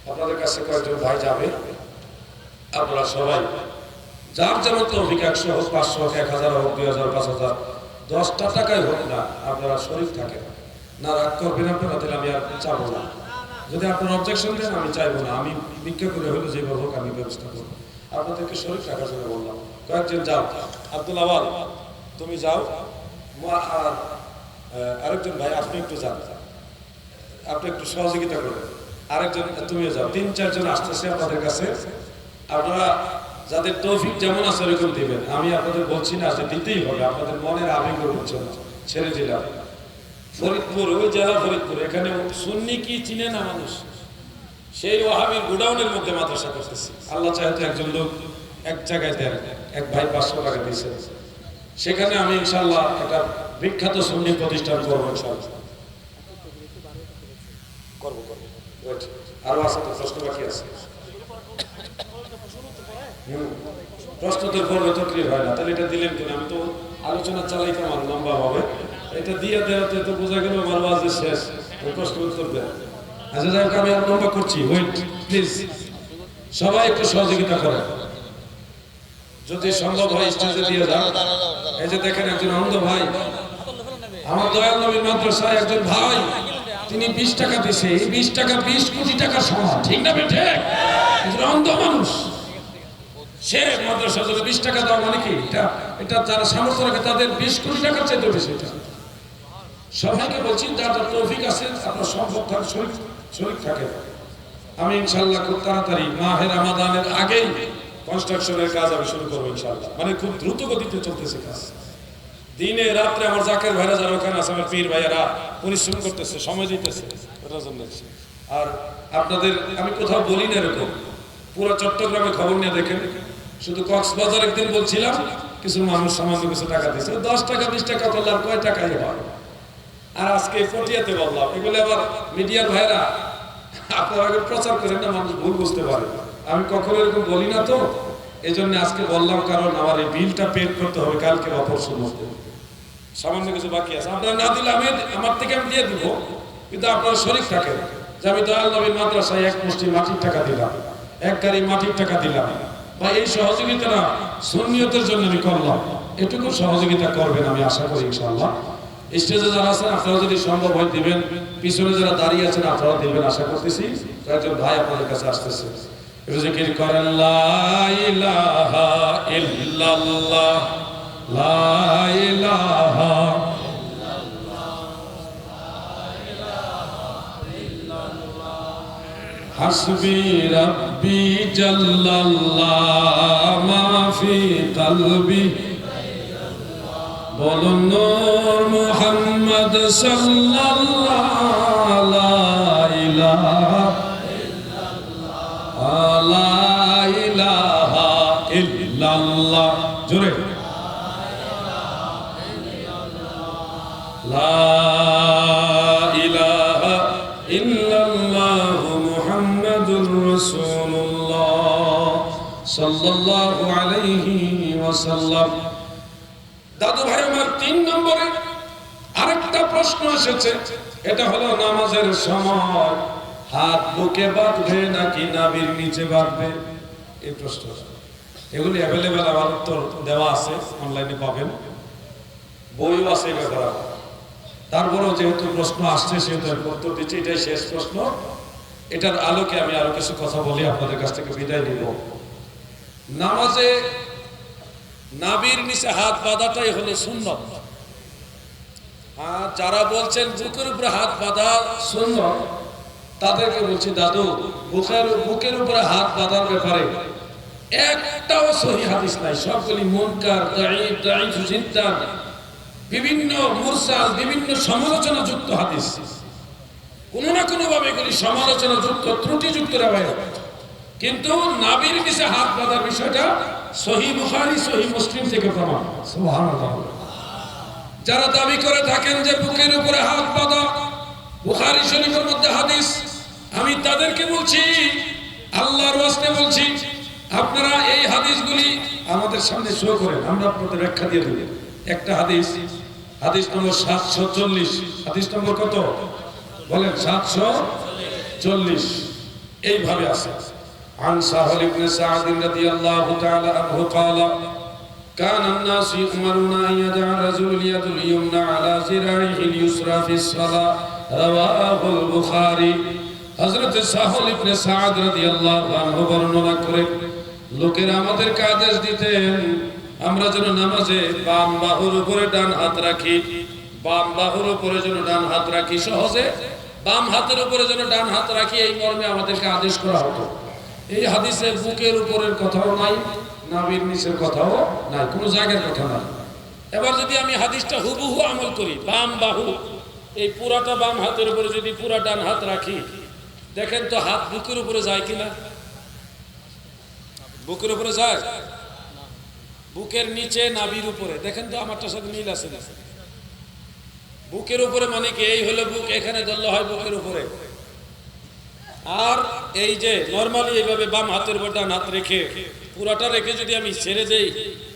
আপনাদের কাছে কয়েকজন ভাই যাবে, আপনারা সবাই যার যেমন তৌফিক, 100 হোক, 500 হোক, 1000 হোক, 2000, 5000, 10টা টাকাই হোক না, আপনারা শরীর থাকেন না, রাগ করবেন আপনারা, তাহলে আমি আর চাবো না। যদি আপনার অবজেকশন দেন, আমি চাইবো না, আমি ভিক্ষা করে হলে যেভাবে হোক আমি ব্যবস্থা করবো। আপনাদেরকে শরীর রাখার জন্য বললাম। কয়েকজন যাও, আব্দুল আওয়াল তুমি যাও, আর আরেকজন ভাই আপনি একটু যান, আপনি একটু সহযোগিতা করবেন। আরেকজন তুমিও যাও, 3-4 জন আসতেছে আপনাদের কাছে। আপনারা যাদের তৌফিক যেমন আছে ওরকম দিবেন। আমি আপনাদের বলছি না যে দিতেই হবে, আপনাদের মনের আবেগের জন্য ছেড়ে দিলাম। ফরিদপুর, ওই জেলা ফরিদপুর, এখানে সুন্নি কি চিনে না মানুষ, সেই ওয়াহাবির গোডাউনের মধ্যে মাদ্রাসা করতেছি। আল্লাহ চাইতে একজন লোক এক জায়গায় দেন, এক ভাই 500 টাকা দিয়েছে, সেখানে আমি ইনশাআল্লাহ একটা বিখ্যাত সুন্নি প্রতিষ্ঠান করবো, ইনশাআল্লাহ করবো। আরো আছে তো, প্রশ্ন বাকি আছে। প্রশ্নোত্তর পর্বে তো ক্লিয়ার হয় না, তাহলে এটা দিলেন কিনা? আমি তো আলোচনা চালাইতাম আর লম্বা হবে, এটা দিয়ে দেওয়াতে তো বোঝা গেল আমার ওয়াজ শেষ, প্রশ্ন উত্তর দেয়। আচ্ছা যাই হোক, আমি আর লম্বা করছি, ওয়েট প্লিজ, সবাই একটু সহযোগিতা করেন, যদি সম্ভব হয় স্টেজে দিয়ে যান। এই যে দেখেন একজন অন্ধ ভাই, আমার দয়াল নবীর মাদ্রাসায় একজন ভাই, তিনি 20 টাকা দিছে। এই 20 টাকা 20 কোটি টাকার সমান, ঠিক না বেঠে? একজন অন্ধ মানুষ, সে মাদ্রাসা যদি 20 টাকা দেওয়া মানে কি, এটা যারা সামর্থ্য রাখে তাদের 20 কোটি টাকার চাইতে বেশি। সবাইকে বলছি, যার যার তৌফিক আছে আপনার সম্ভব থাকে শরীর থাকে। আমি ইনশাআল্লাহ খুব তাড়াতাড়ি মাহে রমাদানের আগেই কনস্ট্রাকশনের কাজ আমি শুরু করবো ইনশাআল্লাহ। মানে খুব দ্রুত গতিতে চলতেছে কাজ, দিনে রাত্রে আমার জাকের ভাইরা যারা ওখানে আছে, আমার পীর ভাইয়ারা পরিশ্রম করতেছে, সময় দিতেছে ওটার জন্য। আর আপনাদের আমি কোথাও বলি না এরকম, পুরো চট্টগ্রামে খবর নিয়ে দেখেন। শুধু কক্সবাজার একদিন বলছিলাম, কিছু মানুষ সামান্য কিছু টাকা দিয়েছে, 10 টাকা 20 টাকা করলে আর কয় টাকাই হয়। আর আজকে পটিয়াতে বললাম, এগুলো আবার মিডিয়ার ভাইরা আপনারা আগে প্রচার করেন না, মানুষ ভুল বুঝতে পারে। আমি কখনো এরকম বলি না, তো এই জন্য আজকে বললাম, কারণ আমার এই বিলটা পেড করতে হবে কালকে বা পরশুর মধ্যে। সামান্য কিছু বাকি আছে, আপনারা না দিলে আমি আমার থেকে আমি দিয়ে দিব, কিন্তু আপনারা শরীক থাকেন যে আমি দয়াল নবীর মাদ্রাসায় 1 মুষ্টি মাটির টাকা দিলাম, 1 গাড়ি মাটির টাকা দিলাম, বা এই সহযোগিতাটা সুন্নিয়তের জন্য আমি করলাম। এটুকু সহযোগিতা করবেন আমি আশা করি ইনশাআল্লাহ। স্টেজে যারা আছেন আপনারা যদি সম্ভব হয় দিবেন, পিছনে যারা দাঁড়িয়ে আছেন আপনারা দিবেন আশা করতেছি। কয়েকজন ভাই আপনাদের কাছে আসতেছে, একটু জিকির করেন, লা ইলাহা ইল্লাল্লাহ, লা ইলাহা হাসবি রাব্বি জাল্লাল্লাহ মা ফি কলবি, বলুন নূর মুহাম্মদ সাল্লাল্লাহু লা ইলাহা ইল্লাল্লাহ, লা ইলাহা ইল্লাল্লাহ, জোরে লা ইলাহা ইল্লাল্লাহ মুহাম্মাদুর রাসূলুল্লাহ সাল্লাল্লাহু আলাইহি ওয়াসাল্লাম। দাদু ভাই আমার 3 নম্বরে আরেকটা প্রশ্ন এসেছে, এটা হলো নামাজের সময় হাত বুকে বাঁধবে নাকি নাভির নিচে বাঁধবে, এই প্রশ্ন। এগুলি অ্যাভেলেবেল, আমার উত্তর দেওয়া আছে, অনলাইনে পাবেন, বইও আছে এই ব্যাপারে। তারপরেও যেহেতু প্রশ্ন আসছে সেহেতু উত্তর দিচ্ছি, এটাই শেষ প্রশ্ন। এটার আলোকে আমি আরো কিছু কথা বলি, আপনাদের কাছ থেকে বিদায় নিব। নামাজে নাভির নিচে হাত বাঁধাটাই হলো সুন্নত। আর যারা বলছেন বুকের উপরে হাত বাঁধা সুন্নত, তাদেরকে বলছি দাদু, বুকের উপরে হাত বাঁধার ব্যাপারে একটাও সহিহ হাদিস নাই, সবগুলি মুনকার, দাঈফ জিদ্দান, বিভিন্ন মুরসাল, বিভিন্ন সমালোচনা যুক্ত হাদিস। কোনো না কোনো ভাবে এগুলি সমালোচনা যুক্ত, ত্রুটিযুক্ত রওয়ায়াত। কিন্তু নাভির নিচে হাত বাঁধার বিষয়টা সহিহ বুখারী, সহিহ মুসলিম থেকে প্রমাণ। সুবহানাল্লাহ। যারা দাবি করে থাকেন যে বুকের উপরে হাত বাঁধা বুখারী শরীফের মধ্যে হাদিস, আমি তাদেরকে বলছি আল্লাহর ওয়াস্তে বলছি, আপনারা এই হাদিসগুলি আমাদের সামনে শো করেন, আমরা আপনাদের ব্যাখ্যা দিয়ে দেব। একটা হাদিস, হাদিস নম্বর 740, হাদিস নম্বর কত বলেন? 740। এইভাবে আছে, عن سهل بن سعد رضي الله تعالى عنه قال كان الناس يؤمرون أن يدع الرجل اليد اليمنى على ذراعه اليسرى في الصلاة رواه البخاري। হযরত সাহল ইবনে সাদ রাদিয়াল্লাহু আনহু বর্ণনা করেন, লোকেরা আমাদেরকে আদেশ দিতেন আমরা যেন নামাজে বাম বাহুর উপরে ডান হাত রাখি, বাম বাহুর উপরে যেন ডান হাত রাখি, সহজে বাম হাতের উপরে যেন ডান হাত রাখি, এই মর্মে আমাদেরকে আদেশ করা হতো। এই হাদিসে বুকের উপরের কথাও নাই, নাভির নিচের কথাও নাই, কোনো জায়গার কথা নাই। এবার যদি আমি হাদিসটা হুবহু আমল করি, বাম বাহু এই পুরাটা বাম হাতের উপরে যদি পুরা ডান হাত রাখি, দেখেন তো হাত বুকের উপরে যায় কিনা? বুকের উপরে যায়? বুকের নিচে নাভির উপরে, দেখেন তো আমারটার সাথে মিল আছে না? বুকের উপরে মানে কি? এই হলো বুক, এখানে ধরলে হয় বুকের উপরে। আর এই যে নরমালি এইভাবে বাম হাতের উপর ডান হাত রেখে পুরাটা রেখে যদি আমি ছেড়ে দেই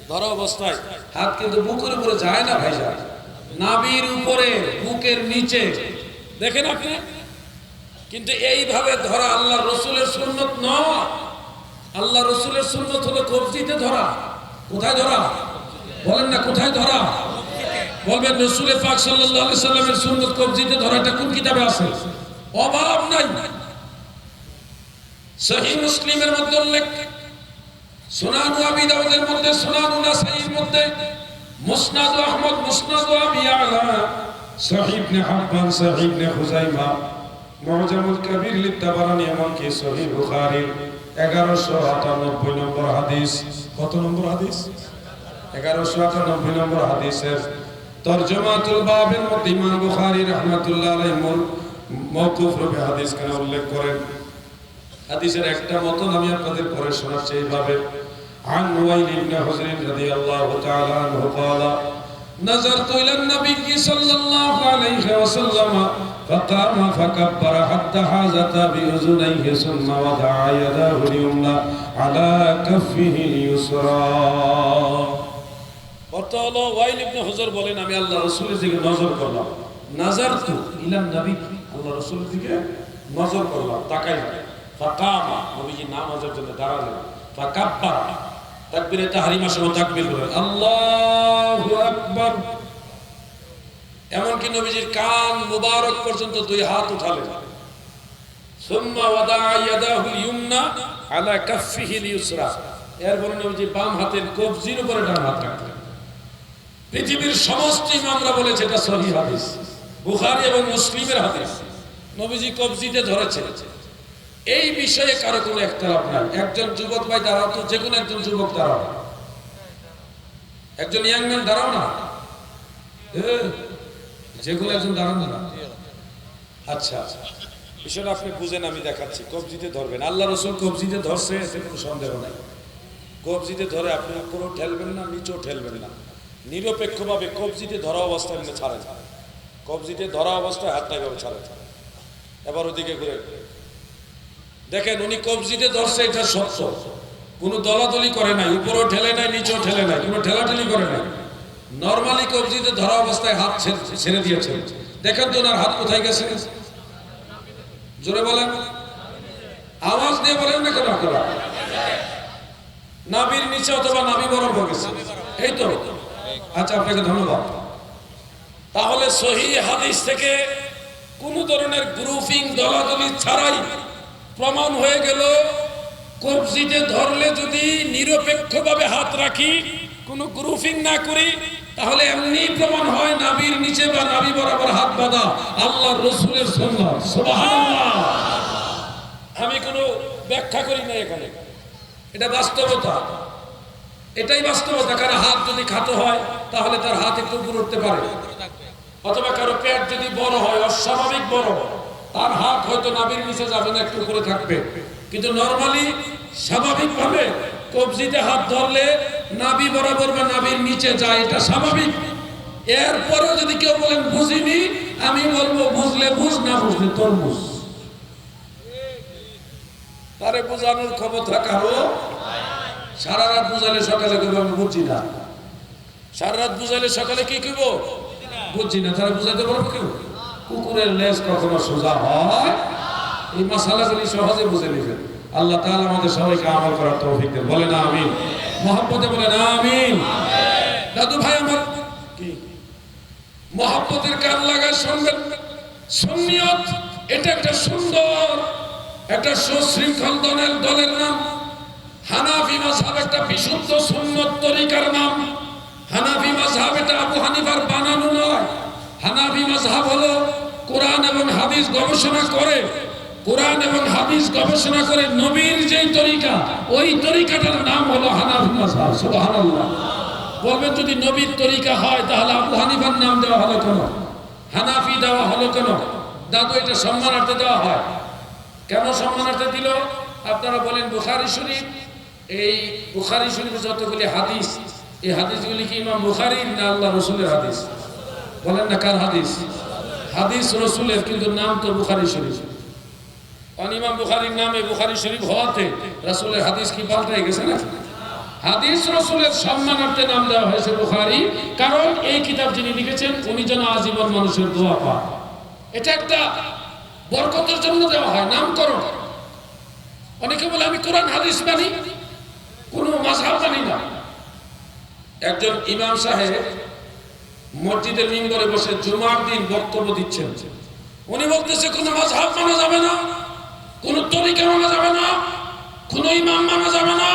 ধরা অবস্থায়, হাত কিন্তু বুকের উপরে যায় না ভাই, যায় নাভির উপরে, বুকের নিচে, দেখেন আপনি। কিন্তু এইভাবে ধরা আল্লাহ রসুলের সুন্নত নয়। আল্লাহ রসুলের সুন্নত হলো কবজিতে ধরা। কোথায় ধরা বলেন না? কোথায় ধরা বলবেন? রসুলের পাক সাল্লাল্লাহু আলাইহি সাল্লামের সুন্নত কবজিতে ধরা। এটা কোন কিতাবে আছে? অভাব নাই। সহিহ মুসলিমের মধ্যে উল্লেখ, সুনান আবি দাউদের মধ্যে, সুনান নাসাইর মধ্যে, মুসনাদ আহমদ, মুসনাদ আবি আলা, সহিহ ইবনে হিব্বান, সহিহ ইবনে খুজাইমা, মুআজামুল কবির লিত-তাবারানী, এমনকি সহিহ বুখারীর 1198 নম্বর হাদিস। কত নম্বর হাদিস? 1198 নম্বর হাদিসের তরজমাতুল বাবের মধ্যে ইমাম বুখারী রাহমাতুল্লাহ আলাইহি মাওকুফ রূপে হাদিস কেন উল্লেখ করেন। হাদিসের একটা মতন আমি আপনাদের পড়ে শোনাচ্ছি এইভাবে। عن وائل بن حجر رضي الله تعالى عنه قال نظرت إلى النبي صلى الله عليه وسلم فقام فكبر حتى حازت بأذنيه ثم وضع يده اليمنى على كفه اليسرى। অর্থ হলো, ওয়াইল ইবনে হুজর বলেন, আমি আল্লাহ রাসূলের দিকে নজর করলাম। নাজারতু ইলা নবী, আল্লাহ রাসূলের দিকে নজর করলাম, তাকাইলাম। ফাকামা, নবীজি নামাজের জন্য দাঁড়ালেন। ফাকাব্বার, তাকবীরে তাহরিমা সহ তাকবীর করলেন, আল্লাহু আকবার। এমনকি নবীজির কান মুবারক পর্যন্ত দুই হাত উঠালেন। সুম্মা ওয়াদা ইয়াদাহু ইয়ুমনা আলা কাফফিহি ইউসরা, এরপরে নবীজি বাম হাতের কবজির উপরে ডান হাত রাখলেন। পৃথিবীর সমস্ত ইমামরা বলেছে এটা সহিহ হাদিস, বুখারী এবং মুসলিমের হাদিস। নবীজি কবজিতে ধরেছেন, এই বিষয়ে কারো কোনো ইখতিলাফ নাই। একজন যুবক ভাই দাঁড়াও তো, যে কোনো একজন যুবক দাঁড়াও, একজন ইয়াং ম্যান দাঁড়াও না, যে কোনো একজন দাঁড়ান না। আচ্ছা, বিষয়টা আপনি বুঝেন, আমি দেখাচ্ছি। কবজিতে ধরবেন, আল্লাহ রাসূল কবজিতে ধরছে, এতে কোনো সন্দেহ নাই। কবজিতে ধরে আপনি উপরেও ঠেলবেন না, নিচেও ঠেলবেন না, নিরপেক্ষভাবে কবজিতে ধরা অবস্থায় আপনি ছাড়েন। কবজিতে ধরা অবস্থায় হাতটা এভাবে ছাড়েন। এবার ওদিকে ঘুরে দেখেন, উনি কবজিতে ধরছে, এটা সত্য, কোনো দলাদলি করে নাই, উপরেও ঠেলে নাই, নিচেও ঠেলে নাই, কোনো ঠেলাঠেলি করে নাই। নরমালি কবজিতে ধরা অবস্থায় হাত ছেড়ে দিয়েছে। দেখেন তো ওনার হাত কোথায় গেছে? জোরে বলেন, আওয়াজ দিয়ে বলেন না কেন আপনারা? নাভির নিচে অথবা নাভি বরাবর গেছে, এই তো। আচ্ছা, আপনাকে ধন্যবাদ। তাহলে সহিহ হাদিস থেকে কোন ধরনের গ্রুপিং, দলাদলি ছাড়াই প্রমাণ হয়ে গেল, কবজিতে ধরলে যদি নিরপেক্ষভাবে হাত রাখি, কোনো গ্রুপিং না করি, তাহলে এমনি প্রমাণ হয় নাভির নিচে বা নাভি বরাবর হাত বাঁধা আল্লাহর রাসূলের সুন্নাত। সুবহানাল্লাহ। আমি কোনো ব্যাখ্যা করি না এখানে, এটা বাস্তবতা, এটাই বাস্তবতা। কারণ হাত যদি খাটো হয় তাহলে তার হাত একটু উপরে উঠতে পারে, অথবা কারো পেট যদি বড় হয়, অস্বাভাবিক বড়, তার হাত হয়তো নাভির নিচে যাবে না, একটু উপরে থাকবে। কিন্তু নরমালি স্বাভাবিকভাবে কবজিতে হাত ধরলে নাভি বরাবর বা নাভির নিচে যায়, এটা স্বাভাবিক। এরপরেও যদি কেউ বলেন বুঝিনি, আমি বলবো বুঝলে বুঝ, না বুঝলে তরমুজ। তারে বোঝানোর ক্ষমতা কারো। সারা রাত বুঝালে সকালে কেউ আমি বুঝছি না, সারা রাত বুঝাইলে সকালে কি কইব বুঝছি না, তারা বুঝাইতে পারবো কেউ? কুকুরের লেজ কখনো সোজা হয়? এই মাসালাগুলি সহজে বুঝে নেবেন। আল্লাহ তাআলা আমাদের সবাইকে আমল করার তৌফিক দেন। বলেন আমিন। মহব্বতে বলেন আমিন। দাদু ভাই আমার কি মহব্বতের কান লাগায় শুনবেন। সুন্নিয়ত এটা একটা সুন্দর একটা সুশৃঙ্খল দলের নাম। হানাফি মাযহাব একটা বিশুদ্ধ সুন্নত তরিকার নাম। হানাফি মাযহাব এটা আবু হানিফার বানানো নয়। হানাফি মাযহাব হলো কোরআন এবং হাদিস গবেষণা করে, কোরআন এবং হাদিস গবেষণা করে নবীর যেই তরিকা, ওই তরিকাটার নাম হলো হানাফি মাযহাব। সুবহানাল্লাহ। বলবেন যদি নবীর তরিকা হয় তাহলে আবু হানিফার নাম দেওয়া হলো কেন, হানাফি দেওয়া হলো কেন? দাদু এটা সম্মানার্থে দেওয়া হয়। কেন সম্মানার্থে দিল? আপনারা বলেন বুখারী শরীফ, এই বুখারী শরীফে যতগুলি হাদিস, এই হাদিসগুলি কি ইমাম বুখারীর না আল্লাহ রাসূলের হাদিস? বলেন না কার হাদিস? হাদিস রাসূলের, কিন্তু নাম তো বুখারী শরীফ। ইমাম বুখারীর নামে বুখারী শরীফ হওয়াতে রাসূলের হাদিস কি পাল্টাই গেছে না? হাদিস রাসূলের সম্মানার্থে নাম দেওয়া হয়েছে বুখারী, কারণ এই কিতাব যিনি লিখেছেন উনি যেন আজীবন মানুষের দোয়া পায়। এটা একটা বরকতের জন্য দেওয়া হয়, নামকরণ। অনেকে বলে আমি কোরআন হাদিস মানি, কোনো মাযহাব মানি না। একজন ইমাম সাহেব মসজিদের মিম্বরে বসে জুমার দিন বক্তব্য দিচ্ছেন। উনি বলতেছে কোনো মাযহাব মানা যাবে না, কোনো তরিকা মানা যাবে না, কোনো ইমাম মানা যাবে না,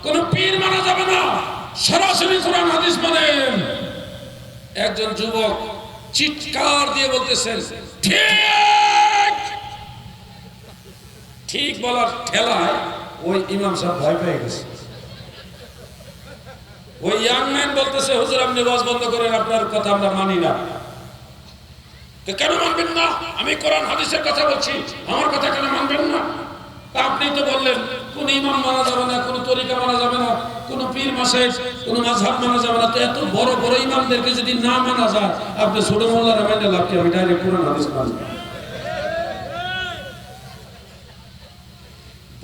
কোনো পীর মানা যাবে না, সরাসরি কোরআন হাদিস মানেন। একজন যুবক চিৎকার দিয়ে বলতেছেন ঠিক ঠিক বলার ঠেলায় ওই ইমাম সাহেব ভয় পেয়ে গেছে। ওই ইয়াং ম্যান বলতেছে হুজুর আপনি ওয়াজ বন্ধ করেন, আপনার কথা আমরা মানি না। কেন মানবেন না? আমি কোরআন হাদিসের কথা বলছি, আমার কথা কেন মানবেন না? আপনি তো বললেন কোন ইমাম মানা যাবে না, কোন তরিকা মানা যাবে না, কোন পীর মাশায়েখ, কোন মাযহাব মানা যাবে না। তো এত বড় বড় ইমামদেরকে যদি না মানা যায়, আপনি ছোট মোল্লারা মানলে লাভ কি? আমি ডাইরেক্ট কোরআন হাদিস মানি।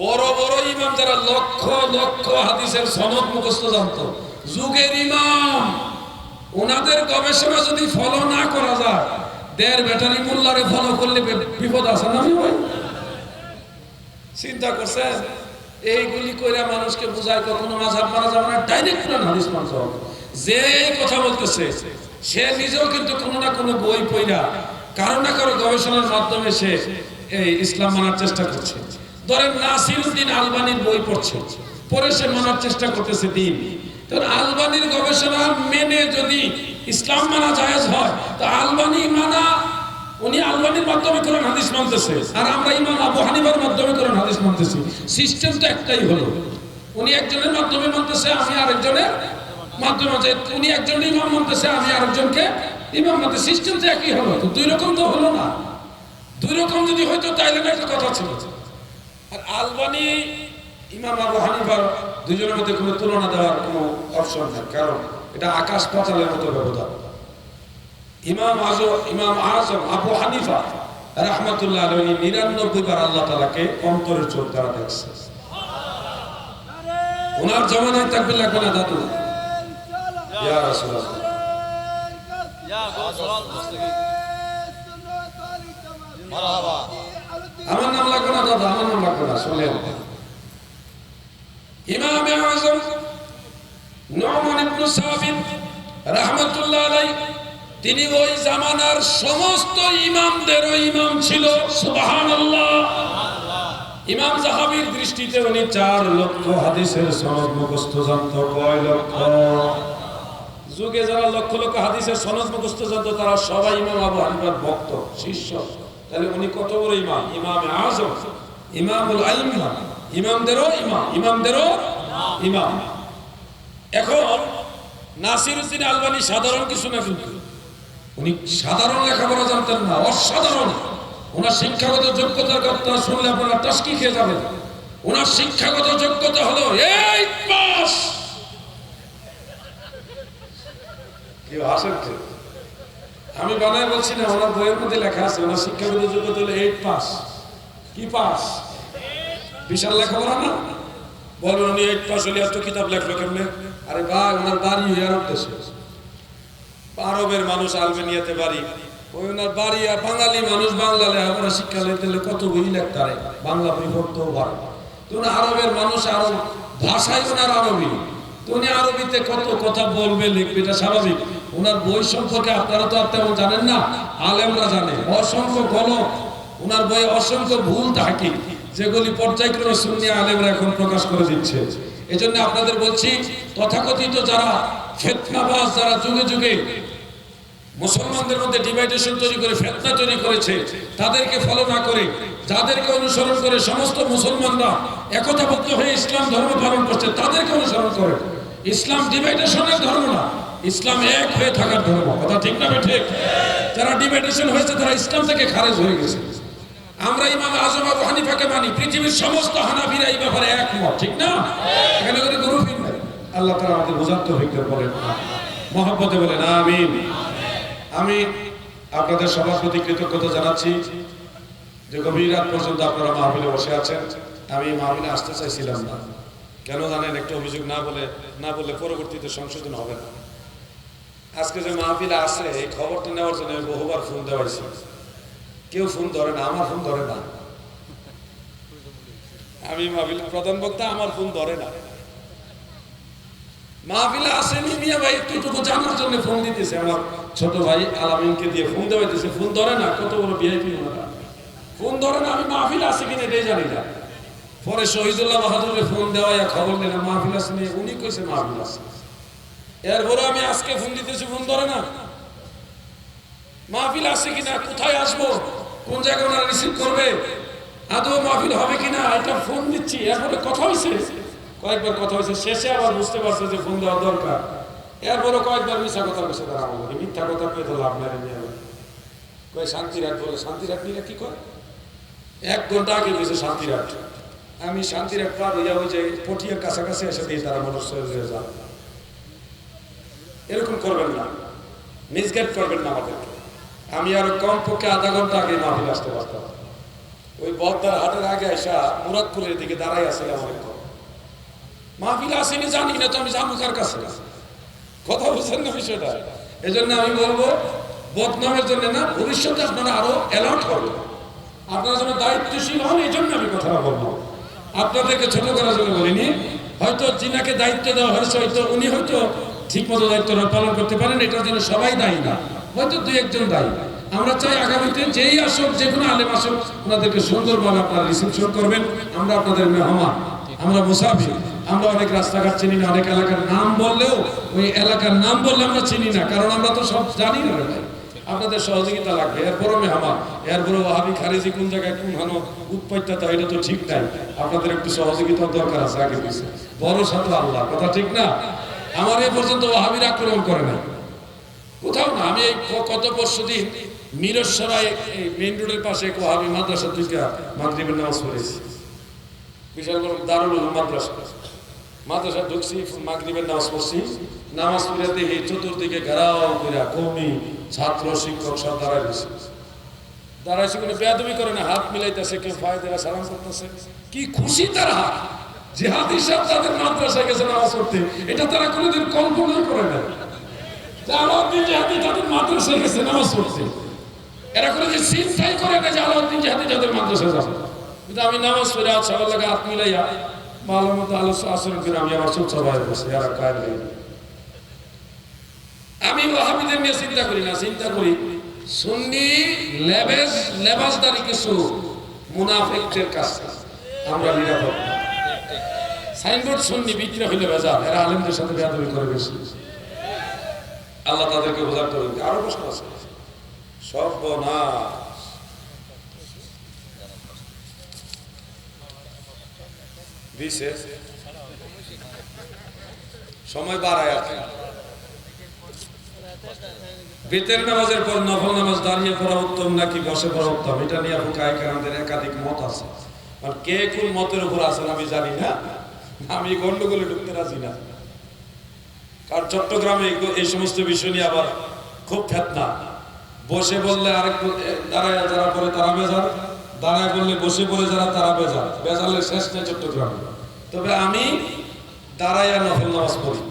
বড় বড় ইমাম যারা লক্ষ লক্ষ হাদিসের সনদ মুখস্থ জানতো, যুগের ইমাম, ওনাদের গবেষণা যদি ফলো না করা যায়, দেড় ব্যাটারি মোল্লারে ফলো করলে বিপদ আছে না? চিন্তা করছেন? এইগুলি কইরা মানুষকে বুঝায় কখনো মাযহাব মানা যাবে না, ডাইরেক্ট কোরআন হাদিস মানতে হবে। যে কথা বলতেছে সে নিজেও কিন্তু কোনো না কোনো বই পড়া, কারো না কারো গবেষণার মাধ্যমে সে এই ইসলাম মানার চেষ্টা করছে। ধরেন নাসিরউদ্দিন আলবানির বই পড়ছে, পরে সে মানার চেষ্টা করতেছে দিন। তো আলবানির গবেষণা মেনে যদি ইসলাম মানা জায়েজ হয়, তো আলবানি মানা, উনি আলবানির মাধ্যমে কোরআন হাদিস মানতেছে, আর আমরা ইমাম আবু হানিফার মাধ্যমে কোরআন হাদিস মানতেছি। সিস্টেম তো একটাই হলো, উনি একজনের মাধ্যমে মানতেছে, আমি আরেকজনের মাধ্যমে। উনি একজন ইমাম মানতেছে, আমি আরেকজনকে ইমাম মানতেছি। সিস্টেম তো একই হলো, তো দুই রকম তো হলো না। দুই রকম যদি হইতো তাইলে একটা কথা ছিল। আর আলবানি ইমাম আবু হানিফার দুইজনের মধ্যে কোনো তুলনা দেওয়ার কোনো অপশন নেই, কারণ এটা আকাশ পাতালের মতো ব্যবধান। ইমাম আজম আবু হানিফা রাহমাতুল্লাহ আলাইহি 99 বার আল্লাহ তাআলাকে অন্তরের চোখ দ্বারা দেখছে। ওনার জামানায় তাকবীর লাগবে না দাদু? ইয়া রাসূলুল্লাহ, ইয়া গোসল মুস্তাকিম, মারহাবা। আমার নাম লাগবে না দাদা, আমার নাম লাগবে না, শুনলেন? ইমাম আজম নুমান ইবনে সাবিত রাহমাতুল্লাহ আলাইহি, তিনি ওই জামানার সমস্ত ইমামদেরও ইমাম ছিল। সুবহানাল্লাহ। ইমাম যাহাবীর দৃষ্টিতে উনি 4 লক্ষ হাদিসের সনদ মুখস্থ জানতো। কয় লক্ষ? যুগে যারা লক্ষ লক্ষ হাদিসের সনদ মুখস্থ জানতো তারা সবাই ইমাম আবু হানিফার ভক্ত শিষ্য। তাহলে উনি কত বড় ইমাম? ইমামে আজম, ইমামুল আইম্মা, ইমামদেরও ইমাম, ইমামদেরও ইমাম। এখন নাসিরউদ্দিন আলবানী সাধারণ কিছু না, কিন্তু উনি সাধারণ লেখাপড়া জানতেন না, অসাধারণ। ওনার শিক্ষাগত যোগ্যতার কথা শুনলে আপনারা টাস্কি খেয়ে যাবেন। ওনার শিক্ষাগত যোগ্যতা হলো 8 পাস। কেউ হাসেন? আমি বানায় বলছি না, ওনার বইয়ের মধ্যে লেখা আছে ওনার শিক্ষাগত যোগ্যতা হলো 8 পাস। কি পাস? বিশাল লেখাপড়া না? বলেন উনি 8 পাস হলে এত কিতাব লেখলো কেমনে? আরে ভাই, ওনার বাড়ি আরব দেশে, আরবের মানুষ আলবেনিয়াতে বাড়ি, ওই ওনার বাড়ি। বাঙালি মানুষ বাংলা লেখাপড়া শিক্ষা লেখতে কত বই লেখতে পারে, বাংলা বই পড়তেও পারে। তো উনি আরবের মানুষ, আরব ভাষাই ওনার আরবি, তো উনি আরবিতে কত কথা বলবে লিখবে, এটা স্বাভাবিক। ওনার বই সম্পর্কে আপনারা তো আর তেমন জানেন না, আলেমরা জানে। অসংখ্য গলত ওনার বইয়ে, অসংখ্য ভুল থাকে, যেগুলি পর্যায়ক্রমে সুন্নি আলেমরা এখন প্রকাশ করে দিচ্ছে। এই জন্য আপনাদের বলছি, তথাকথিত যারা ফিতনাবাজ, যারা যুগে যুগে মুসলমানদের মধ্যে ডিভাইডেশন তৈরি করে ফিতনা তৈরি করেছে, তাদেরকে ফলো না করে, যাদেরকে অনুসরণ করে সমস্ত মুসলমানরা একতাবদ্ধ হয়ে ইসলাম ধর্ম পালন করছে, তাদেরকে অনুসরণ করে। ইসলাম ডিভাইডেশনের ধর্ম না, ইসলাম এক হয়ে থাকার ধর্ম। কথা ঠিক না ঠিক? যারা ডিভাইডেশন হয়েছে তারা ইসলাম থেকে খারেজ হয়ে গেছে। আমরা ইমাম আজম আবু হানিফাকে মানি, পৃথিবীর সমস্ত হানাফিরা এই ব্যাপারে একমত, ঠিক না? এখানে কোনো গ্রুপিং নাই। আল্লাহ তাআলা আমাদের বোঝার তৌফিক দান করেন, মহব্বতে বলেন আমিন। আমি আপনাদের সবার প্রতি কৃতজ্ঞতা জানাচ্ছি যে গভীর রাত পর্যন্ত আপনারা মাহফিলে বসে আছেন। আমি মাহফিলে আসতে চাইছিলাম না, কেন জানেন? একটা অভিযোগ না বললে পরবর্তীতে সংশোধন হবে না। আজকে যে মাহফিলে আসে, এই খবরটা নেওয়ার জন্য আমি বহুবার ফোন দেওয়াইছি, কেউ ফোন ধরে না, আমার ফোন ধরে না। আমি মাহফিলের প্রধান বক্তা, আমার ফোন ধরে না। মাহফিলে আসেনি মিয়া ভাই, একটুটুকু জানার জন্য ফোন দিতেছে, আমার ছোট ভাই আলামিনকে দিয়ে ফোন দেওয়াইতেছে, ফোন ধরে না। কত বড় ভিআইপি ওনারা, ফোন ধরে না। আমি মাহফিলে আসি কিনা এটাই জানি না। পরে শহীদুল্লাহ বাহাদুরের ফোন দেওয়া খবর নিলাম মাহফিল আসেনি, উনি কইছে মাহফিল আসে। এরপরে আমি আজকে ফোন দিতেছি, ফোন ধরে না। মাহফিল আসে কিনা, কোথায় আসবো, কোন জায়গায় ওনারা রিসিভ করবে, আদৌ মাহফিল হবে কিনা, এটা ফোন দিচ্ছি। এরপরে কথা হয়েছে, কয়েকবার কথা হয়েছে, শেষে আবার বুঝতে পারছে যে ফোন দেওয়া দরকার। এরপরে কয়েকবার মিথ্যা কথা বসে তারা আমাকে, মিথ্যা কথা পেয়ে তো লাভ নাই। কয়ে শান্তিরাট বলে, শান্তিরাট নিয়ে কি করে? 1 ঘন্টা আগে গেছে শান্তিরাট। আমি শান্তিরাট পার হইয়া ওই যে পটিয়ার কাছাকাছি এসে দিয়ে তারা মানুষ হয়ে যান। এরকম করবেন না, মিসগাইড করবেন না আমাদেরকে। আমি আরো কমপক্ষে আধা ঘন্টা আগে মাহফিল আসতে পারতাম। ওই বদ্দার হাটের আগে আসা মুরাদপুরের দিকে দাঁড়াই আসছিলাম অনেকক্ষণ। মাহফিল আসেনি জানি না, তো আমি যাবো কার কাছে? কথা বুঝছেন না বিষয়টা? এই জন্য আমি বলবো, বদনামের জন্য না, ভবিষ্যতে আপনারা আরো অ্যালার্ট করবেন, আপনারা যেন দায়িত্বশীল হন। এই জন্য আমি কথাটা বলবো, আপনাদেরকে ছোট করার জন্য বলিনি। হয়তো যিনাকে দায়িত্ব দেওয়া হয়েছে, হয়তো উনি হয়তো ঠিক মতো দায়িত্ব পালন করতে পারেন, এটার জন্য সবাই দায়ী না, হয়তো 2-1 জন দায়ী। আমরা চাই আগামীতে যেই আসুক, যে কোনো আলেম আসুক, ওনাদেরকে সুন্দরভাবে আপনারা রিসেপশন করবেন। আমরা আপনাদের মেহমান, আমরা মুসাফির। আমরা অনেক রাস্তাঘাট চিনি না, অনেক এলাকার নাম বললেও ওই এলাকার নাম বললে আমরা চিনি না, কারণ আমরা তো সব জানি না। আপনাদের সহযোগিতা লাগবে। এরপরও মেহমান, এরপরও ওয়াহাবি খারিজি কোন জায়গায় কোন হানো উৎপত্তিতা, এটা তো ঠিক নাই। আপনাদের একটু সহযোগিতার দরকার আছে আগে পিছিয়ে। ভরসা তো আল্লাহ, কথা ঠিক না? আমার এ পর্যন্ত ওয়াহাবির আক্রমণ করে নাই কোথাও না। আমি এই গত পরশুদিন মিরসরাই মেইন রোডের পাশে এক ওয়াহাবি মাদ্রাসা থেকে মাগরিবের নামাজ পড়েছি। বিশাল বড় দারুল উলুম মাদ্রাসা ঢুকছি, মাগরিবের নামাজ পড়ছি। নামাজ পড়ে দেখি চতুর্দিকে ঘেরাও করে কওমি ছাত্র শিক্ষক সব দাঁড়াইছে কোনো বেয়াদবি করে না, হাত মিলাইতেছে, কেউ পায়ে দেওয়া সালাম করতেছে। কি খুশি তারা, জিহাদি সাহেব তাদের মাদ্রাসায় গেছে নামাজ পড়তে, এটা তারা কোনোদিন কল্পনাই করে না। আলাউদ্দিন জিহাদি তাদের মাদ্রাসায় গেছে নামাজ পড়তে, এরা কোনো যে চিন্তাই করে না যে আলাউদ্দিন জিহাদি তাদের মাদ্রাসায় যাবে। কিন্তু আমি নামাজ পড়ে আজ সবার লাগে হাত মিলাইয়া ভালো মতো আচরণ করে আমি আমার চুপচাপ হয়ে বসে, এরা কাজ নেই। আমি ওয়াহাবিদের নিয়ে চিন্তা করি না, চিন্তা করি সুন্নি লেবাসদারি কিছু মুনাফিকদের কাছে আমরা নিরাপদ। সাইনবোর্ড সুন্নি বিক্রি হইলে ভেজাল, এরা আলেমদের সাথে বেয়াদবি করে বেশি। আল্লাহ তাদেরকে বোঝার করবেন। আরো প্রশ্ন আছে, সর্বনাশ। সময় বাড়ায় আছে। বেতের নামাজের পর নফল নামাজ দাঁড়িয়ে পড়া উত্তম নাকি বসে পড়া উত্তম, এটা নিয়ে ফুকায়ে কেরামদের একাধিক মত আছে। আর কে কোন মতের উপর আছেন আমি জানি না, আমি গন্ডগোলে ঢুকতে রাজি না। কারণ চট্টগ্রামে এই সমস্ত বিষয় নিয়ে আবার খুব ফেতনা। বসে বললে আরেক দাঁড়ায় যারা পরে তারা বেজার, দাঁড়ায় বললে বসে পড়ে যারা তারা বেজালের শেষ নেই চট্টগ্রামে। তবে আমি দাঁড়াইয়া নফল নামাজ পড়ি,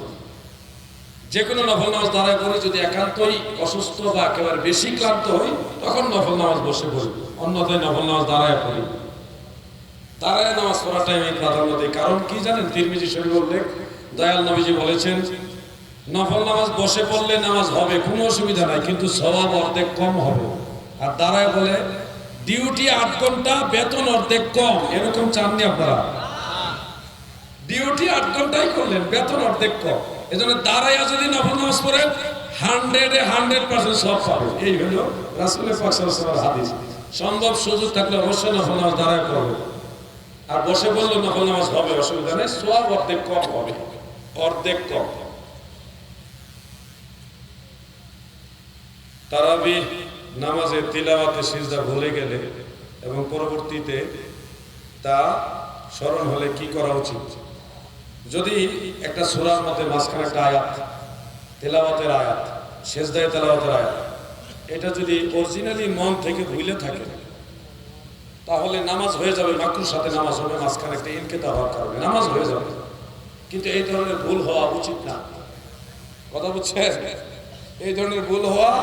যে কোনো নফল নামাজ দাঁড়ায় পড়ি। যদি একান্তই অসুস্থ বা একেবারে বেশি ক্লান্ত হই তখন নফল নামাজ বসে পড়ি, অন্যথায় নফল নামাজ দাঁড়ায় পড়ি। দাঁড়ায় নামাজ পড়াটাই আমি প্রাধান্য দিই। কারণ কি জানেন, তিরমিজি শরীফ উল্লেখ, দয়াল নবীজি বলেছেন নফল নামাজ বসে পড়লে নামাজ হবে, কোনো অসুবিধা নাই, কিন্তু সওয়াব অর্ধেক কম হবে। আর দাঁড়ায় বলে ডিউটি 8 ঘন্টা, বেতন অর্ধেক কম, এরকম চাননি আপনারা? ডিউটি 8 ঘন্টাই করলেন, বেতন অর্ধেক কম। এজন্য দাঁড়াইয়া যদি নফল নামাজ পড়েন 100% সব পাবে। এই হলো রাসূলের পাক সাল্লাল্লাহু আলাইহি ওয়াসাল্লামের হাদিস। সম্ভব সুযোগ থাকলে অবশ্যই নফল নামাজ দাঁড়ায় পড়বে। আর বসে বললে নফল নামাজ হবে, অসুবিধা নেই, সওয়াব অর্ধেক কম হবে, অর্ধেক কম। তারাবিহ নামাজে তিলাওয়াতে সিজদা ভুলে গেলে এবং পরবর্তীতে তা স্মরণ হলে কি করা উচিত? যদি একটা সূরার মধ্যে মাঝখানে একটা আয়াত, তেলাওয়াতের আয়াত, সিজদায়ে তেলাওয়াতের আয়াত, এটা যদি অরিজিনালি মন থেকে ভুলে থাকে তাহলে নামাজ হয়ে যাবে, মাকরুর সাথে নামাজ হবে, মাঝখানে একটা ইনকিতা হওয়ার কারণে নামাজ হয়ে যাবে। কিন্তু এই ধরনের ভুল হওয়া উচিত না। কথা বুঝছেন? এই ধরনের ভুল হওয়া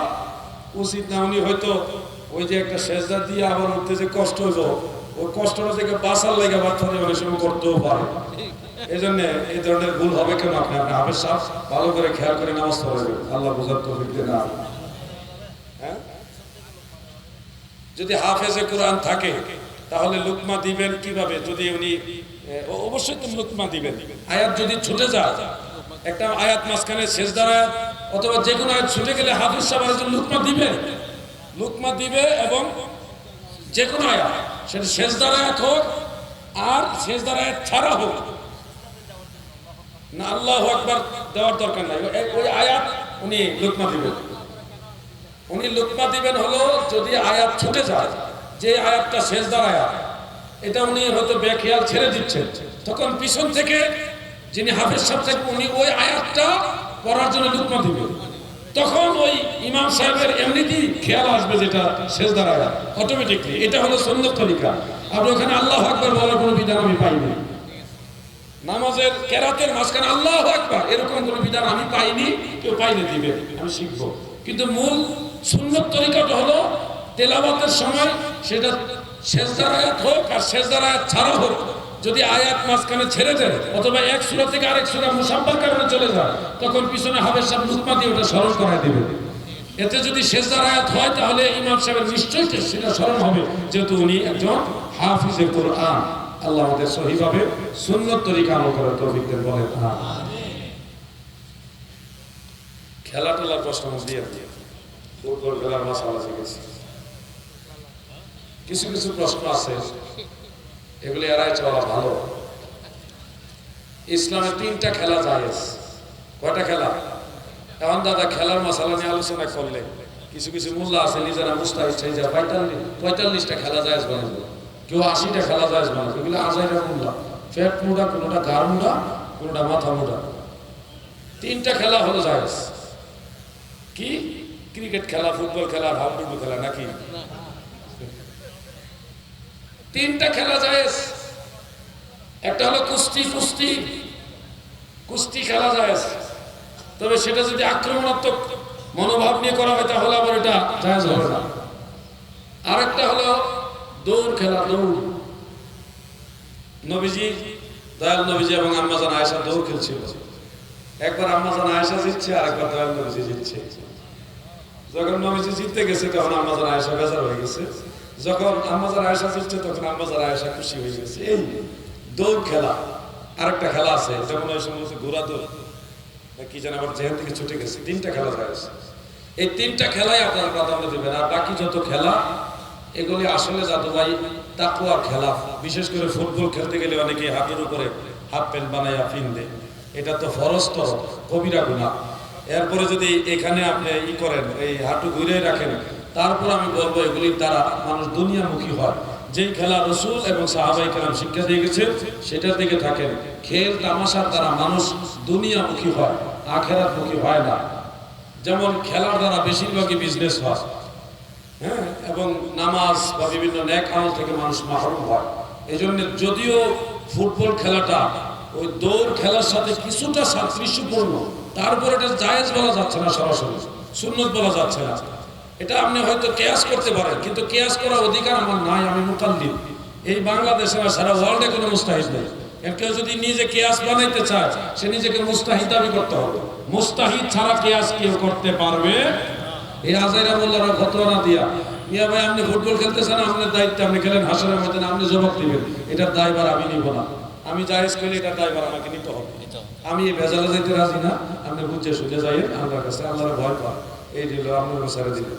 উচিত না। উনি হয়তো ওই যে একটা সেজদা দিয়ে আবার উঠতে যে কষ্ট হইব, ওই কষ্টটা থেকে বাঁচার লেগে বাচ্চাদের অনেক সময় করতেও পারে। এই জন্য এই ধরনের ভুল হবে কেন? আপনি হাফেজ সাহেব ভালো করে খেয়াল করে নামাজ পড়বেন, আল্লাহ বোঝার তৌফিক দেন। হ্যাঁ, যদি হাফেজে কোরআন থাকে তাহলে লুকমা দিবেন কিভাবে? যদি উনি অবশ্যই তো লুকমা দিবেন। আয়াত যদি ছুটে যায়, একটা আয়াত মাঝখানে সেজদার আয়াত অথবা যে কোনো আয়াত ছুটে গেলে হাফেজ সাহেব একজন লুকমা দিবে, লুকমা দিবে। এবং যে কোনো আয়াত, সেটা সেজদার আয়াত হোক আর সেজদার আয়াত ছাড়া হোক না, আল্লাহু আকবার দেওয়ার দরকার নাই, ওই আয়াত উনি লুকমা দিবেন। উনি লুকমা দিবেন হলো যদি আয়াত ছুটে যায়, যে আয়াতটা সেজদার আয়াত, এটা উনি হয়তো বেখেয়াল ছেড়ে দিচ্ছেন, তখন পিছন থেকে যিনি হাফেজ সাহেব থাকবেন উনি ওই আয়াতটা পড়ার জন্য লুকমা দিবেন। তখন ওই ইমাম সাহেবের এমনিতেই খেয়াল আসবে যেটা সেজদার আয়াত, অটোমেটিকলি। এটা হলো সুন্নত তরিকা। আপনি ওখানে আল্লাহু আকবার বলার কোনো বিধান আমি পাইনি। নামাজের কেরাতের মাঝখানে আল্লাহু আকবার এরকম কোনো বিধান আমি পাইনি, কেউ পাইলে দিবে, আমি শিখবো। কিন্তু মূল সুন্নত তরিকাটা হলো তেলাওয়াতের সময় সেটা সেজদার আয়াত হোক আর সেজদার আয়াত ছাড়া হোক, যদি আয়াত মাঝখানে ছেড়ে দেয় অথবা এক সূরা থেকে আরেক সূরা মুসাফার কারণে চলে যায়, তখন পিছনে হাফেজ সাহেব লুকমা দিয়ে ওটা স্মরণ করায় দেবে। এতে যদি সেজদার আয়াত হয় তাহলে ইমাম সাহেবের নিশ্চয়ই সেটা স্মরণ হবে, যেহেতু উনি একজন হাফিজে কোরআন। আল্লাহ আমাদের সহিভাবে সুন্নত তরিকা আমল করার তৌফিক দেন, বলেন আমিন। খেলা টেলার প্রশ্ন দিয়ে ফুটবল খেলার মাসালা শিখেছি, কিছু কিছু প্রশ্ন আছে এগুলি এড়াই চলা ভালো। ইসলামে 3টা খেলা জায়েজ। কয়টা খেলা? এখন দাদা খেলার মাসালা নিয়ে আলোচনা করলে কিছু কিছু মোল্লা আছে নিজেরা মুস্তাহিদ চাই যা 45টা খেলা জায়েজ বানাবো, কেউ 80টা খেলা জায়েজ বানাবো। এগুলো আজাইরা মোল্লা, পেট মোড়া, কোনোটা গাড় মোড়া, কোনোটা মাথা মোড়া। 3টা খেলা হলো জায়েজ। কি? ক্রিকেট খেলা, ফুটবল খেলা, হাডুডু খেলা নাকি? 3টা খেলা জায়েজ। একটা হলো কুস্তি, কুস্তি খেলা জায়েজ, তবে সেটা যদি আক্রমণাত্মক মনোভাব নিয়ে করা হয় তাহলে আবার এটা জায়েজ হবে না। আরেকটা হলো দৌড় খেলা, দৌড়। নবীজি, দয়াল নবীজি এবং আম্মা জান আয়েশা দৌড় খেলছিল। একবার আম্মা জান আয়েশা জিতছে, আরেকবার দয়াল নবীজি জিতছে। যখন নবীজি জিততে গেছে তখন আম্মা জান আয়েশা বেজার হয়ে গেছে, যখন আম্মা জান আয়েশা জিতছে তখন আম্মা জান আয়েশা খুশি হয়ে গেছে। এই দৌড় খেলা। আরেকটা খেলা আছে যেমন ওই সময় ঘোড়া দৌড় কি যেন আমার জেহেন থেকে ছুটে গেছে। 3টা খেলা জায়েজ। এই 3টা খেলাই আপনারা প্রাধান্য দেবেন। আর বাকি যত খেলা এগুলি আসলে জাদু ভাই তাকওয়ার খেলা। বিশেষ করে ফুটবল খেলতে গেলে অনেকে হাতের উপরে হাফ প্যান্ট বানাইয়া পিনবে, এটা তো ফরজ, তো কবিরা গুনাহ। এরপরে যদি এখানে আপনি করেন, এই হাঁটু ঘুরে রাখেন, তারপর আমি বলবো এগুলির দ্বারা মানুষ দুনিয়ামুখী হয়। যেই খেলা রাসূল এবং সাহাবায়ে কেরাম শিক্ষা দিয়ে গেছেন সেটার দিকে থাকেন। খেল তামাশার দ্বারা মানুষ দুনিয়ামুখী হয়, আখিরাতমুখী হয় না। যেমন খেলার দ্বারা বেশিরভাগই বিজনেস হয়। হ্যাঁ, এবং নামাজ বা বিভিন্ন নেক আমল থেকে মানুষ মাহরুম হয়। এই জন্য যদিও ফুটবল খেলাটা ওই দৌড় খেলার সাথে কিছুটা সাদৃশ্যপূর্ণ, তারপর এটা জায়েজ বলা যাচ্ছে না, সরাসরি সুন্নত বলা যাচ্ছে না। এটা আপনি হয়তো কেয়াস করতে পারেন, কিন্তু কেয়াস করার অধিকার আমার নাই। আমি মুকাল্লিদ, এই বাংলাদেশে না সারা ওয়ার্ল্ডে কোনো মুস্তাহিদ নেই। কেউ যদি নিজে কেয়াস বানাইতে চায় সে নিজেকে মুস্তাহিদ দাবি করতে হবে। মুস্তাহিদ ছাড়া কেয়াস কেউ করতে পারবে। এই আজাইরা মোল্লারা ফতোয়া দিয়া মিয়া ভাই আপনি ফুটবল খেলতেছেন, আপনার দায়িত্ব, আপনি খেলেন হাসরের ময়দানে, আপনি জবাব দিবেন, এটার দায়ভার আমি নিব না। আমি জায়েজ করলে এটার দায়ভার আমাকে নিতে হবে। আমি এই ভেজালে যাইতে রাজি না। আপনি বুঝে সুঝে যাইয়েন আল্লাহর কাছে, আল্লাহর ভয় পান, এই দিল আপনার ছেড়ে দিলেন।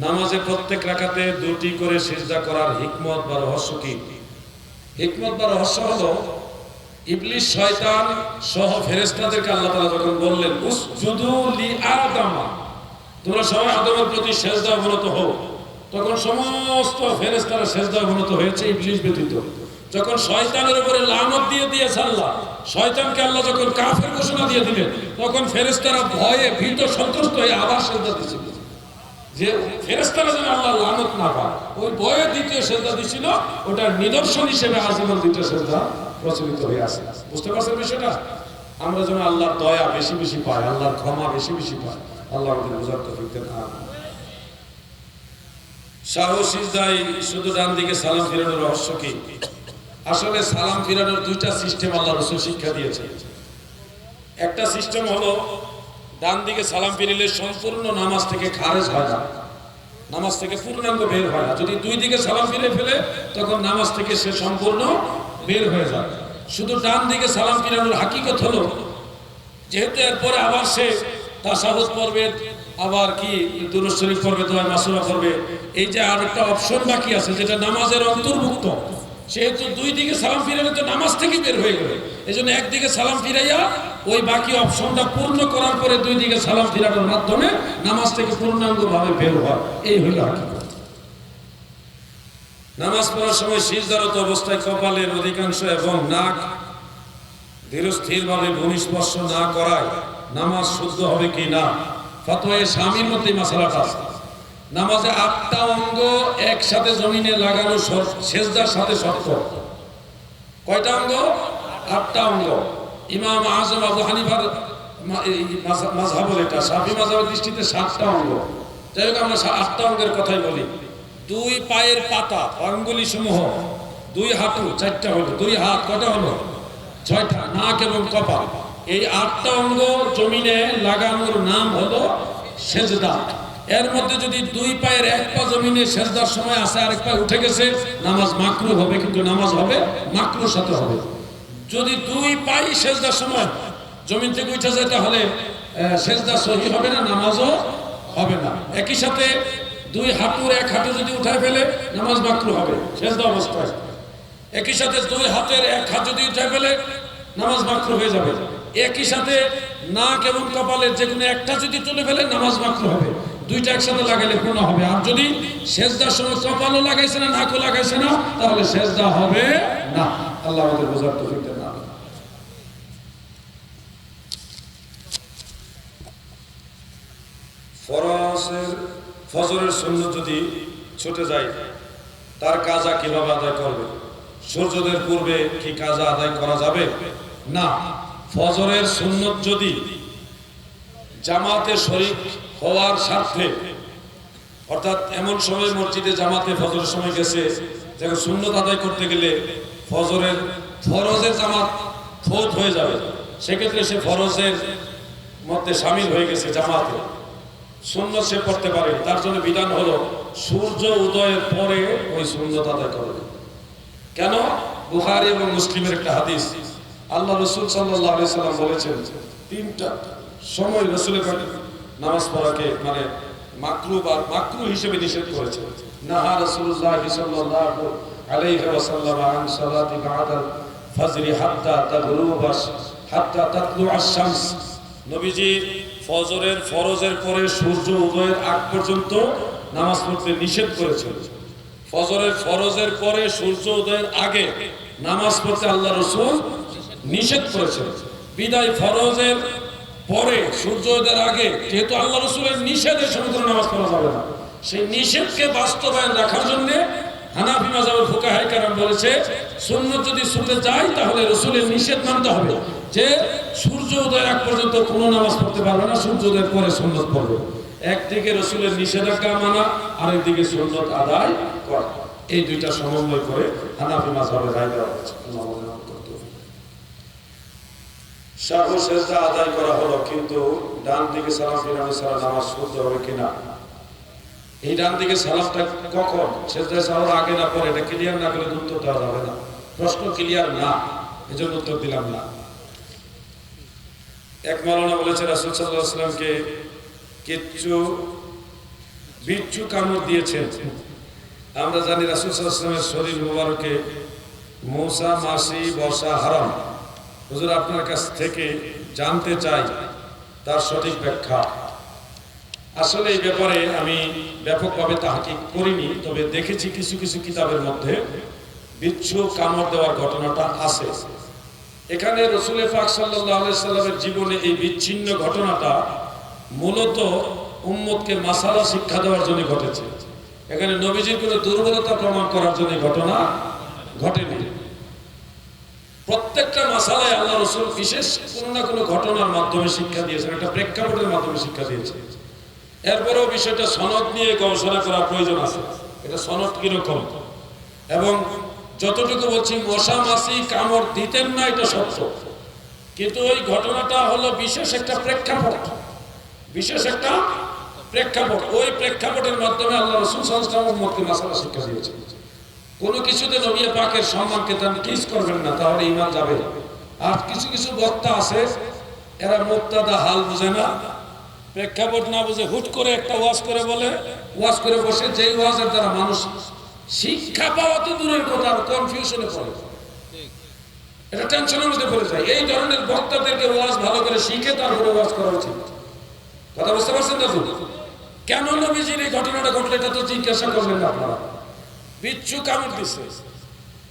নামাজে প্রত্যেক রাকাতে 2টি করে সিজদা করার হিকমত বা রহস্য কি? হিকমত বা রহস্য হলো, ইবলিস শয়তান সহ ফেরেশতাদেরকে আল্লাহ তাআলা যখন বললেন উসজুদু লি আদম, তোমরা সবাই আদমের প্রতি সিজদা অবনত হও, তখন সমস্ত ফেরেশতারা সিজদা অবনত হয়েছে, ইবলিস ব্যতীত। যখন শয়তানের উপরে লানত দিয়ে দিয়েছে আল্লাহ, শয়তানকে আল্লাহ যখন কাফের ঘোষণা দিয়ে দিলেন, তখন ফেরেশতারা ভয়ে ভীত সন্ত্রস্ত হয়ে আবার সিজদা দিয়েছিল, যে ফেরেশতারা যেন আল্লাহ লানত না পায়। ওই ভয়ে দ্বিতীয় সিজদা দিছিল, ওটার নিদর্শন হিসেবে আজীবন দ্বিতীয় সিজদা প্রচলিত হয়ে আছে। বুঝতে পারছেন বিষয়টা? আমরা যেন আল্লাহর দয়া বেশি বেশি পাই, আল্লাহর ক্ষমা বেশি বেশি পাই। আল্লাহ আমাদের বুঝার তৌফিক দেন। সাহু সিজদায় শুধু ডান দিকে সালাম ফিরানোর রহস্য কি? আসলে সালাম ফিরানোর 2টা সিস্টেম আল্লাহ রাসূল শিক্ষা দিয়েছে। একটা সিস্টেম হলো ডান দিকে সালাম ফিরিলে সম্পূর্ণ নামাজ থেকে খারেজ হয় না, নামাজ থেকে পূর্ণাঙ্গ বের হয় না। যদি 2 দিকে সালাম ফিরে ফেলে তখন নামাজ থেকে সে সম্পূর্ণ বের হয়ে যায়। শুধু ডান দিকে সালাম ফিরানোর হাকিকত হলো, যেহেতু এরপরে আবার সে তাশাহুদ পড়বে, আবার কি দুরূদ শরীফ পড়বে, দোয়া মাসুরা পড়বে, এই যে আরেকটা অপশন বাকি আছে যেটা নামাজের অন্তর্ভুক্ত, সেহেতু 2 দিকে সালাম ফিরালে তো নামাজ থেকে বের হয়ে গেল। এই জন্য একদিকে সালাম ফিরাইয়া ওই বাকি অপশনটা পূর্ণ করার পরে 2 দিকে সালাম ফিরানোর মাধ্যমে নামাজ থেকে পূর্ণাঙ্গ ভাবে বের হয়। এই হইল হাকিকত। নামাজ পড়ার সময় সিজদারত অবস্থায় কপালের অধিকাংশ এবং নাক ধীরস্থিরভাবে ভূমি স্পর্শ না করায় নামাজ শুদ্ধ হবে কি না, ফতোয়ায়ে স্বামীর মধ্যে মাসালাটা আছে। নামাজে 8টা অঙ্গ একসাথে জমিনে লাগানো সিজদার সাথে শর্ত। কয়টা অঙ্গ? 8টা অঙ্গ। ইমাম আযম আবু হানিফার মাযহাবুল, এটা শাফি মাযহাবের দৃষ্টিতে 7টা অঙ্গ। যাই হোক আমরা 8টা অঙ্গের কথাই বলি। 2 পায়ের পাতা আঙ্গুলি সমূহ, 2 হাঁটু 4টা হলো, 2 হাত কটা হলো? 6টা। নাক এবং কপাল, এই 8টা অঙ্গ জমিনে লাগানোর নাম হলো সেজদা। এর মধ্যে যদি 2 পায়ের 1 পা জমিনে সেজদার সময় আছে, আরেক পা উঠে গেছে, নামাজ মাকরুহ হবে, কিন্তু নামাজ হবে মাকরুহর সাথে হবে। যদি 2 পাই সেজদার সময় জমিন থেকে উঠে যায় তাহলে সেজদা সহি হবে না, নামাজও হবে না। একই সাথে 2 হাঁটুর 1 হাঁটু যদি উঠায় ফেলে নামাজ মাকরুহ হবে সেজদা অবস্থায়। একই সাথে 2 হাতের 1 হাত যদি উঠায় ফেলে নামাজ মাকরুহ হয়ে যাবে। একই সাথে নাক এবং কপালের যে কোনো একটা যদি তুলে ফেলে নামাজ মাকরুহ হবে। 2টা একসাথে লাগাইলে পূর্ণ হবে। আর যদি সেজদার সময় কপালও লাগাইছে না, নাকও লাগাইছে না, তাহলে সেজদা হবে না। আল্লাহ আমাদের বোঝার তৌফিক দেন। ফজরের সুন্নত যদি ছুটে যায় তার কাজা কিভাবে আদায় করবে? সূর্যোদয়ের পূর্বে কি কাজা আদায় করা যাবে না? ফজরের সুন্নত যদি জামাতে শরীক হওয়ার স্বার্থে, অর্থাৎ এমন সময় মসজিদে জামাতে ফজরের সময় গেছে যখন সুন্নত আদায় করতে গেলে ফরজের জামাত ফৌত হয়ে যাবে, সেক্ষেত্রে সে ফরজের মধ্যে শামিল হয়ে গেছে জামাতে, সুন্নত সে পড়তে পারে। তার জন্য বিধান হলো সূর্য উদয়ের পরে ওই সুন্নত আদায় করবে। কেন? বুখারী এবং মুসলিমের একটা হাদিস, আল্লাহ রাসূল সাল্লাল্লাহু আলাইহি সাল্লাম বলেছেন 3টা সময় রাসূলের নামাজ পড়াকে মানে মাকরুহ হিসেবে নিষেধ করেছেন। নাহা রাসূলুল্লাহ সাল্লাল্লাহু আলাইহি ওয়াসাল্লাম আন সালাতি বা'দাল ফজরি হাত্তা তাতলু আশ-শামস। নবীজি ফরজের পরে সূর্য উদয়ের আগ পর্যন্ত নামাজ পড়তে নিষেধ করেছেন। ফরজের পরে সূর্য উদয়ের আগে নামাজ পড়তে আল্লাহ রাসূল নিষেধ করেছেন। বিদায় ফরজের পরে সূর্যোদয়ের আগে, যেহেতু আল্লাহ রসুলের নিষেধে সমুদ্র নামাজ পড়া যাবে না, সেই নিষেধকে বাস্তবায়ন রাখার জন্য হানাফি মাযহাবের ফুকাহায়ে কেরাম বলেছে সুন্নত যদি ছুটে যায় তাহলে রসুলের নিষেধ মানতে হবে, যে সূর্য উদয়ের আগ পর্যন্ত কোনো নামাজ পড়তে পারবে না, সূর্যোদয়ের পরে সুন্নত পড়বে। একদিকে রসুলের নিষেধাজ্ঞা মানা, আরেকদিকে সুন্নত আদায় করা, এই দুইটা সমন্বয় করে হানাফি মাযহাবের রায় দেওয়া হয়েছে। সাহু সেজদা আদায় করা হলো, কিন্তু ডান দিকে সালাম ফিরানো ছাড়া নামাজ পড়তে হবে কিনা? এই ডান দিকে সালামটা কখন, সেজদায় যাওয়ার আগে না পরে, এটা ক্লিয়ার না করলে উত্তর দেওয়া যাবে না। প্রশ্ন ক্লিয়ার না, এজন্য উত্তর দিলাম না। এক মাওলানা বলেছে রাসূল সাল্লাল্লাহু আলাইহি ওয়াসাল্লামকে কিছু বিচ্ছু কামড় দিয়েছেন। আমরা জানি রাসূল সাল্লাল্লাহু আলাইহি ওয়াসাল্লামের শরীর মুবারকে মৌসা, মাসি, বর্ষা হারাম। হুজুর আপনার কাছ থেকে জানতে চাই তার সঠিক ব্যাখ্যা। আসলে এই ব্যাপারে আমি ব্যাপকভাবে তাহকিক করিনি, তবে দেখেছি কিছু কিছু কিতাবের মধ্যে বিচ্ছু কামড় দেওয়ার ঘটনাটা আছে। এখানে রাসূল পাক সাল্লাল্লাহু আলাইহি সাল্লামের জীবনে এই বিচ্ছিন্ন ঘটনাটা মূলত উম্মতকে মাসালা শিক্ষা দেওয়ার জন্য ঘটেছে। এখানে নবীজির কোনো দুর্বলতা প্রমাণ করার জন্য ঘটনা ঘটেনি। প্রত্যেকটা মাসালায় আল্লাহ রাসূল বিশেষ কোনো না কোনো ঘটনার মাধ্যমে শিক্ষা দিয়েছেন, একটা প্রেক্ষাপটের মাধ্যমে শিক্ষা দিয়েছেন। এরপরেও বিষয়টা সনদ নিয়ে গবেষণা করার প্রয়োজন আছে, এটা সনদ কিরকম, এবং যতটুকু বলছি মশা মাছি কামড় দিতেন না এটা সত্য, কিন্তু ওই ঘটনাটা হলো বিশেষ একটা প্রেক্ষাপট, বিশেষ একটা প্রেক্ষাপট। ওই প্রেক্ষাপটের মাধ্যমে আল্লাহ রাসূল সাল্লাল্লাহু আলাইহি ওয়াসাল্লাম উম্মতকে মাসালা শিক্ষা দিয়েছেন। কোনো কিছুতে নবী পাকের সম্মানকে তানকিস করবেন না, তাহলে ঈমান যাবে। আর কিছু কিছু বক্তা আছে, এরা মুক্তাদা হাল বুঝে না, প্রেক্ষাপট না বুঝে হুট করে একটা ওয়াজ করে বলে, ওয়াজ করে বসে, যেই ওয়াজের দ্বারা মানুষ শিক্ষা পাওয়া তো দূরের কথা, কনফিউশনে পড়ে, এটা টেনশনের মধ্যে পড়ে যায়। এই ধরনের বক্তাদেরকে ওয়াজ ভালো করে শিখে তারপরে ওয়াজ করা উচিত। কথা বুঝতে পারছেন না? তো কেন নবীজির এই ঘটনাটা ঘটলো এটা তো জিজ্ঞাসা করবেন না আপনারা। বিচ্ছু কামড় দিচ্ছে,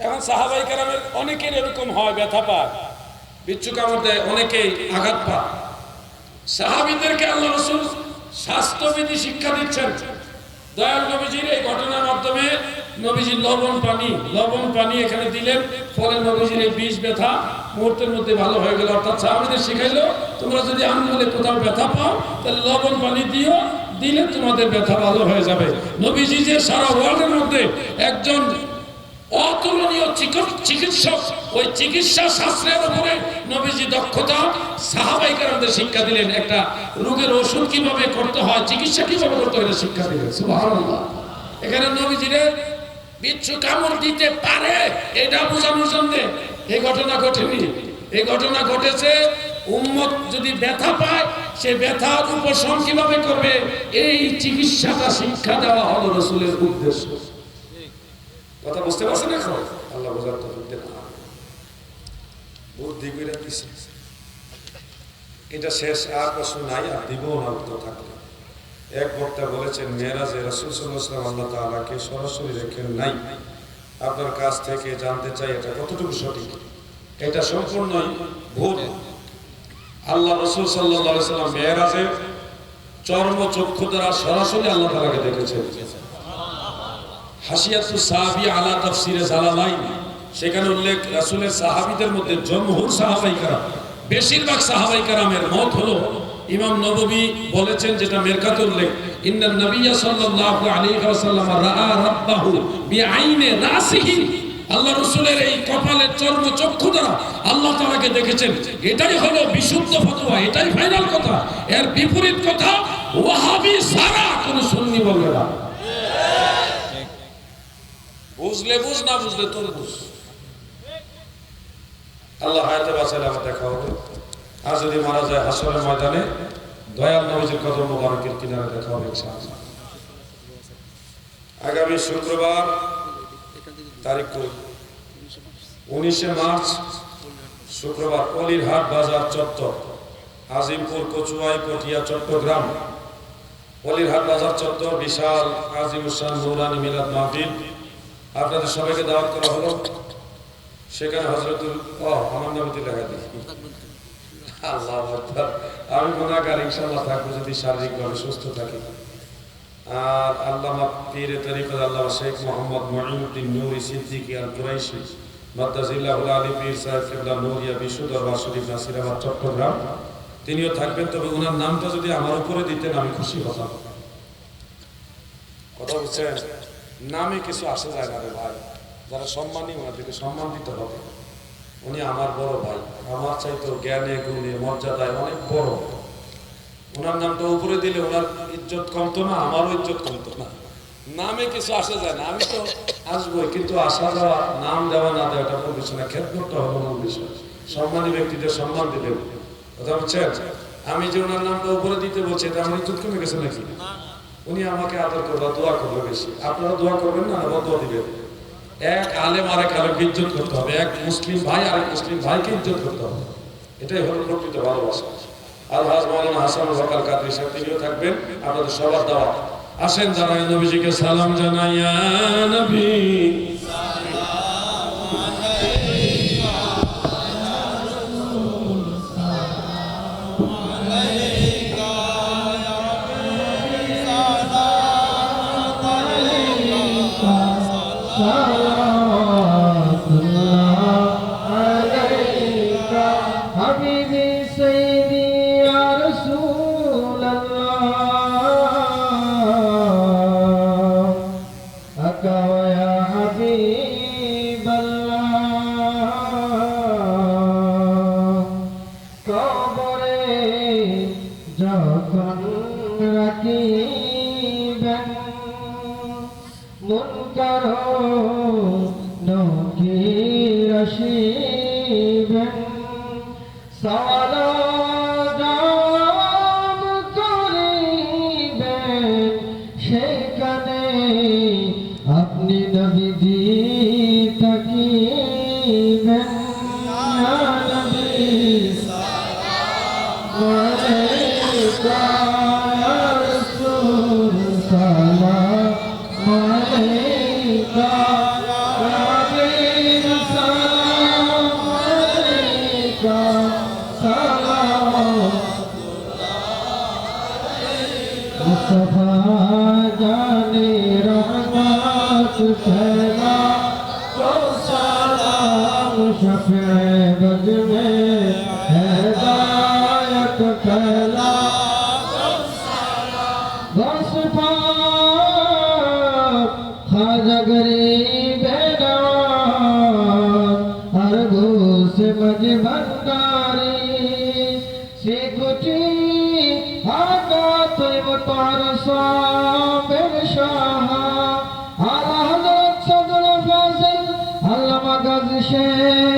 এখন সাহাবাই কেরামের অনেকের এরকম হয়, ব্যথা পায়, বিচ্ছু কামড় দেয়, অনেকেই আঘাত পায়। সাহাবীদেরকে আল্লাহ রাসূল স্বাস্থ্যবিধি শিক্ষা দিচ্ছেন। দয়াল নবীজির এই ঘটনার মাধ্যমে নবীজির লবণ পানি এখানে দিলেন, ফলে নবীজির এই বিষ ব্যথা মুহূর্তের মধ্যে ভালো হয়ে গেল। অর্থাৎ সাহাবীদের শিখাইলো, তোমরা যদি আঙ্গুলে কোথাও ব্যথা পাও তাহলে লবণ পানি দিলে তোমাদের ব্যথা ভালো হয়ে যাবে। নবীজি যে সারা ওয়ার্ল্ডের মধ্যে একজন অতুলনীয় চিকিৎসক, ওই চিকিৎসা শাস্ত্রের উপরে নবীজি দক্ষতা সাহাবায়ে কেরামদের শিক্ষা দিলেন। একটা রোগের ওষুধ কিভাবে করতে হয়, চিকিৎসা কিভাবে করতে হয় শিক্ষা দিলেন। সুবহানাল্লাহ। এখানে নবীজিরে বিচ্ছু কামড় দিতে পারে এটা বোঝানোর জন্য এই ঘটনা ঘটেনি। এই ঘটনা ঘটেছে উম্মত যদি ব্যথা পায়, সে ব্যথার উপশম কিভাবে করবে, এই চিকিৎসাটা শিক্ষা দেওয়া হলো রাসূলের উদ্দেশ্য। কথা বুঝতে পারছেন? এখন আল্লাহ বোঝার তৌফিক দেন, বুদ্ধি করে দিছে। এটা শেষ, আর প্রশ্ন নাই, আর দিব না উত্তর থাকলে। এক বক্তা বলেছেন মেরাজে রাসূল সাল্লাল্লাহু আলাইহি ওয়াসাল্লাম আল্লাহ তাআলাকে সরাসরি দেখেন নাই। আপনার কাছ থেকে জানতে চাই এটা কতটুকু সঠিক? এটা সম্পূর্ণই ভুল। আল্লাহ রাসূল সাল্লাল্লাহু আলাইহি ওয়াসাল্লাম মেরাজে চর্মচক্ষু দ্বারা সরাসরি আল্লাহ তাআলাকে দেখেছেন। হাসিয়াতুস সাহাবী আলা তাফসিরে জালালাইন, সেখানে উল্লেখ রাসূলের সাহাবীদের মধ্যে জমহুর সাহাবায়ে কেরাম, বেশিরভাগ সাহাবায়ে কেরামের মত হলো, ইমাম নববী বলেছেন, যেটা মেরকাতুল উল্লেখ, ইন্নান নাবিয়্যা সাল্লাল্লাহু আলাইহি ওয়াসাল্লাম রাআ রাব্বাহু বিআইনি রাসিহি, আল্লাহ রাসূলের এই কপালের চর্মচক্ষু দ্বারা আল্লাহ তাআলাকে দেখেছেন। এটাই হলো বিশুদ্ধ ফতোয়া, এটাই ফাইনাল কথা। এর বিপরীত কথা ওয়াহাবী সারা কোন সুন্নি বলবে না। বুঝলে বুঝ, না বুঝলে তোর বুঝ। আল্লাহ হায়াতে বাঁচালে আবার দেখা হবে। আর যদি মারা যায় হাসরের ময়দানে দয়াল নবীজির কদম মোবারকের কিনারে দেখা হবে ইনশাআল্লাহ। আগামী শুক্রবার তারিখ 19 মার্চ শুক্রবার অলিরহাট বাজার চত্বর, আজিমপুর, কচুয়াই, পটিয়া, চট্টগ্রাম। অলিরহাট বাজার চত্বর বিশাল আজিমুসান নূরানী মিলাদ মাহফিল। আপনাদের সবাইকে দাওয়াত করা হলো। সেখানে হযরতুল আমার নামে লেখা দিই আল্লাহু আকবার। আমি গুনাহগার, ইনশাআল্লাহ থাকবো যদি শারীরিকভাবে সুস্থ থাকি। আর আল্লামা পীরে তরিকত আল্লামা শেখ মোহাম্মদ মুঈনুদ্দিন নূরি সিদ্দিকী আল কুরাইশি মাদ্দাজিল্লাহুল আলী পীর সাহেব কিবলা নূরিয়া বিশ্ব দরবার শরীফ নাসিরাবাদ চট্টগ্রাম, তিনিও থাকবেন। তবে ওনার নামটা যদি আমার উপরে দিতেন আমি খুশি হতাম। কথা বলছেন, নামে কিছু আসে যায় না রে ভাই। যারা সম্মানী ওনাদেরকে সম্মান দিতে হবে। উনি আমার বড় ভাই, আমার চাইতো জ্ঞানে গুণে মর্যাদায় অনেক বড়। ওনার নামটা উপরে দিলে ওনার ইজ্জত কমতো না, আমারও ইজ্জত কমতো না। নামে কিছু আসা যায় না, আমি তো আসবোই, কিন্তু আসা যাওয়া, নাম দেওয়া না দেওয়াটা মূল বিষয় না, খেদমতটা হলো মূল বিষয়। সম্মানী ব্যক্তিদের সম্মান দিতে হবে। কথা বলছেন, আমি যে ওনার নামটা উপরে দিতে বলছি এটা আমার ইজ্জত কমে গেছে নাকি? উনি আমাকে আদর করবে, দোয়া করবে বেশি। আপনারা দোয়া করবেন না, দোয়া দিবেন। এক আলেম আরেক আলেমকে ইজ্জত করতে হবে, এক মুসলিম ভাই আরেক মুসলিম ভাইকে ইজ্জত করতে হবে। এটাই হলো প্রকৃত ভালোবাসা। আলহাজ মাওলানা হাসানুল হক আল কাদরী সাহেব তিনিও থাকবেন। আপনাদের সবার দাওয়াত। আসেন জানাই নবীজিকে সালাম জানাই, ইয়া নবী যখন রাখিবেন মুনকার নকির আসিবেন, সালাম করিবেন সেখানে আপনি নবীজি থাকিবেন। ইয়া নবী मुस्तफा जाने रहमत फैला तो सलाम शफे बज में हिदायत फैला बस पाक खाजा गरीब अरगो से मज भंडारी सीखुटी आका तुम तार साबिर शाह आला हज़रत सदर फाज़िल अल्लामा गाज़ी शेख